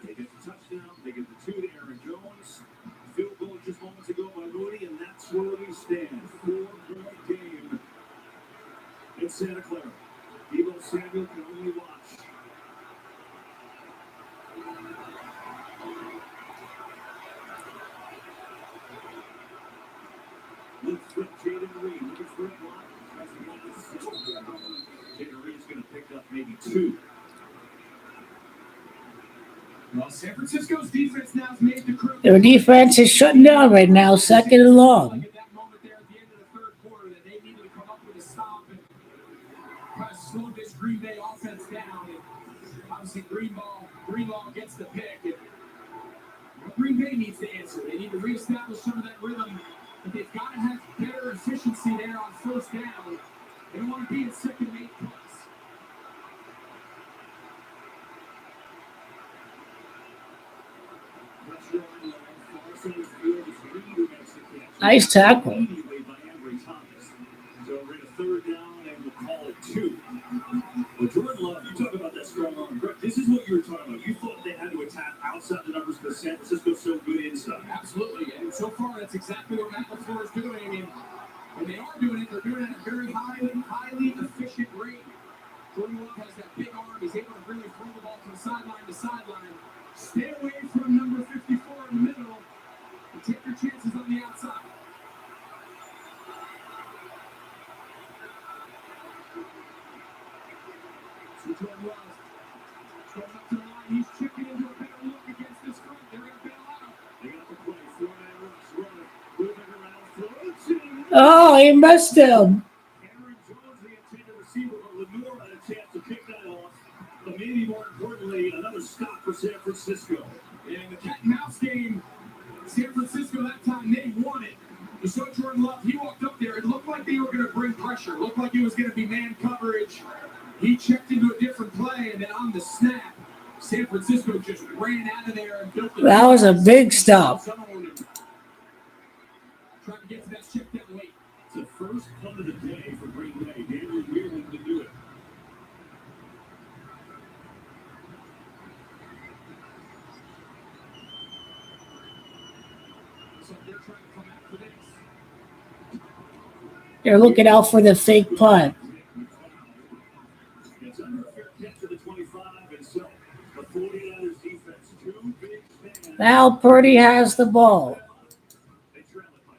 they get the touchdown, they get the 2 to Aaron Jones. Field goal just moments ago by Moody, and that's where we stand. 4-point game in Santa Clara. Deebo Samuel can only watch. Looks for Jaden Reed. Looking for a block. Jaden Reed's going to pick up maybe 2. Well, San Francisco's defense now has made the crew. Their defense is shutting down right now, second and long. At that moment there at the end of the third quarter that they needed to come up with a stop and try to slow this Green Bay offense down. And obviously Greenlaw gets the pick. And Green Bay needs to answer. They need to reestablish some of that rhythm. But they've got to have better efficiency there on first down. They don't want to be in second and 8 points. Nice tackle. So we're in a third down and we'll call it 2. Well, Jordan Love, you talk about that strong arm. Greg, this is what you were talking about. You thought they had to attack outside the numbers because San Francisco's so good inside. Absolutely. And so far, that's exactly what Matt LaFleur is doing. And when they are doing it, they're doing it at a very highly efficient rate. Jordan Love has that big arm. He's able to really throw the ball from sideline to sideline. Stay away from number 54 in the middle and take your chances on the outside. So Jordan Love going up to the line. He's chipping into a better look against this front. They're going to bail out. They got the play. 4-man rush, running, moving around, throwing. Oh, he missed him. Aaron Jones, the intended receiver, but Lenore had a chance to pick that off. But maybe more importantly, another stop for San Francisco. In the cat and mouse game, San Francisco that time they won it. You saw Jordan Love. He walked up there. It looked like they were going to bring pressure. It looked like it was going to be man coverage. He checked into a different play, and then on the snap, San Francisco just ran out of there and built it. That was a big stop. Trying to get to that check down late. It's the first punt of the day for Green Bay. Daniel Wheeling to do it. So they're trying to come out for this. They're looking out for the fake punt. It's under a fair catch to the 25, and so the 49ers defense, two big fans. Now Purdy has the ball. They trail it by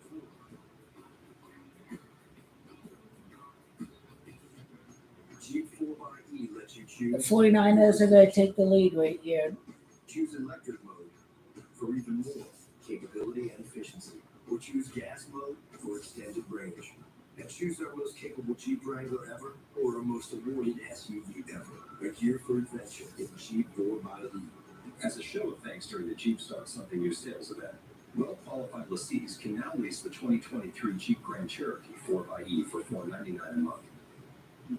4. Jeep 4xe lets you The choose. 49ers are going to take the lead right here. Choose electric mode for even more capability and efficiency, or choose gas mode for extended range. And choose our most capable Jeep Wrangler ever, or our most awarded SUV ever. A gear for adventure in Jeep 4xe. As a show of thanks during the Jeep Start Something New sales event, well-qualified lessees can now lease the 2023 Jeep Grand Cherokee 4xe for $499 a month.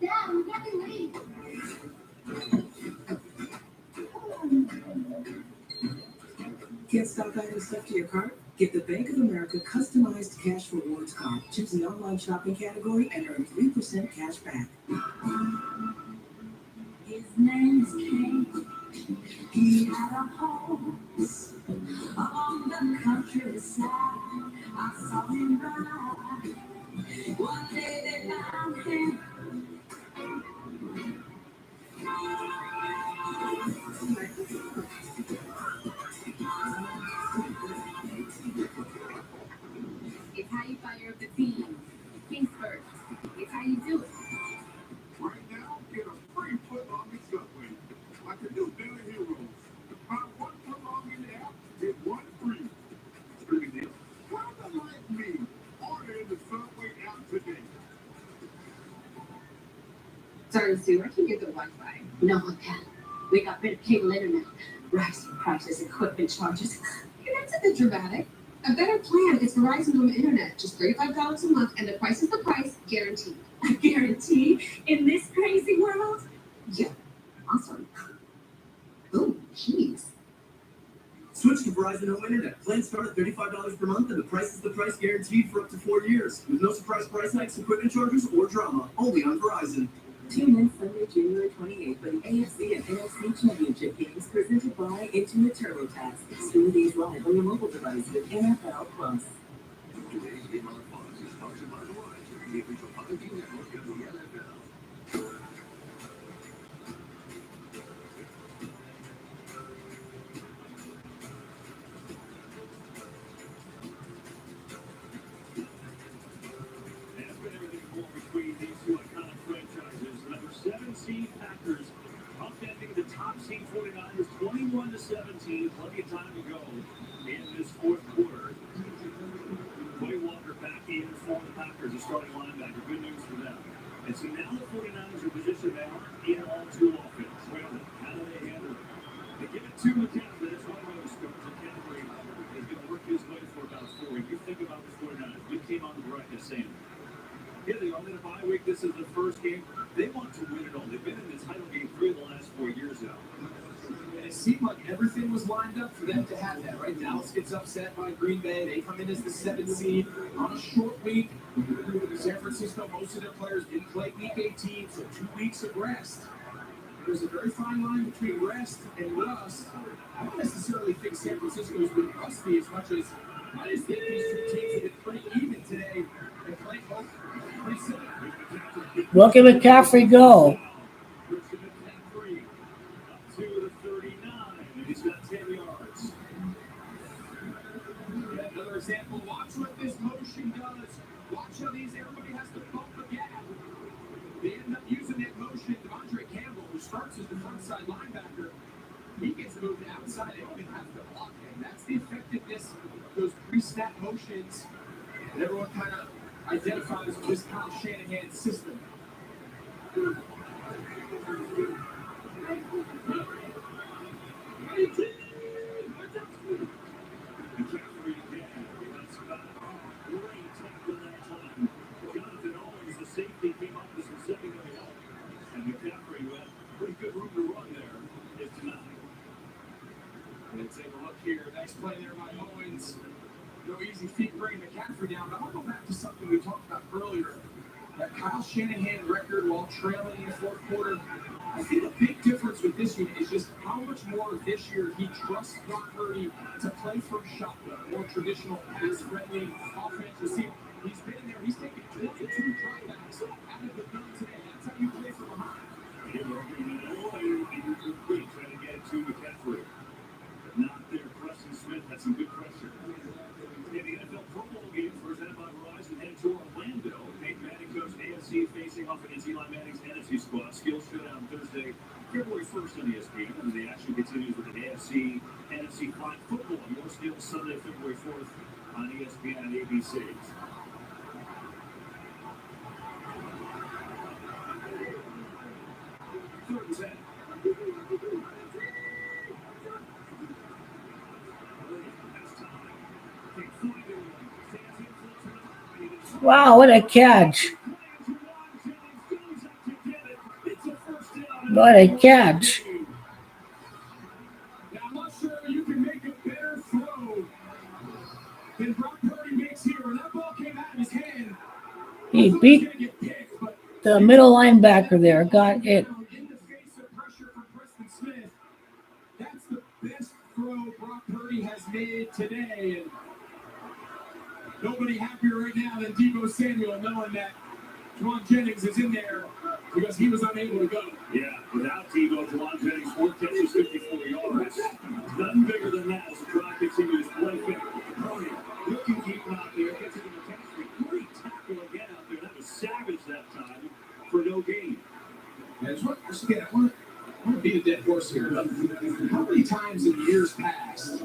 Dad, we got to leave. Can't stop adding stuff to your cart? Get the Bank of America customized cash rewards card. Choose the online shopping category and earn 3% cash back. His name's King. He had a house on the countryside. I saw him ride. One day they found him. It's how you fire up the team. Kings first. It's how you do it. Right now, get a free foot on the subway. Like a new Daily Heroes. Buy one foot long in the app, get one free. Free deal. Kinda like me. Order in the Subway app today. Sorry, Sue, I can get the Wi-Fi. No, Pat. We got rid of cable internet. Rising prices, equipment charges. That's a bit dramatic. A better plan is Verizon Home Internet. Just $35 a month, and the price is the price, guaranteed. A guarantee in this crazy world? Yeah, awesome. Oh, jeez. Switch to Verizon Home Internet. Plans start at $35 per month, and the price is the price guaranteed for up to 4 years. With no surprise price hikes, equipment charges, or drama. Only on Verizon. Tune in Sunday, January 28th for the AFC and NFC Championship games presented by Intuit TurboTax. Stream these live on your mobile device with NFL Plus. Today's game on Fox is sponsored by Verizon, the official 5G network of the NFL. That's been everything going between these two iconic franchises. Number 7 seed Packers upending the top seed 49ers 21-17. Plenty of time to go in this fourth quarter. Quay Walker back in for the Packers, a starting linebacker. Good news for them. And so now the 49ers are positioned they are in all-two offense. Well, how do they handle it? They give it to McCaffrey. That's one way to start. McCaffrey is going to work his way for about 4. You think about the 49ers. We came on the broadcast saying, here they are in a bye week. This is the first game. They want to win it all. They've been in the title game 3 of the last 4 years now. And it seemed like everything was lined up for them to have that, right? Dallas gets upset by Green Bay. They come in as the 7th seed on a short week. San Francisco, most of their players didn't play week 18, so 2 weeks of rest. There's a very fine line between rest and rust. I don't necessarily think San Francisco's been rusty as much as I just think these two teams have been pretty even today. They play both pretty similar. Look at McCaffrey go. Christian McCaffrey up to the 39, and he's got 10 yards. Yeah, another example. Watch what this motion does. Watch how everybody has to bump the gap. They end up using that motion. Devondre Campbell, who starts as the front side linebacker, he gets moved outside. They don't even have to block him. That's the effectiveness of those pre-snap motions that everyone kind of identifies with this Kyle Shanahan system. McCaffrey again. That's about great talked about earlier, that Kyle Shanahan record while trailing in the fourth quarter. I think a big difference with this unit is just how much more this year he trusts Brock Purdy to play from shotgun, more traditional pass-friendly offense. You see, he's been in there. He's taken 22 dropbacks out of the gun today. That's how you play from behind. Incomplete, trying to get it to McCaffrey. But not there. Preston Smith had some good pressure. In the NFL Pro Bowl game, presented by Verizon, headed to Orlando. Peyton Manning coach AFC facing off against Eli Manning's NFC squad. Skills showdown Thursday, February 1st on ESPN. And the action continues with an AFC, NFC flag football. More skills Sunday, February 4th on ESPN and ABC. Third and 10. Wow, what a catch. What a catch. Now, I'm not sure you can make a better throw than Brock Purdy makes here. When that ball came out of his hand, He beat the middle linebacker there. Got it. in the face of pressure from Preston Smith. That's the best throw Brock Purdy has made today. And nobody happier right now than Deebo Samuel knowing that Juwan Jennings is in there because he was unable to go. Yeah, without Deebo, Juwan Jennings, 4 catches, 54 yards. Nothing bigger than that as the drive continues. Play fit. Purdy looking deep out there. Gets it in the catch. Great tackle again out there. That was savage that time for no gain. And I want to beat a dead horse here. But how many times in years past,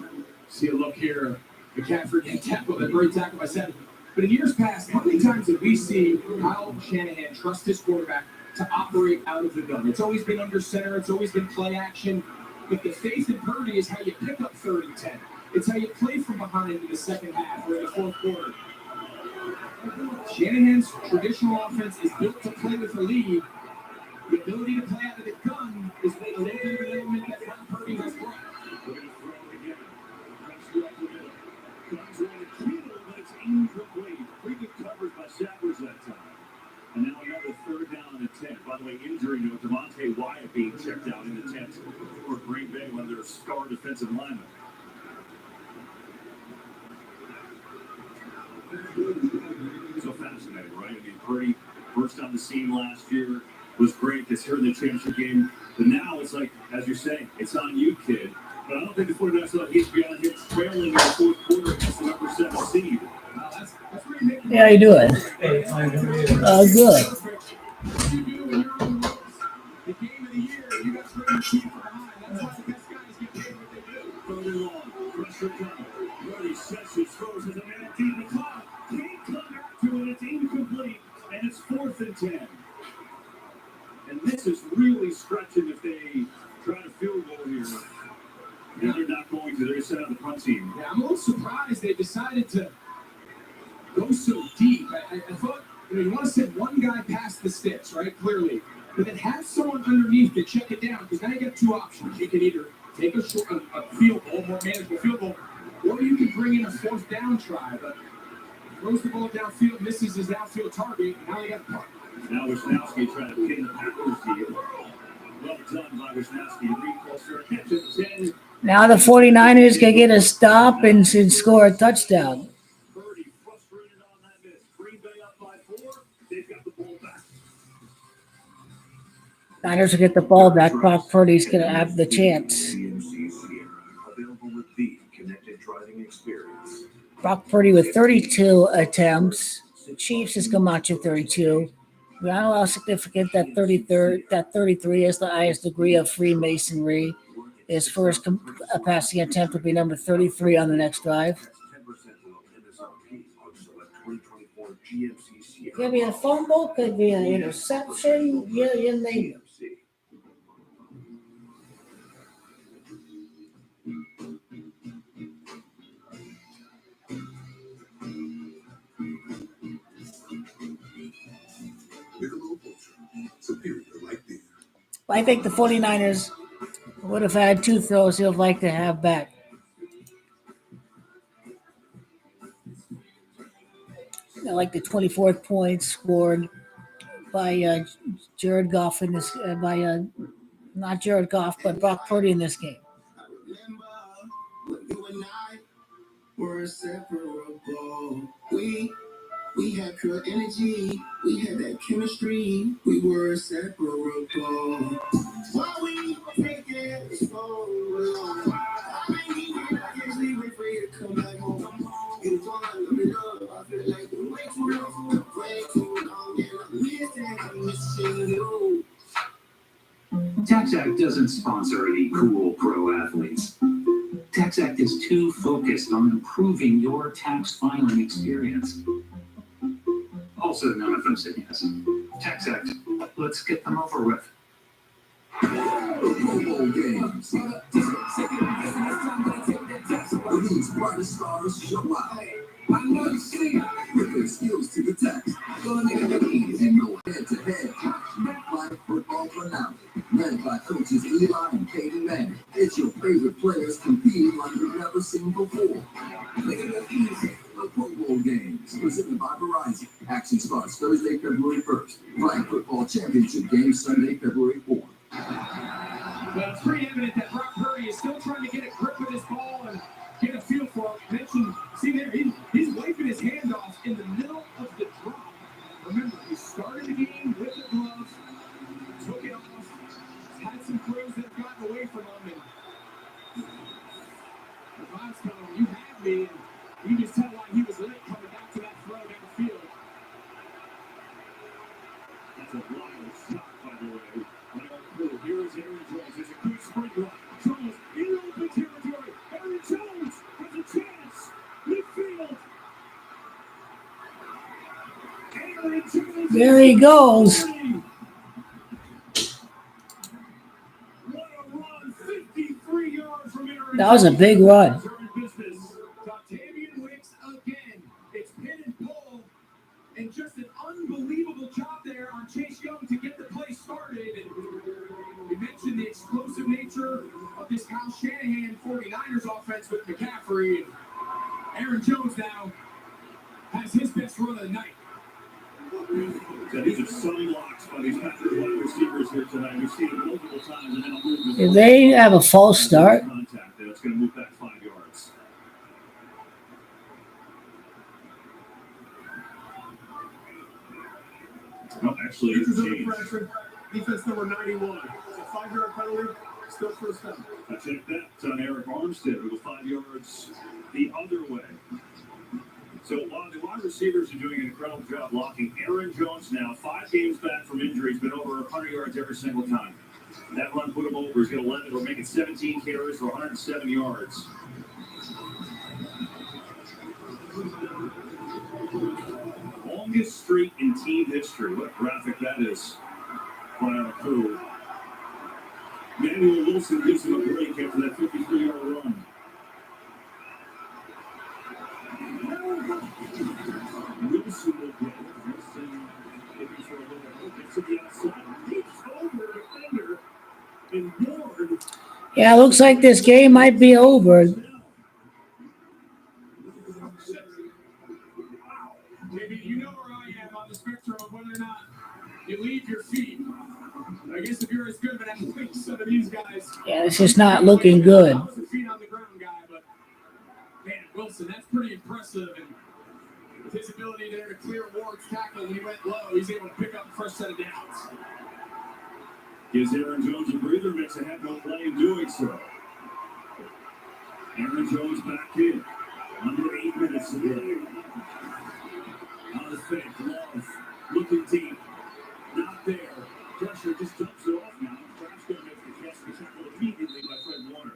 see a look here, McCaffrey getting tackled, that great tackle by 7. But in years past, how many times did we see Kyle Shanahan trust his quarterback to operate out of the gun? It's always been under center. It's always been play action. But the faith in Purdy is how you pick up 3rd and 10. It's how you play from behind in the second half or in the fourth quarter. Shanahan's traditional offense is built to play with the lead. The ability to play out of the gun is a little bit of an element that Brock Purdy has brought. We're going to throw it again. Pressure up the middle. Guns are in the middle, but it's incomplete. Pretty good coverage by Savage that time. And now another 3rd down and 10. By the way, injury note, Devontae Wyatt being checked out in the 10th for Green Bay, one of their star defensive linemen. So fascinating, right? I mean, Purdy burst on the scene last year, was great this year in the championship game. But now it's like, as you're saying, it's on you, kid. But I don't think the 49ers thought he'd be on here trailing in the fourth quarter against the number 7 seed. That's where you make Yeah, you doing? Good. The game of the year, you got to bring the team from behind. That's why the best guys get paid what they do. 3rd and long. Pressure coming. Purdy sets his throws as a man deep in the clock. Can't come back to it. It's incomplete. And it's 4th and 10. And this is really stretching if they try to field goal here. And they're not going to. They're going to set out the punt team. Yeah, I'm a little surprised they decided to go so deep. I thought, you want to send one guy past the sticks, right? Clearly. But then have someone underneath to check it down, because now you got 2 options. You can either take a field goal, more manageable field goal, or you can bring in a 4th down try. But throws the ball downfield, misses his outfield target, and now they got the punt. Now Wisnowski trying to pin the Packers deal. Well done by Wisnowski. Recalls for a catch at 10. Now the 49ers can get a stop and should score a touchdown. Purdy frustrated on that miss. Green Bay up by 4. They've got the ball back. Niners will get the ball back. Brock Purdy's going to have the chance. Available with the connected driving experience. Brock Purdy with 32 attempts. Chiefs has come out to 32. We don't know how significant that 33 is, the highest degree of Freemasonry. His first passing attempt will be number 33 on the next drive. Could be a fumble, could be an interception, you name it. I think the 49ers would have had 2 throws he'll like to have back. like the 24th point scored by Jared Goff in this, not Jared Goff, but Brock Purdy in this game. I remember when you and I were inseparable. We had pure energy. We had that chemistry. We were inseparable. Why we take it so long? I can't sleep, wait for you to come back home. You the one, let me love. I feel like you're way too long, way too long, and I'm missing you. TaxAct doesn't sponsor any cool pro athletes. TaxAct is too focused on improving your tax filing experience. Also, none of them said yes. TaxAct, let's get them over with. Pro Bowl games. The league's brightest stars show out. I know you see. With their skills to the tax. Gonna make it easy, no head-to-head. Like football for now. Led by coaches Eli and Peyton Manning. It's your favorite players competing like you've never seen before. Making it easy. The Pro Bowl games, presented by Verizon. Action starts Thursday, February 1st. Flag football championship game Sunday, February 4th. Well, it's pretty evident that Brock Purdy is still trying to get a grip with his ball and get a feel for it. Mentioned, see there, he's wiping his hand off in the middle of the drop. Remember, he started the game with the glove, took it off, had some throws that have gotten away from him, and the vibes coming, you have me, and you just tell why he was late coming back to that throw down the field. That's a wild shot, by the way. Here is Aaron Jones. It's a good sprint run. Jones in open territory. Aaron Jones has a chance. Midfield. Aaron Jones. There he goes. What a run. 53 yards from Aaron. That was a big run. Octavian Wicks again. It's pin and pull. And just an unbelievable job there on Chase Young to get the play started. And we mentioned the explosive nature of this Kyle Shanahan 49ers offense with McCaffrey. And Aaron Jones now has his best run of the night. So these are sun blocks by these Packers wide receivers here tonight. We've seen it multiple times, and then I'll move If they have a false start, contact. It's going to move back 5 yards. No, actually, This is it's under changed. pressure. Defense number 91. It's a 5-yard penalty. Still first down. I checked that on Eric Armstead. It was 5 yards the other way. So while the wide receivers are doing an incredible job blocking, Aaron Jones now 5 games back from injury. He's been over 100 yards every single time. That run put him over. He's going to 11. We're making 17 carries for 107 yards. Longest streak in team history. What a graphic that is. Quite on a coup. Manuel Wilson gives him a break after that 53-yard run. Wilson will get it. Wilson looking for a little hook to the outside. He's over the defender. And Ward. yeah, it looks like this game might be over. Maybe you know where I am on the spectrum of whether or not you leave your feet. I guess if you're as good of an athlete as some of these guys. Yeah, it's just not looking good. I was a feet on the ground guy, but man, Wilson, that's pretty impressive. And with his ability there to clear Ward's tackle when he went low, he's able to pick up the first set of downs. Gives Aaron Jones a breather, makes a had no play in doing so. Aaron Jones back in. Under 8 minutes to go. On the fake, Love looking deep. Not there. Pressure just dumps it off now. Nebraska makes the catch and tackled immediately by Fred Warner.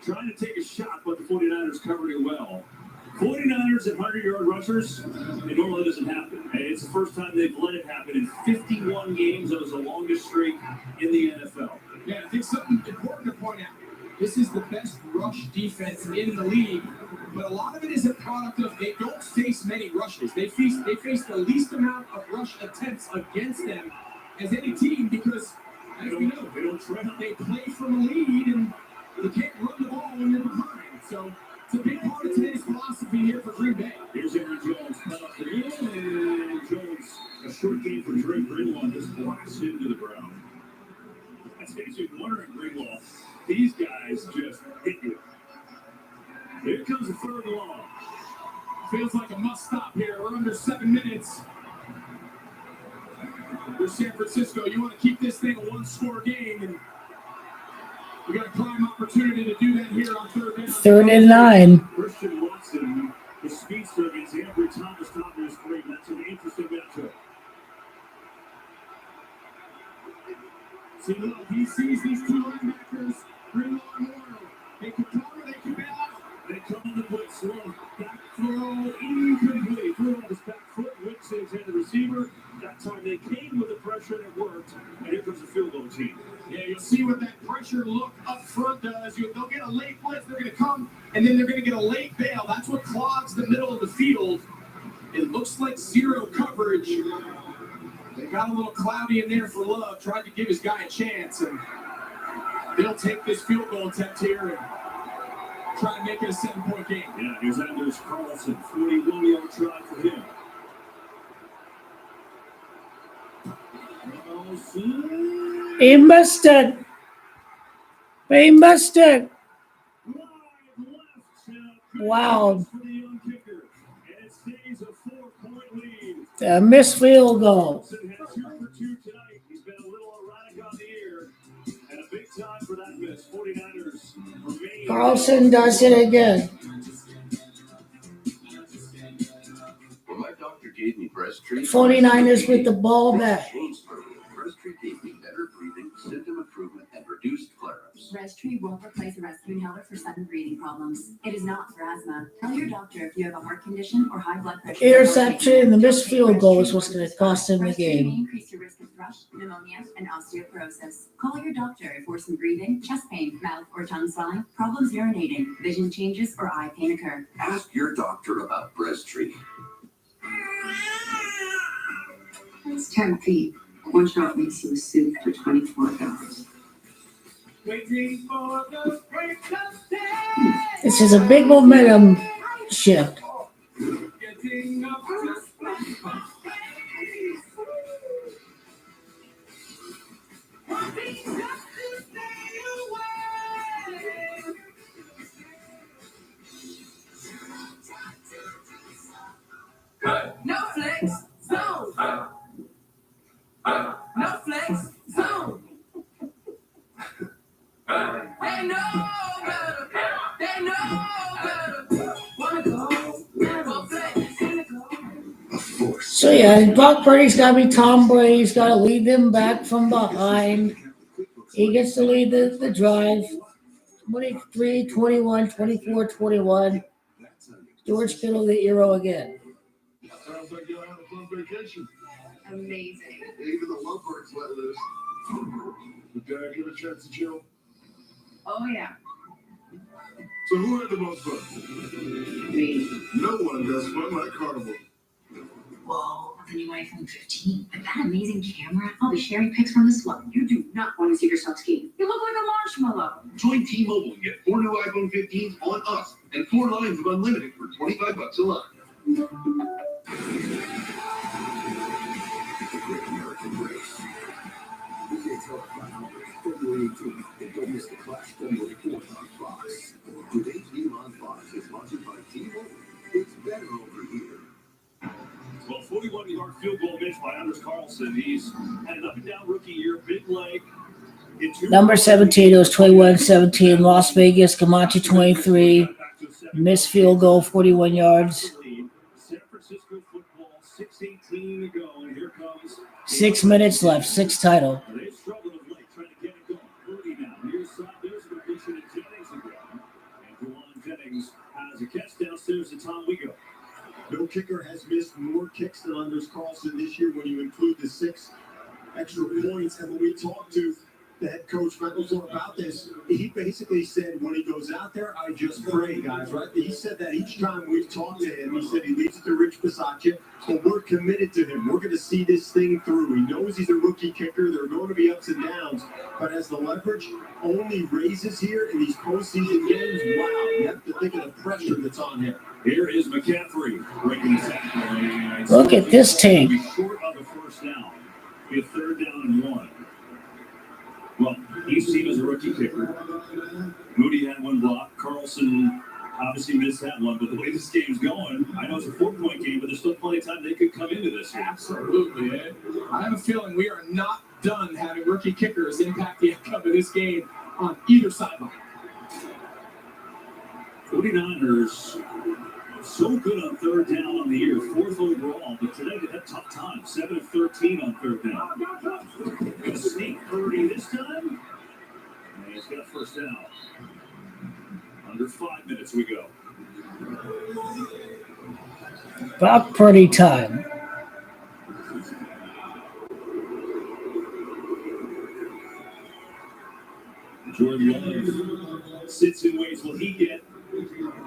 Trying to take a shot, but the 49ers covered it well. 49ers at 100-yard rushers, it normally doesn't happen. It's the first time they've let it happen in 51 games. That was the longest streak in the NFL. Yeah, I think something important to point out. This is the best rush defense in the league, but a lot of it is a product of they don't face many rushes. They face the least amount of rush attempts against them as any team because, as we know, they don't try. They play from a lead and you can't run the ball when you're behind. So a big part of today's philosophy here for Green Bay. Here's Aaron Jones. Cut off the middle, and Jones, a short game for Drake Greenlaw, just blasts into the ground. That's actually wondering, Greenlaw. These guys just hit you. Here comes the third and long. Feels like a must stop here. We're under 7 minutes. For San Francisco, you want to keep this thing a one-score game, and we got a prime opportunity to do that here on third down. 3rd and 9. Christian Watson, the speedster against Andrew Thomas, top of his grade. That's an interesting matchup. See, look, he sees these two linebackers, Greenlaw and Warner. They can cover, they can bail out. They come on the blitz. Slow. Back throw, incomplete. Threw on his back foot. Wixes and the receiver. That time they came with the pressure and it worked. And here comes the field goal team. Yeah, you'll see what that pressure look up front does. They'll get a late blitz. They're going to come, and then they're going to get a late bail. That's what clogs the middle of the field. It looks like zero coverage. They got a little cloudy in there for Love. Tried to give his guy a chance, and they'll take this field goal attempt here and try to make it a 7-point game. Yeah, here's Anders Carlson. 41-yard try for him. He missed it. He missed it. Wow. A missed field goal. He's been a little erratic on the air, and a big time for that miss. 49ers remain. Carlson does it again. When my doctor gave me breast treatment, 49ers with the ball back. breast treat gave me better breathing, symptom improvement, and reduced flare-ups. Rescue won't replace a rescue inhaler for sudden breathing problems. It is not for asthma. Tell your doctor if you have a heart condition or high blood pressure. Interception and the missed field goal is what's going to cost him the game. May increase your risk of thrush, pneumonia, and osteoporosis. Call your doctor if worsened breathing, chest pain, mouth or tongue swelling, problems urinating, vision changes, or eye pain occur. Ask your doctor about breast treat. It's 10 feet. One shot makes you a suit for $24. Waiting for the break of day. This is a big momentum shift. Getting up just like my face. Wanting just to stay away. No flex zone. No flex zone. They know better. They know better. Wanna go flex. So yeah, Brock Purdy's got to be Tom Brady. He's got to lead them back from behind. He gets to lead the drive. 23, 21, 24, 21. George Kittle, the hero again. Sounds like you'll have a fun vacation. Amazing. Even the lovebirds let loose. Did Dad get a chance to chill? Oh, yeah. So who had the most fun? Me. No one does fun like Carnival. Whoa, the new iPhone 15. With that amazing camera, I'll be sharing pics from this one. You do not want to see yourself skiing. You look like a marshmallow. Join T-Mobile and get 4 new iPhone 15s on us and 4 lines of unlimited for $25 a line. The Great American Race. DJ Telephone Hours, February 18th, and don't miss the Clash February 4th on Fox. Today's game on Fox is sponsored by T-Mobile. It's better over here. Well, 41-yard field goal missed by Anders Carlson. He's had an up-and-down rookie year, big leg. Number 17, it was 21-17. Las Vegas, Camacho 23. Missed field goal, 41 yards. San Francisco football, 6:18 to go, and here comes 6 minutes left, 6 title. They struggled of late trying to get it going. Purdy now. Near side, there's a completion to Jennings again. And Juwan Jennings has a catch downstairs to Tom Wigo. No kicker has missed more kicks than Anders Carlson this year when you include the 6 extra points. And when we talked to the head coach, Michael, about this. He basically said when he goes out there, I just pray, guys, right? He said that each time we've talked to him, he said he leaves it to Rich Bisaccia, but we're committed to him. We're going to see this thing through. He knows he's a rookie kicker. There are going to be ups and downs, but as the leverage only raises here in these postseason games, wow, you have to think of the pressure that's on him. Here is McCaffrey breaking the tackle. Look at this tape. Short of the first down. Be a 3rd down and 1. Well, he's seen as a rookie kicker. Moody had one block. Carlson obviously missed that one. But the way this game's going, I know it's a 4-point game, but there's still plenty of time they could come into this. Absolutely, Ed. I have a feeling we are not done having rookie kickers impact the outcome of this game on either sideline. 49ers so good on 3rd down on the year, 4th overall, but today they had tough time. 7 of 13 on 3rd down. Gonna sneak Purdy this time. And he's got 1st down. Under 5 minutes we go. Brock Purdy time. Jordan Love sits and waits. Will he get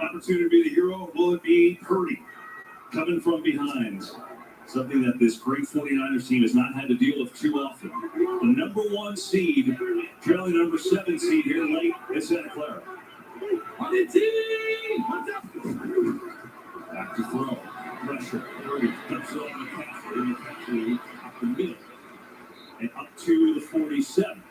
opportunity to be the hero? Will it be Purdy coming from behind? Something that this great 49ers team has not had to deal with too often. The number 1 seed, trailing number 7 seed here late in Santa Clara. On the team! Back to throw. Pressure. Purdy comes off McCaffrey. McCaffrey up the middle. And up to the 47.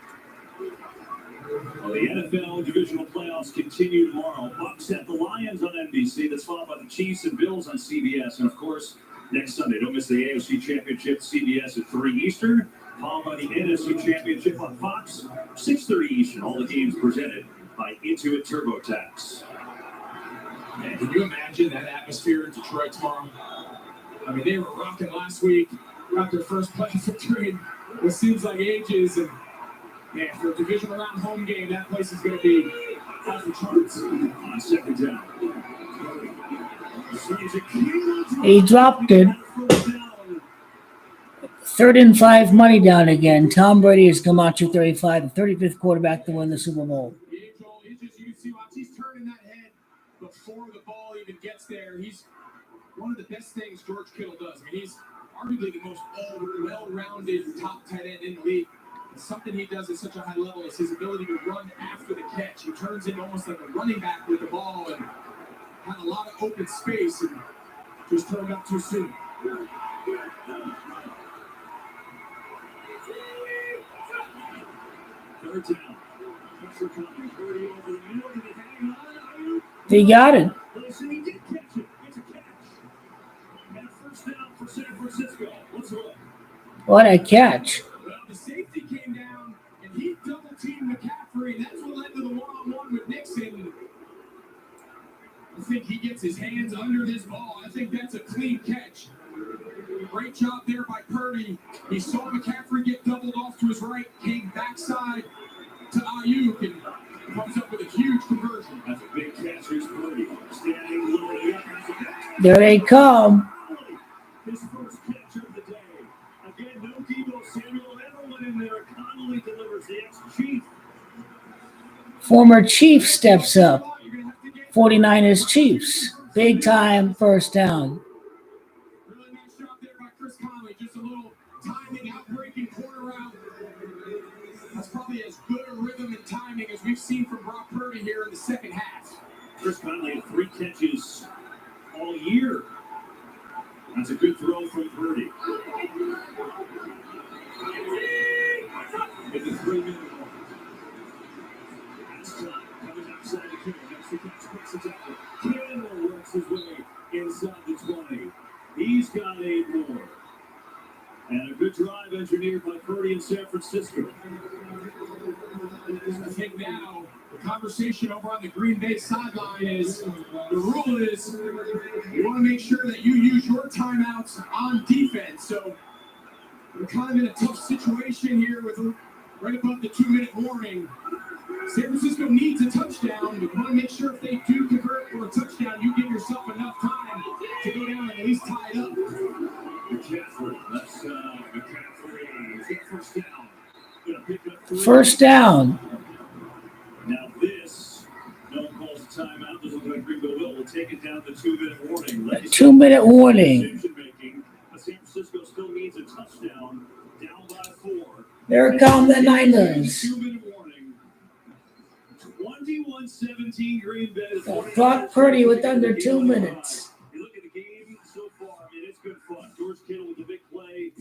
Well, the NFL Divisional playoffs continue tomorrow. Bucks at the Lions on NBC. That's followed by the Chiefs and Bills on CBS. And, of course, next Sunday, don't miss the AFC Championship, CBS at 3 Eastern. Followed by the NFC Championship on Fox, 6:30 Eastern. All the games presented by Intuit TurboTax. Man, can you imagine that atmosphere in Detroit tomorrow? I mean, they were rocking last week. Got their first playoff victory in what seems like ages. And man, for a divisional round home game, that place is going to be off the charts. On 2nd down. He dropped it. 3rd and 5 money down again. Tom Brady has come out to 35, the 35th quarterback to win the Super Bowl. He's turning that head before the ball even gets there. He's one of the best things George Kittle does. I mean, he's arguably the most well-rounded top tight end in the league. And something he does at such a high level is his ability to run after the catch. He turns into almost like a running back with the ball and had a lot of open space and just turned up too soon. 3rd down. Pressure coming. Purdy over the middle. Did he hang on? They got it. Listen, he did catch it. It's a catch. And a 1st down for San Francisco. Let's look. What a catch. Well, the safety came down, and he double-teamed McCaffrey, and that's what led to the one-on-one with Nixon. I think he gets his hands under this ball. I think that's a clean catch. Great job there by Purdy. He saw McCaffrey get doubled off to his right, came backside to Ayuk, and comes up with a huge conversion. That's a big catch. Here's Purdy. Standing literally up. There they come. His first catch of the day. Again, no Debo Samuel. Everyone in there. Connolly delivers the ex-Chief. Former Chief steps up. 49ers Chiefs. Big time 1st down. Really nice job there by Chris Conley. Just a little timing, out-breaking corner route. That's probably as good a rhythm and timing as we've seen from Brock Purdy here in the 2nd half. Chris Conley had 3 catches all year. That's a good throw from Purdy. With the 3 minute mark. That's time. Coming outside the kick. Next to catch. Puts it up. Campbell works his way inside the 20. He's got 8 more. And a good drive engineered by Purdy in San Francisco. I think now the conversation over on the Green Bay sideline is, the rule is you want to make sure that you use your timeouts on defense. So we're kind of in a tough situation here with right above the 2-minute warning. San Francisco needs a touchdown, but you want to make sure if they do convert for a touchdown, you give yourself enough time to go down and at least tie it up. McCaffrey. That's McCaffrey. He's got 1st down. Gonna pick up 3. First down. Now this, no one calls a timeout. Doesn't look like Greenville will. We'll take it down to 2-minute warning. A 2-minute warning. Decision making. San Francisco still needs a touchdown. Down by 4. There come the Niners. 2-minute warning. 21-17 Green Bay. Brock Purdy with under 2 minutes. You look at the game so far. I mean, it's good fun. George Kittle with the big play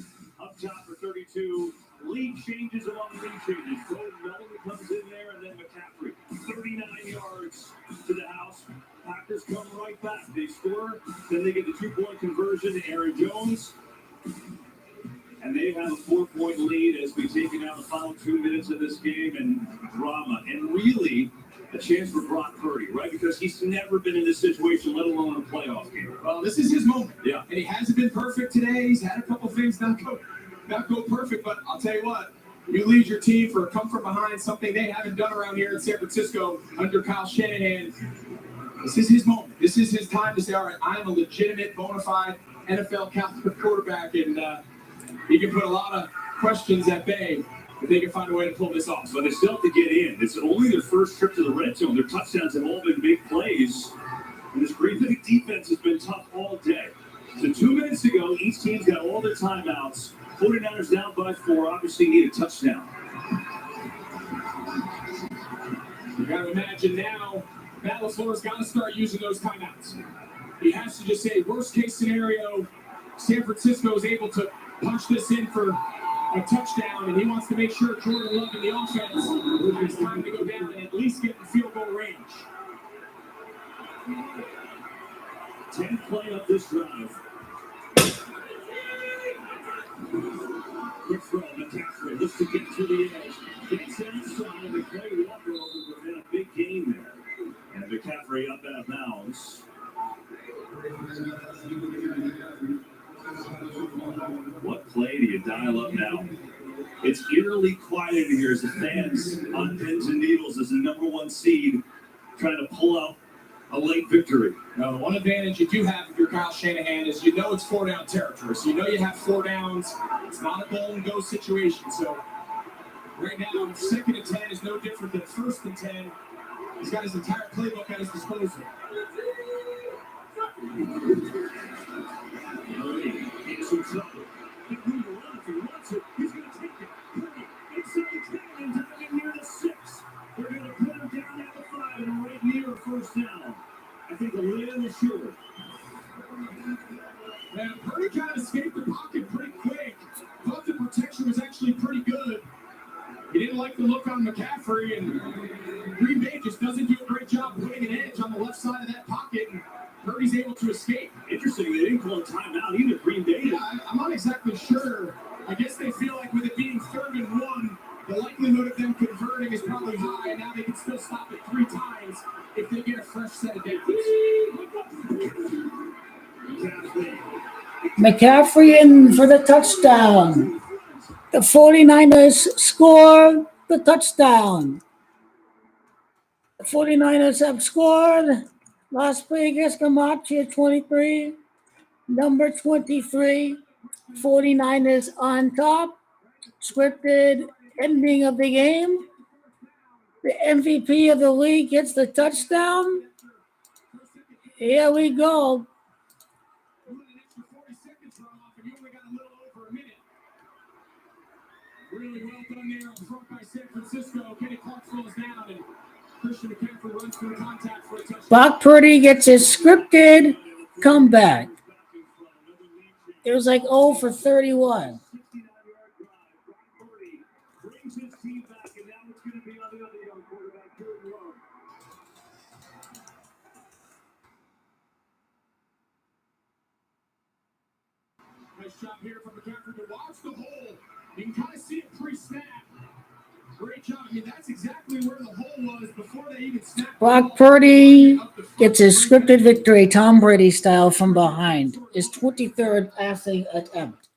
up top for 32. Lead changes among lead changes. Cole Melton comes in there, and then McCaffrey. 39 yards to the house. Packers come right back. They score. Then they get the 2-point conversion. Aaron Jones. And they have a 4-point lead as we take it out the final 2 minutes of this game, and drama. And really, a chance for Brock Purdy, right? Because he's never been in this situation, let alone a playoff game. Well, this is his moment. Yeah. And he hasn't been perfect today. He's had a couple things not go perfect, but I'll tell you what, you lead your team for a come from behind, something they haven't done around here in San Francisco under Kyle Shanahan. This is his moment. This is his time to say, all right, I'm a legitimate, bona fide NFL caliber quarterback, and he can put a lot of questions at bay if they can find a way to pull this off. But they still have to get in. It's only their first trip to the red zone. Their touchdowns have all been big plays. And this Green Bay defense has been tough all day. So 2 minutes to go, each team's got all their timeouts. 49ers down by 4, obviously need a touchdown. You got to imagine now, Matt LaFleur's got to start using those timeouts. He has to just say, worst case scenario, San Francisco is able to punch this in for a touchdown, and he wants to make sure Jordan Love and the offense has time to go down and at least get in field goal range. 10th play of this drive. Quick throw, McCaffrey looks to get to the edge. Gets outside, they play Walker over, but then a big gain there. And McCaffrey up out of bounds. What play do you dial up now? It's eerily quiet in here as the fans on pins and needles as the number 1 seed trying to pull out a late victory. Now, the one advantage you do have if you're Kyle Shanahan is you know it's 4-down territory. So you know you have 4 downs. It's not a goal and go situation. So right now, 2nd and 10 is no different than 1st and 10. He's got his entire playbook at his disposal. He's some trouble. He's going to run if he wants it. He's going to take it. Inside the 10 and down near the 6. They're going to put him down at the 5 and right near a first down. I think a little short. Now, Purdy kind of escaped the pocket pretty quick. Thought the protection was actually pretty good. He didn't like the look on McCaffrey, and Green Bay just doesn't do a great job putting an edge on the left side of that pocket, and Purdy's able to escape. Interesting, they didn't call a timeout either, Green Bay. Yeah, I'm not exactly sure. I guess they feel like with it being 3rd and 1, the likelihood of them converting is probably high, and now they can still stop it 3 times if they get a fresh set of downs. McCaffrey in for the touchdown. The 49ers score the touchdown. The 49ers have scored. Las Vegas Camacho 23. Number 23. 49ers on top. Scripted ending of the game. The MVP of the league gets the touchdown. Here we go. Really well done there on front by San Francisco. Kenny Clarksville is down, and Christian McCaffrey runs through contact for a touchdown. Brock Purdy gets his scripted comeback. It was like 0 for 31. Nice job here from McCaffrey to watch the hole. You can kind of see it pre-snap. Great job. I mean, that's exactly where the hole was before they even snapped. Brock Purdy gets his scripted victory, Tom Brady style, from behind. His 23rd passing attempt.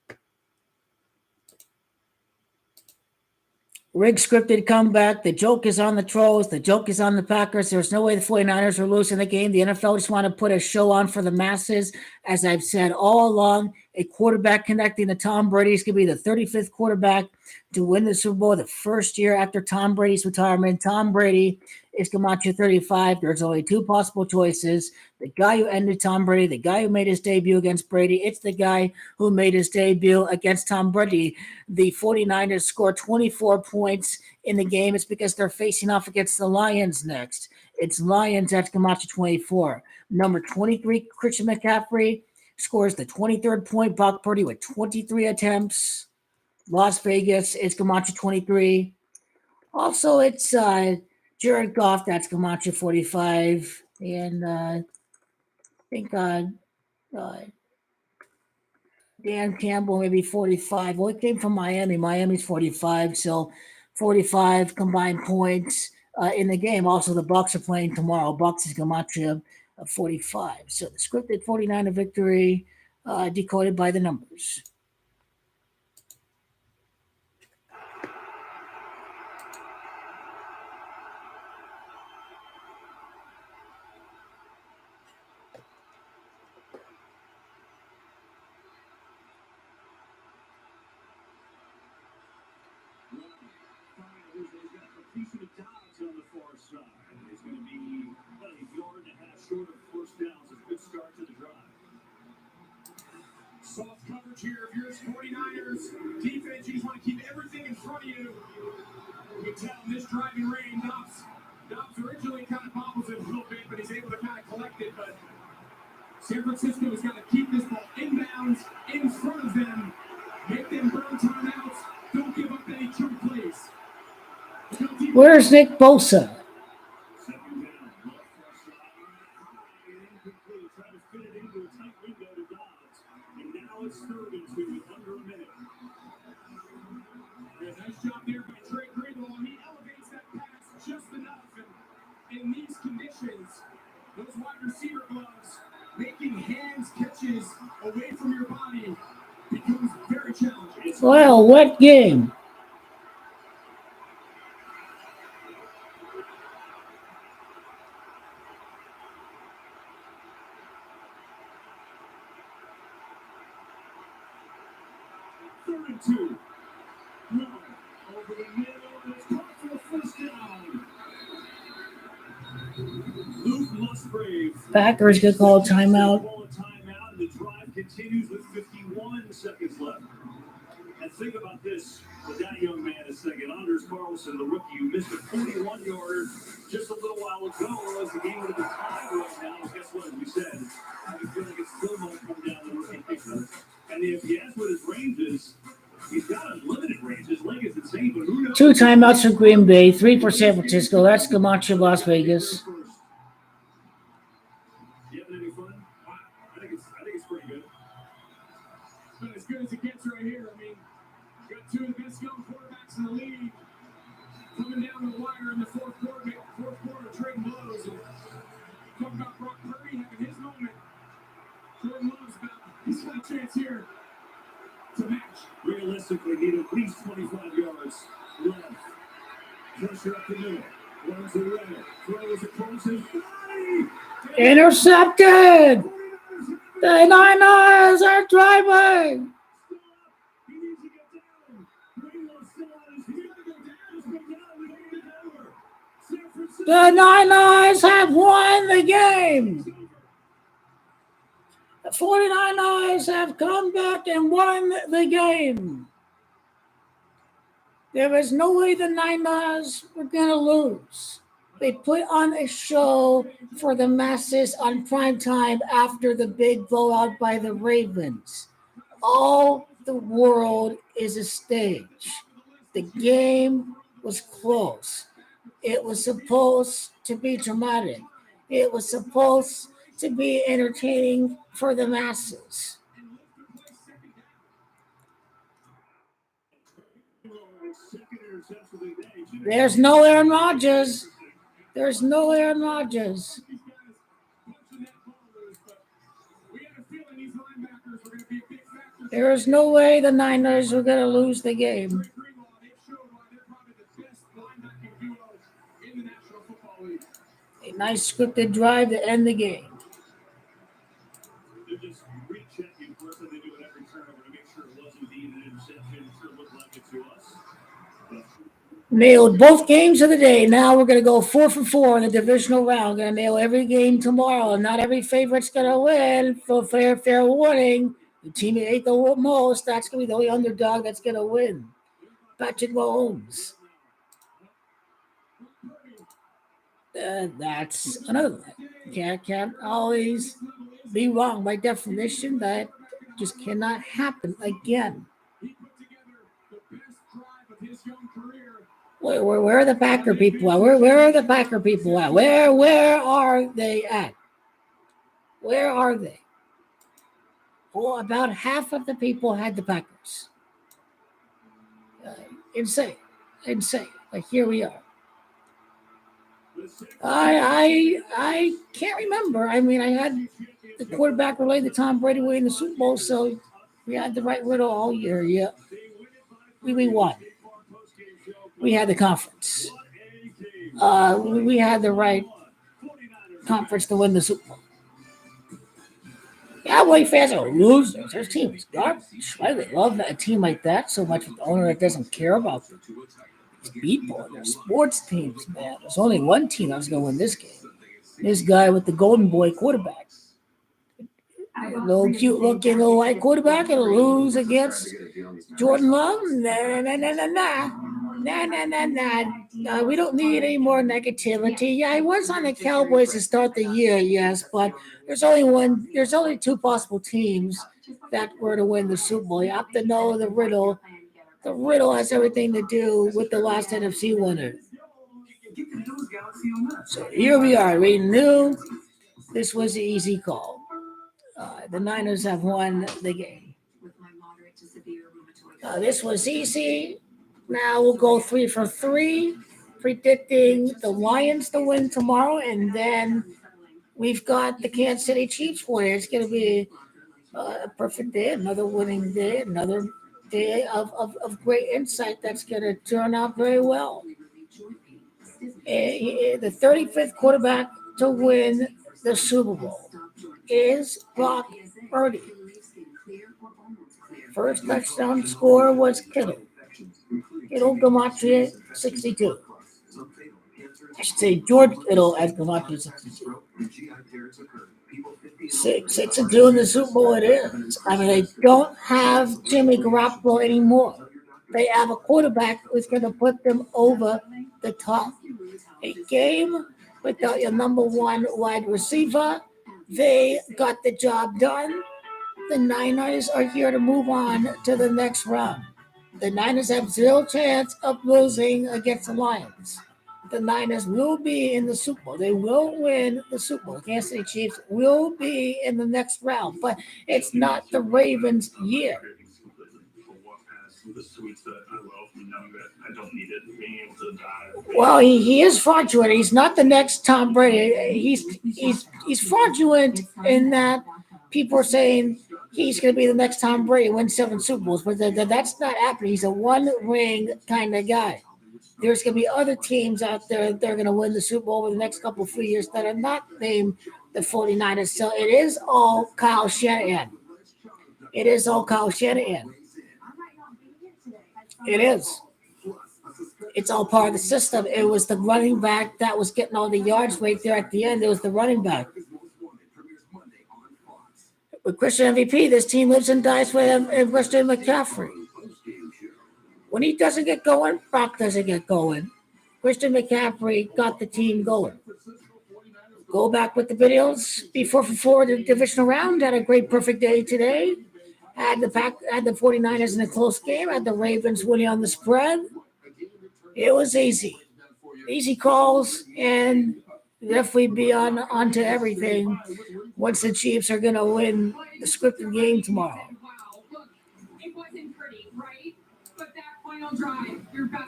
Rig scripted comeback. The joke is on the Trolls. The joke is on the Packers. There's no way the 49ers are losing the game. The NFL just want to put a show on for the masses. As I've said all along, a quarterback connecting to Tom Brady is going to be the 35th quarterback to win the Super Bowl the first year after Tom Brady's retirement. Tom Brady is Camacho 35. There's only two possible choices. The guy who ended Tom Brady, the guy who made his debut against Brady, it's the guy who made his debut against Tom Brady. The 49ers scored 24 points in the game. It's because they're facing off against the Lions next. It's Lions at Camacho 24. Number 23, Christian McCaffrey scores the 23rd point. Brock Purdy with 23 attempts. Las Vegas, it's Camacho 23. Also, it's Jared Goff, that's Camacho 45. And I think Dan Campbell, maybe 45. Well, it came from Miami. Miami's 45, so 45 combined points in the game. Also, the Bucks are playing tomorrow. Bucks is Camacho 45. So the scripted 49er victory decoded by the numbers. Completion of downs on the far side. It's going to be about a yard and a half short of first downs. A good start to the drive. Soft coverage here of yours, 49ers. Defense, you just want to keep everything in front of you. You can tell in this driving rain, Dobbs originally kind of bobbles it a little bit, but he's able to kind of collect it. But San Francisco has got to keep this ball inbounds in front of them. Make them burn timeouts. Don't give up any chunk plays. Where's Nick Bosa? Second down, left far side. High and incomplete. Trying to fit it into a tight window to Dobbs. And now it's third and two with under a minute. Nice job there by Trey Greenlaw. He elevates that pass just enough. And in these conditions, those wide receiver gloves, making hands catches away from your body becomes very challenging. Well, what game? Third and two. Miller over the middle, and it's caught for a first down. Luke Musgrave. Packers could call a timeout. Call a timeout, and the drive continues with 51 seconds left. And think about this, what that young man is thinking. Anders Carlson, the rookie, who missed a 41-yarder just a little while ago, as the game would have been tied right now. Guess what? As we said, I feel like it still might come down to the rookie kicker. And if he has what his range is, he's got unlimited range. His leg is insane, but who knows? 2 timeouts for Green Bay, 3 for San Francisco. That's Camacho, Las Vegas. You having any fun? I think it's pretty good. It's been as good as it gets right here. I mean, you got two of the best young quarterbacks in the league coming down the wire in the fourth quarter, trading blows. And talk about Brock Purdy having his moment. Jordan Love's he's got a chance here to match. Realistically, need at least 25 yards left. Pressure up the middle. Runs away. Throws across his body. Intercepted! The Niners are driving! He needs to get down. Greenlaw's still on his feet. Let's go down. We don't get over. San Francisco. The Niners have won the game! The 49ers have come back and won the game. There was no way the Niners were going to lose. They put on a show for the masses on prime time after the big blowout by the Ravens. All the world is a stage. The game was close. It was supposed to be dramatic. It was supposed to be entertaining for the masses. There's no Aaron Rodgers. There's no Aaron Rodgers. There's no way the Niners were going to lose the game. A nice scripted drive to end the game. Nailed both games of the day. Now we're going to go 4 for 4 in the divisional round. Going to nail every game tomorrow. Not every favorite's going to win. For fair warning, the team that ate the most, that's going to be the only underdog that's going to win. Patrick Mahomes. That's another thing. Can't always be wrong. By definition, that just cannot happen again. Where are the Packer people at? Where are the Packer people at? Where are they at? Where are they? Well, about half of the people had the Packers. Insane. Like here we are. I can't remember. I mean, I had the quarterback related to Tom Brady winning the Super Bowl, so we had the right riddle all year. Yeah, we won. We had the conference. We had the right conference to win the Super Bowl. Cowboy fans are losers. Their team is garbage. Why do they love a team like that so much with the owner that doesn't care about these people? They're sports teams, man. There's only one team that's going to win this game. This guy with the golden boy quarterback. A little cute looking little white quarterback and lose against Jordan Love? Nah. We don't need any more negativity. Yeah, I was on the Cowboys to start the year, yes, but there's only two possible teams that were to win the Super Bowl. You have to know the riddle. The riddle has everything to do with the last NFC winner. So here we are. We knew this was an easy call. The Niners have won the game. This was easy. Now we'll go 3 for 3, predicting the Lions to win tomorrow, and then we've got the Kansas City Chiefs for you. It's going to be a perfect day, another winning day, another day of great insight that's going to turn out very well. The 35th quarterback to win the Super Bowl is Brock Purdy. First touchdown score was Kittle. Kittle Gematria 62. I should say George Kittle at Gematria 62. 6-2 in the Super Bowl it is. I mean, they don't have Jimmy Garoppolo anymore. They have a quarterback who's going to put them over the top. A game without your number one wide receiver. They got the job done. The Niners are here to move on to the next round. The Niners have zero chance of losing against the Lions. The Niners will be in the Super Bowl. They will win the Super Bowl. Kansas City Chiefs will be in the next round, but it's not the Ravens' year. Well, he is fraudulent. He's not the next Tom Brady. He's fraudulent in that people are saying he's going to be the next Tom Brady, win 7 Super Bowls, but that's not happening. He's a one-ring kind of guy. There's going to be other teams out there that are going to win the Super Bowl over the next couple of 3 years that are not named the 49ers. So it is all Kyle Shanahan. It is all Kyle Shanahan. It is. It's all part of the system. It was the running back that was getting all the yards right there at the end. It was the running back. With Christian MVP, this team lives and dies with him and Christian McCaffrey. When he doesn't get going, Brock doesn't get going. Christian McCaffrey got the team going. Go back with the videos. Be 4 for 4 in the divisional round. Had a great perfect day today. Had the 49ers in a close game. Had the Ravens winning on the spread. It was easy. Easy calls, and definitely be on to everything once the Chiefs are going to win the scripted game tomorrow. It wasn't pretty, right? But that final drive, you're back.